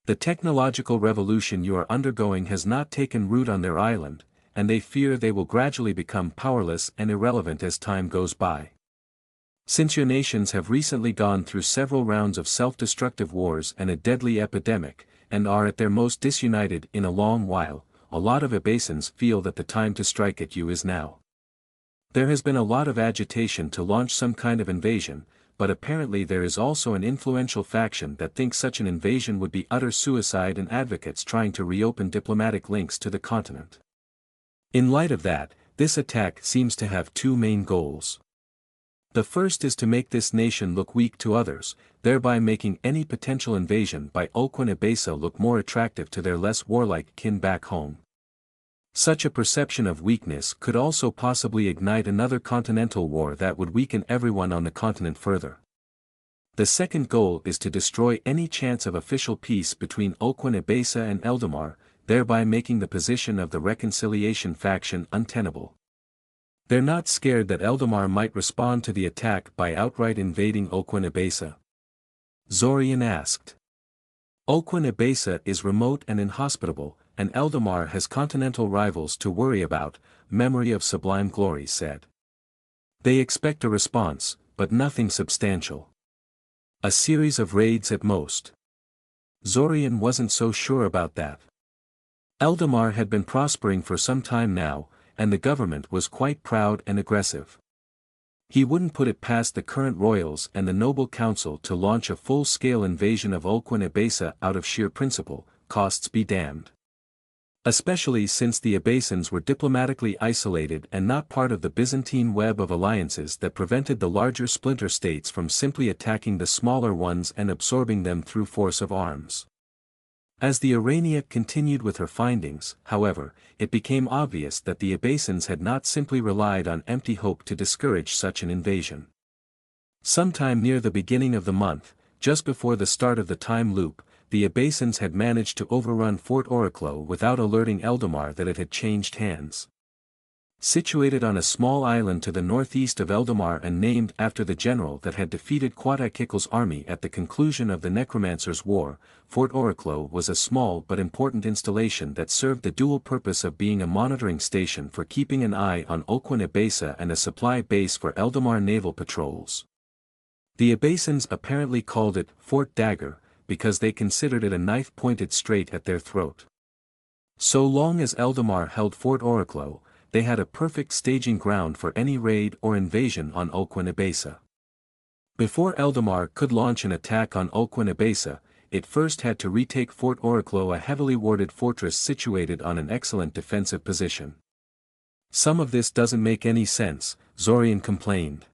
The technological revolution you are undergoing has not taken root on their island, and they fear they will gradually become powerless and irrelevant as time goes by. Since your nations have recently gone through several rounds of self-destructive wars and a deadly epidemic, and are at their most disunited in a long while, a lot of Abasans feel that the time to strike at you is now. There has been a lot of agitation to launch some kind of invasion, but apparently there is also an influential faction that thinks such an invasion would be utter suicide and advocates trying to reopen diplomatic links to the continent. In light of that, this attack seems to have 2 main goals. The first is to make this nation look weak to others, thereby making any potential invasion by Ulquin Abasa look more attractive to their less warlike kin back home. Such a perception of weakness could also possibly ignite another continental war that would weaken everyone on the continent further. The second goal is to destroy any chance of official peace between Oquin Abesa and Eldamar, thereby making the position of the reconciliation faction untenable. They're not scared that Eldamar might respond to the attack by outright invading Oquin Abesa? Zorian asked. Oquin Abesa is remote and inhospitable, and Eldamar has continental rivals to worry about, Memory of Sublime Glory said. They expect a response, but nothing substantial. A series of raids at most. Zorian wasn't so sure about that. Eldamar had been prospering for some time now, and the government was quite proud and aggressive. He wouldn't put it past the current royals and the noble council to launch a full-scale invasion of Oquin Abesa out of sheer principle, costs be damned. Especially since the Abasans were diplomatically isolated and not part of the Byzantine web of alliances that prevented the larger splinter states from simply attacking the smaller ones and absorbing them through force of arms. As the Urania continued with her findings, however, it became obvious that the Abasans had not simply relied on empty hope to discourage such an invasion. Sometime near the beginning of the month, just before the start of the time loop, the Abasans had managed to overrun Fort Oriclo without alerting Eldamar that it had changed hands. Situated on a small island to the northeast of Eldamar and named after the general that had defeated Quataiquicl's army at the conclusion of the Necromancer's War, Fort Oriclo was a small but important installation that served the dual purpose of being a monitoring station for keeping an eye on Oquin Abesa and a supply base for Eldamar naval patrols. The Abasans apparently called it Fort Dagger, because they considered it a knife pointed straight at their throat. So long as Eldamar held Fort Oriclo, they had a perfect staging ground for any raid or invasion on Oquin Abesa. Before Eldamar could launch an attack on Oquin Abesa, it first had to retake Fort Oriclo, a heavily warded fortress situated on an excellent defensive position. Some of this doesn't make any sense, Zorian complained.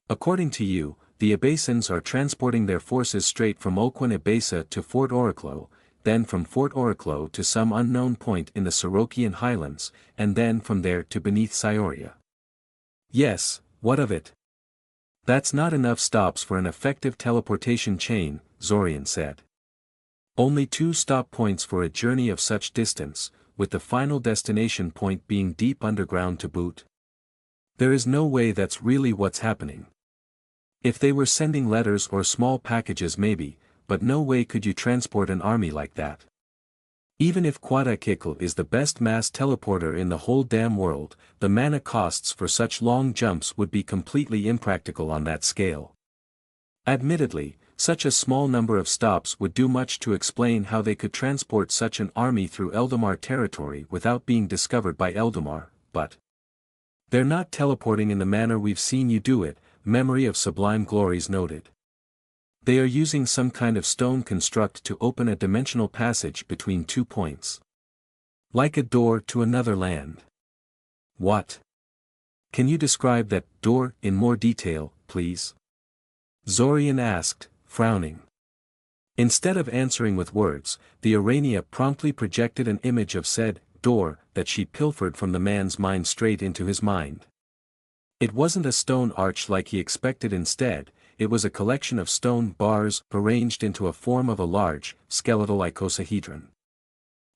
According to you, the Abasans are transporting their forces straight from Oquin Abesa to Fort Oriclo, then from Fort Oriclo to some unknown point in the Sorokian highlands, and then from there to beneath Scioria. Yes, what of it? That's not enough stops for an effective teleportation chain, Zorian said. Only 2 stop points for a journey of such distance, with the final destination point being deep underground to boot. There is no way that's really what's happening. If they were sending letters or small packages maybe, but no way could you transport an army like that. Even if Quataiquicl is the best mass teleporter in the whole damn world, the mana costs for such long jumps would be completely impractical on that scale. Admittedly, such a small number of stops would do much to explain how they could transport such an army through Eldamar territory without being discovered by Eldamar, but they're not teleporting in the manner we've seen you do it, Memory of Sublime Glories noted. They are using some kind of stone construct to open a dimensional passage between 2 points. Like a door to another land. What? Can you describe that door in more detail, please? Zorian asked, frowning. Instead of answering with words, the Urania promptly projected an image of said door that she pilfered from the man's mind straight into his mind. It wasn't a stone arch like he expected. Instead, it was a collection of stone bars arranged into a form of a large, skeletal icosahedron.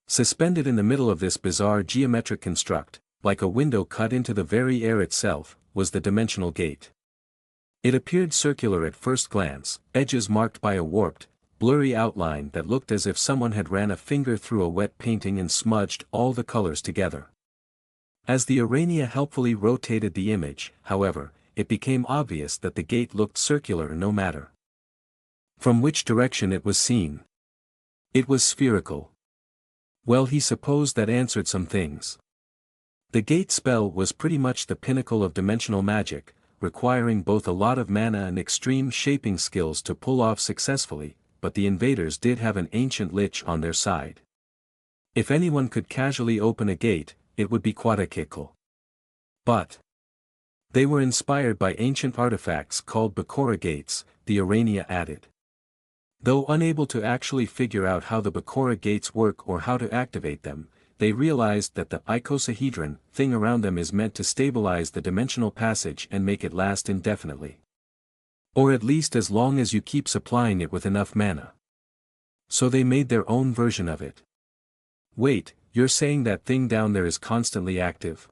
Suspended in the middle of this bizarre geometric construct, like a window cut into the very air itself, was the dimensional gate. It appeared circular at first glance, edges marked by a warped, blurry outline that looked as if someone had ran a finger through a wet painting and smudged all the colors together. As the Urania helpfully rotated the image, however, it became obvious that the gate looked circular no matter from which direction it was seen. It was spherical. Well, he supposed that answered some things. The gate spell was pretty much the pinnacle of dimensional magic, requiring both a lot of mana and extreme shaping skills to pull off successfully, but the invaders did have an ancient lich on their side. If anyone could casually open a gate, it would be Quataiquicl. But they were inspired by ancient artifacts called Bakura gates, the Urania added. Though unable to actually figure out how the Bakura gates work or how to activate them, they realized that the icosahedron thing around them is meant to stabilize the dimensional passage and make it last indefinitely. Or at least as long as you keep supplying it with enough mana. So they made their own version of it. Wait, you're saying that thing down there is constantly active?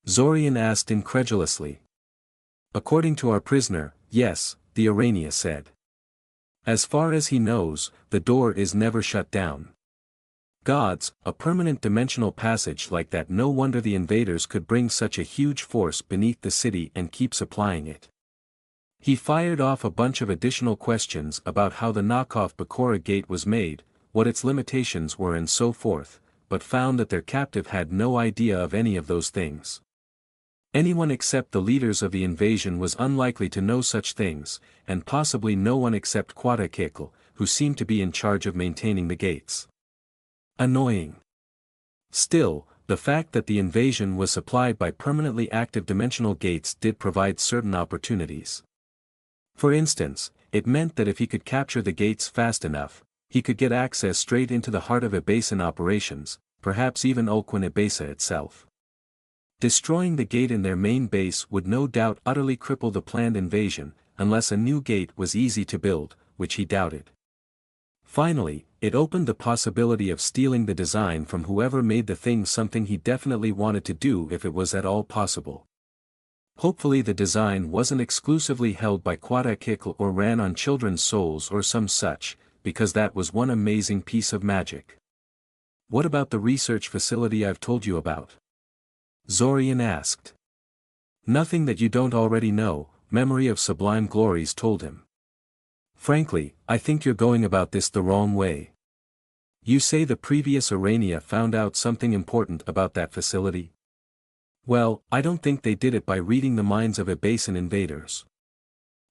Zorian asked incredulously. According to our prisoner, yes, the Arania said. As far as he knows, the door is never shut down. Gods, a permanent dimensional passage like that, no wonder the invaders could bring such a huge force beneath the city and keep supplying it. He fired off a bunch of additional questions about how the knockoff Bakura gate was made, what its limitations were and so forth, but found that their captive had no idea of any of those things. Anyone except the leaders of the invasion was unlikely to know such things, and possibly no one except Quatakekl, who seemed to be in charge of maintaining the gates. Annoying. Still, the fact that the invasion was supplied by permanently active dimensional gates did provide certain opportunities. For instance, it meant that if he could capture the gates fast enough, he could get access straight into the heart of Ebasan operations, perhaps even Ulquin Ebasa itself. Destroying the gate in their main base would no doubt utterly cripple the planned invasion, unless a new gate was easy to build, which he doubted. Finally, it opened the possibility of stealing the design from whoever made the thing, something he definitely wanted to do if it was at all possible. Hopefully the design wasn't exclusively held by Quatakekl or ran on children's souls or some such, because that was one amazing piece of magic. What about the research facility I've told you about? Zorian asked. Nothing that you don't already know, Memory of Sublime Glories told him. Frankly, I think you're going about this the wrong way. You say the previous Arania found out something important about that facility? Well, I don't think they did it by reading the minds of Ebasan invaders.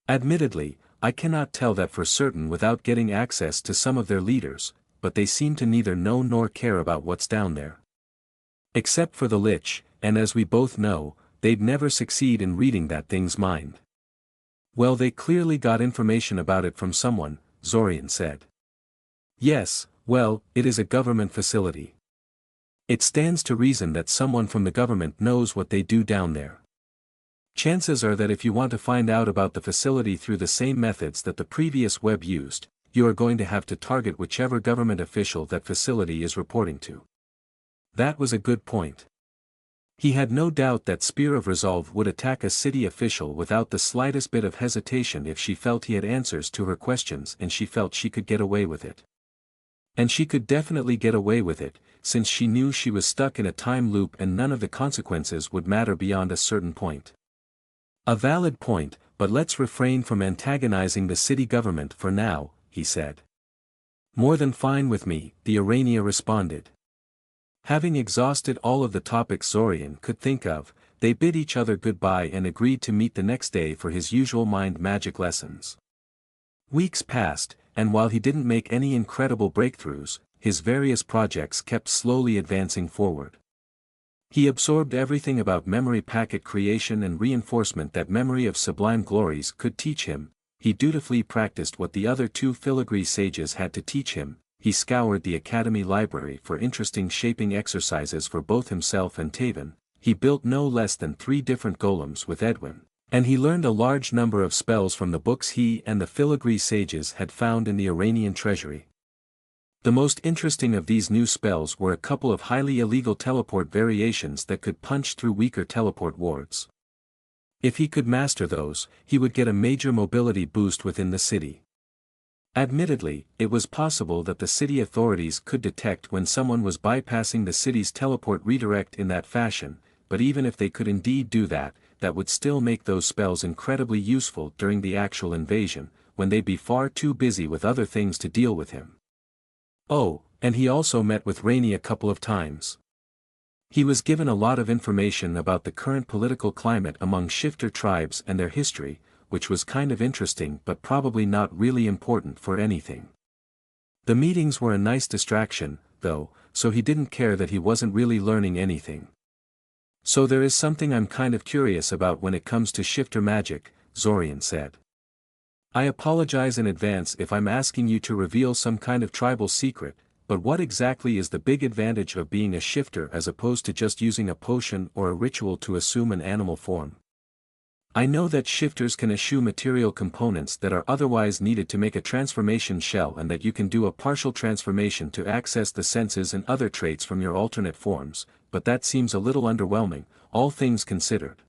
Admittedly, I cannot tell that for certain without getting access to some of their leaders, but they seem to neither know nor care about what's down there. Except for the Lich, and as we both know, they'd never succeed in reading that thing's mind. Well, they clearly got information about it from someone, Zorian said. Yes, well, it is a government facility. It stands to reason that someone from the government knows what they do down there. Chances are that if you want to find out about the facility through the same methods that the previous web used, you are going to have to target whichever government official that facility is reporting to. That was a good point. He had no doubt that Spear of Resolve would attack a city official without the slightest bit of hesitation if she felt he had answers to her questions and she felt she could get away with it. And she could definitely get away with it, since she knew she was stuck in a time loop and none of the consequences would matter beyond a certain point. A valid point, but let's refrain from antagonizing the city government for now, he said. More than fine with me, the Arania responded. Having exhausted all of the topics Zorian could think of, they bid each other goodbye and agreed to meet the next day for his usual mind magic lessons. Weeks passed, and while he didn't make any incredible breakthroughs, his various projects kept slowly advancing forward. He absorbed everything about memory packet creation and reinforcement that Memory of Sublime Glories could teach him. He dutifully practiced what the other two filigree sages had to teach him. He scoured the Academy library for interesting shaping exercises for both himself and Taven. He built no less than 3 different golems with Edwin, and he learned a large number of spells from the books he and the filigree sages had found in the Iranian treasury. The most interesting of these new spells were a couple of highly illegal teleport variations that could punch through weaker teleport wards. If he could master those, he would get a major mobility boost within the city. Admittedly, it was possible that the city authorities could detect when someone was bypassing the city's teleport redirect in that fashion, but even if they could indeed do that, that would still make those spells incredibly useful during the actual invasion, when they'd be far too busy with other things to deal with him. Oh, and he also met with Rainey a couple of times. He was given a lot of information about the current political climate among shifter tribes and their history, which was kind of interesting but probably not really important for anything. The meetings were a nice distraction, though, so he didn't care that he wasn't really learning anything. So there is something I'm kind of curious about when it comes to shifter magic, Zorian said. I apologize in advance if I'm asking you to reveal some kind of tribal secret, but what exactly is the big advantage of being a shifter as opposed to just using a potion or a ritual to assume an animal form? I know that shifters can eschew material components that are otherwise needed to make a transformation shell, and that you can do a partial transformation to access the senses and other traits from your alternate forms, but that seems a little underwhelming, all things considered.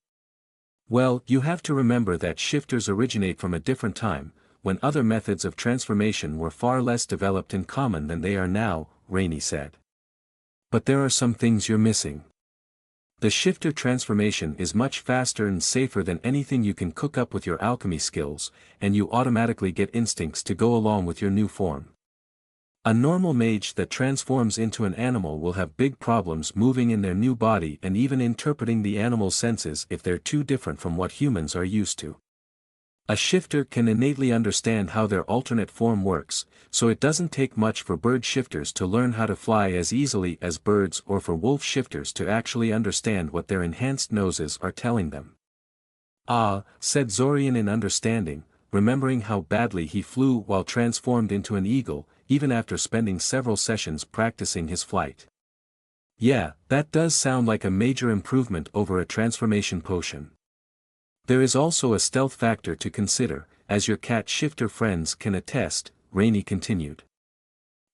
Well, you have to remember that shifters originate from a different time, when other methods of transformation were far less developed and common than they are now, Rainey said. But there are some things you're missing. The shifter transformation is much faster and safer than anything you can cook up with your alchemy skills, and you automatically get instincts to go along with your new form. A normal mage that transforms into an animal will have big problems moving in their new body and even interpreting the animal's senses if they're too different from what humans are used to. A shifter can innately understand how their alternate form works, so it doesn't take much for bird shifters to learn how to fly as easily as birds, or for wolf shifters to actually understand what their enhanced noses are telling them. Ah, said Zorian in understanding, remembering how badly he flew while transformed into an eagle, even after spending several sessions practicing his flight. Yeah, that does sound like a major improvement over a transformation potion. There is also a stealth factor to consider, as your cat shifter friends can attest, Rainey continued.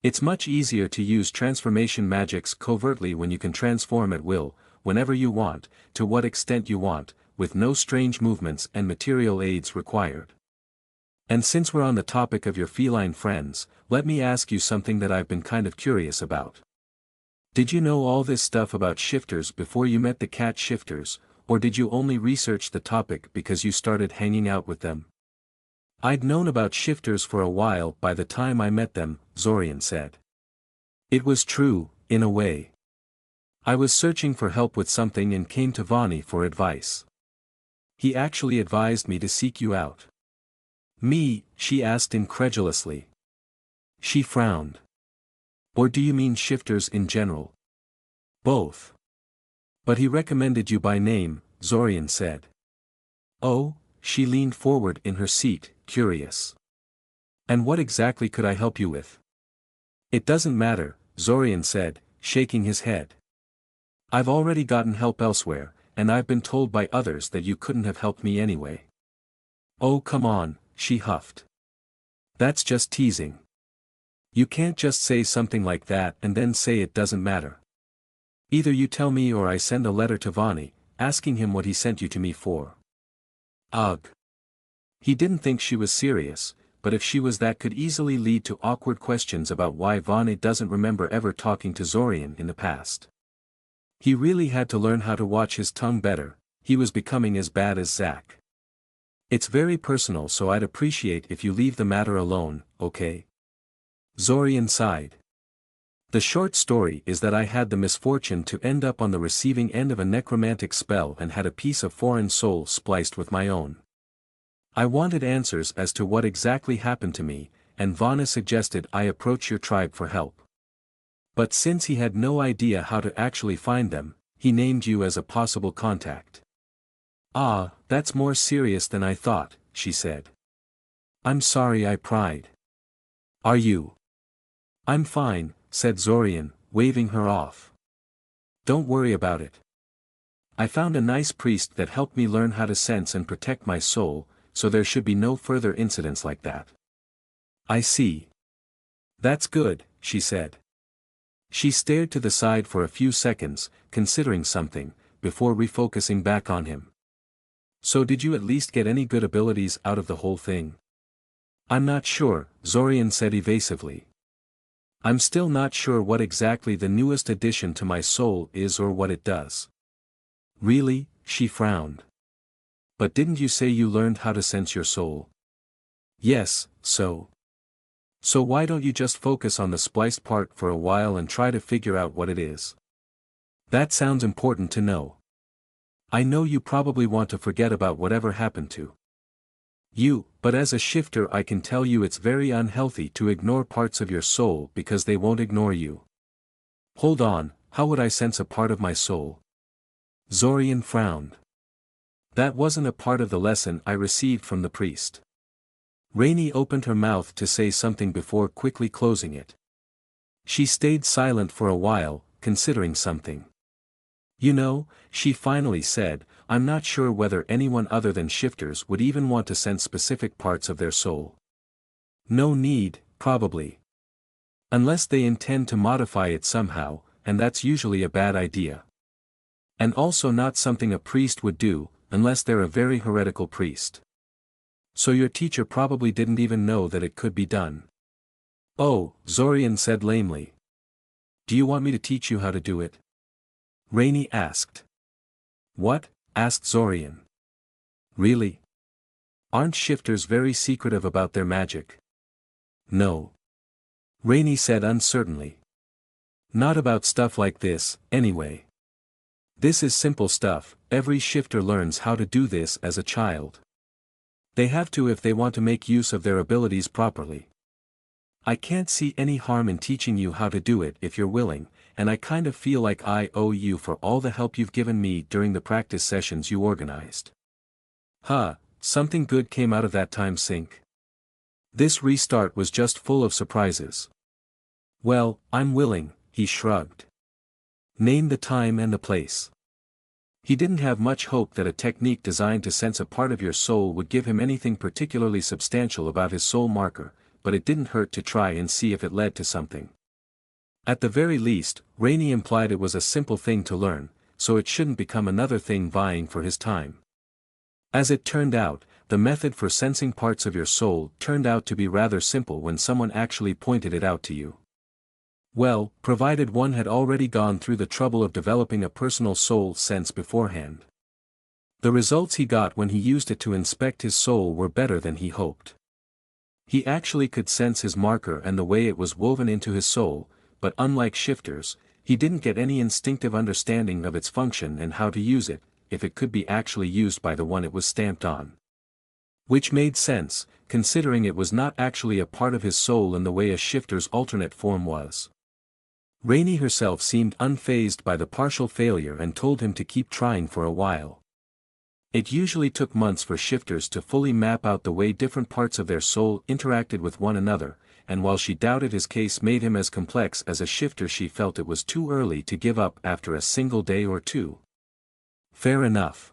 It's much easier to use transformation magics covertly when you can transform at will, whenever you want, to what extent you want, with no strange movements and material aids required. And since we're on the topic of your feline friends, let me ask you something that I've been kind of curious about. Did you know all this stuff about shifters before you met the cat shifters, or did you only research the topic because you started hanging out with them? I'd known about shifters for a while by the time I met them, Zorian said. It was true, in a way. I was searching for help with something and came to Vani for advice. He actually advised me to seek you out. Me? She asked incredulously. She frowned. Or do you mean shifters in general? Both. But he recommended you by name, Zorian said. Oh, she leaned forward in her seat, curious. And what exactly could I help you with? It doesn't matter, Zorian said, shaking his head. I've already gotten help elsewhere, and I've been told by others that you couldn't have helped me anyway. Oh come on, she huffed. That's just teasing. You can't just say something like that and then say it doesn't matter. Either you tell me or I send a letter to Vani, asking him what he sent you to me for. Ugh. He didn't think she was serious, but if she was, that could easily lead to awkward questions about why Vani doesn't remember ever talking to Zorian in the past. He really had to learn how to watch his tongue better, he was becoming as bad as Zack. It's very personal, so I'd appreciate if you leave the matter alone, okay? Zorian sighed. The short story is that I had the misfortune to end up on the receiving end of a necromantic spell and had a piece of foreign soul spliced with my own. I wanted answers as to what exactly happened to me, and Vana suggested I approach your tribe for help. But since he had no idea how to actually find them, he named you as a possible contact. Ah, that's more serious than I thought, she said. I'm sorry I pried. Are you? I'm fine, said Zorian, waving her off. Don't worry about it. I found a nice priest that helped me learn how to sense and protect my soul, so there should be no further incidents like that. I see. That's good, she said. She stared to the side for a few seconds, considering something, before refocusing back on him. So did you at least get any good abilities out of the whole thing? I'm not sure, Zorian said evasively. I'm still not sure what exactly the newest addition to my soul is or what it does. Really? She frowned. But didn't you say you learned how to sense your soul? Yes, so why don't you just focus on the spliced part for a while and try to figure out what it is? That sounds important to know. I know you probably want to forget about whatever happened to you, but as a shifter I can tell you it's very unhealthy to ignore parts of your soul because they won't ignore you. Hold on, how would I sense a part of my soul? Zorian frowned. That wasn't a part of the lesson I received from the priest. Rainey opened her mouth to say something before quickly closing it. She stayed silent for a while, considering something. You know, she finally said, I'm not sure whether anyone other than shifters would even want to sense specific parts of their soul. No need, probably. Unless they intend to modify it somehow, and that's usually a bad idea. And also not something a priest would do, unless they're a very heretical priest. So your teacher probably didn't even know that it could be done. Oh, Zorian said lamely. Do you want me to teach you how to do it? Rainey asked. What? Asked Zorian. Really? Aren't shifters very secretive about their magic? No. Rainey said uncertainly. Not about stuff like this, anyway. This is simple stuff, every shifter learns how to do this as a child. They have to if they want to make use of their abilities properly. I can't see any harm in teaching you how to do it if you're willing, and I kind of feel like I owe you for all the help you've given me during the practice sessions you organized. Huh, something good came out of that time sink. This restart was just full of surprises. Well, I'm willing, he shrugged. Name the time and the place. He didn't have much hope that a technique designed to sense a part of your soul would give him anything particularly substantial about his soul marker, but it didn't hurt to try and see if it led to something. At the very least, Rainey implied it was a simple thing to learn, so it shouldn't become another thing vying for his time. As it turned out, the method for sensing parts of your soul turned out to be rather simple when someone actually pointed it out to you. Well, provided one had already gone through the trouble of developing a personal soul sense beforehand. The results he got when he used it to inspect his soul were better than he hoped. He actually could sense his marker and the way it was woven into his soul, but unlike shifters, he didn't get any instinctive understanding of its function and how to use it, if it could be actually used by the one it was stamped on. Which made sense, considering it was not actually a part of his soul in the way a shifter's alternate form was. Rainey herself seemed unfazed by the partial failure and told him to keep trying for a while. It usually took months for shifters to fully map out the way different parts of their soul interacted with one another, and while she doubted his case made him as complex as a shifter, she felt it was too early to give up after a single day or two. Fair enough.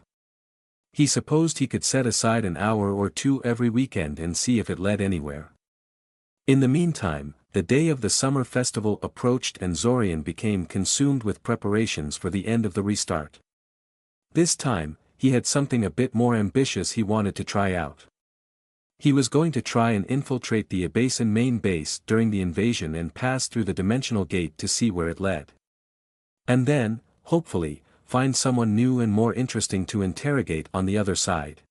He supposed he could set aside an hour or two every weekend and see if it led anywhere. In the meantime, the day of the summer festival approached and Zorian became consumed with preparations for the end of the restart. This time, he had something a bit more ambitious he wanted to try out. He was going to try and infiltrate the Abasin main base during the invasion and pass through the dimensional gate to see where it led. And then, hopefully, find someone new and more interesting to interrogate on the other side.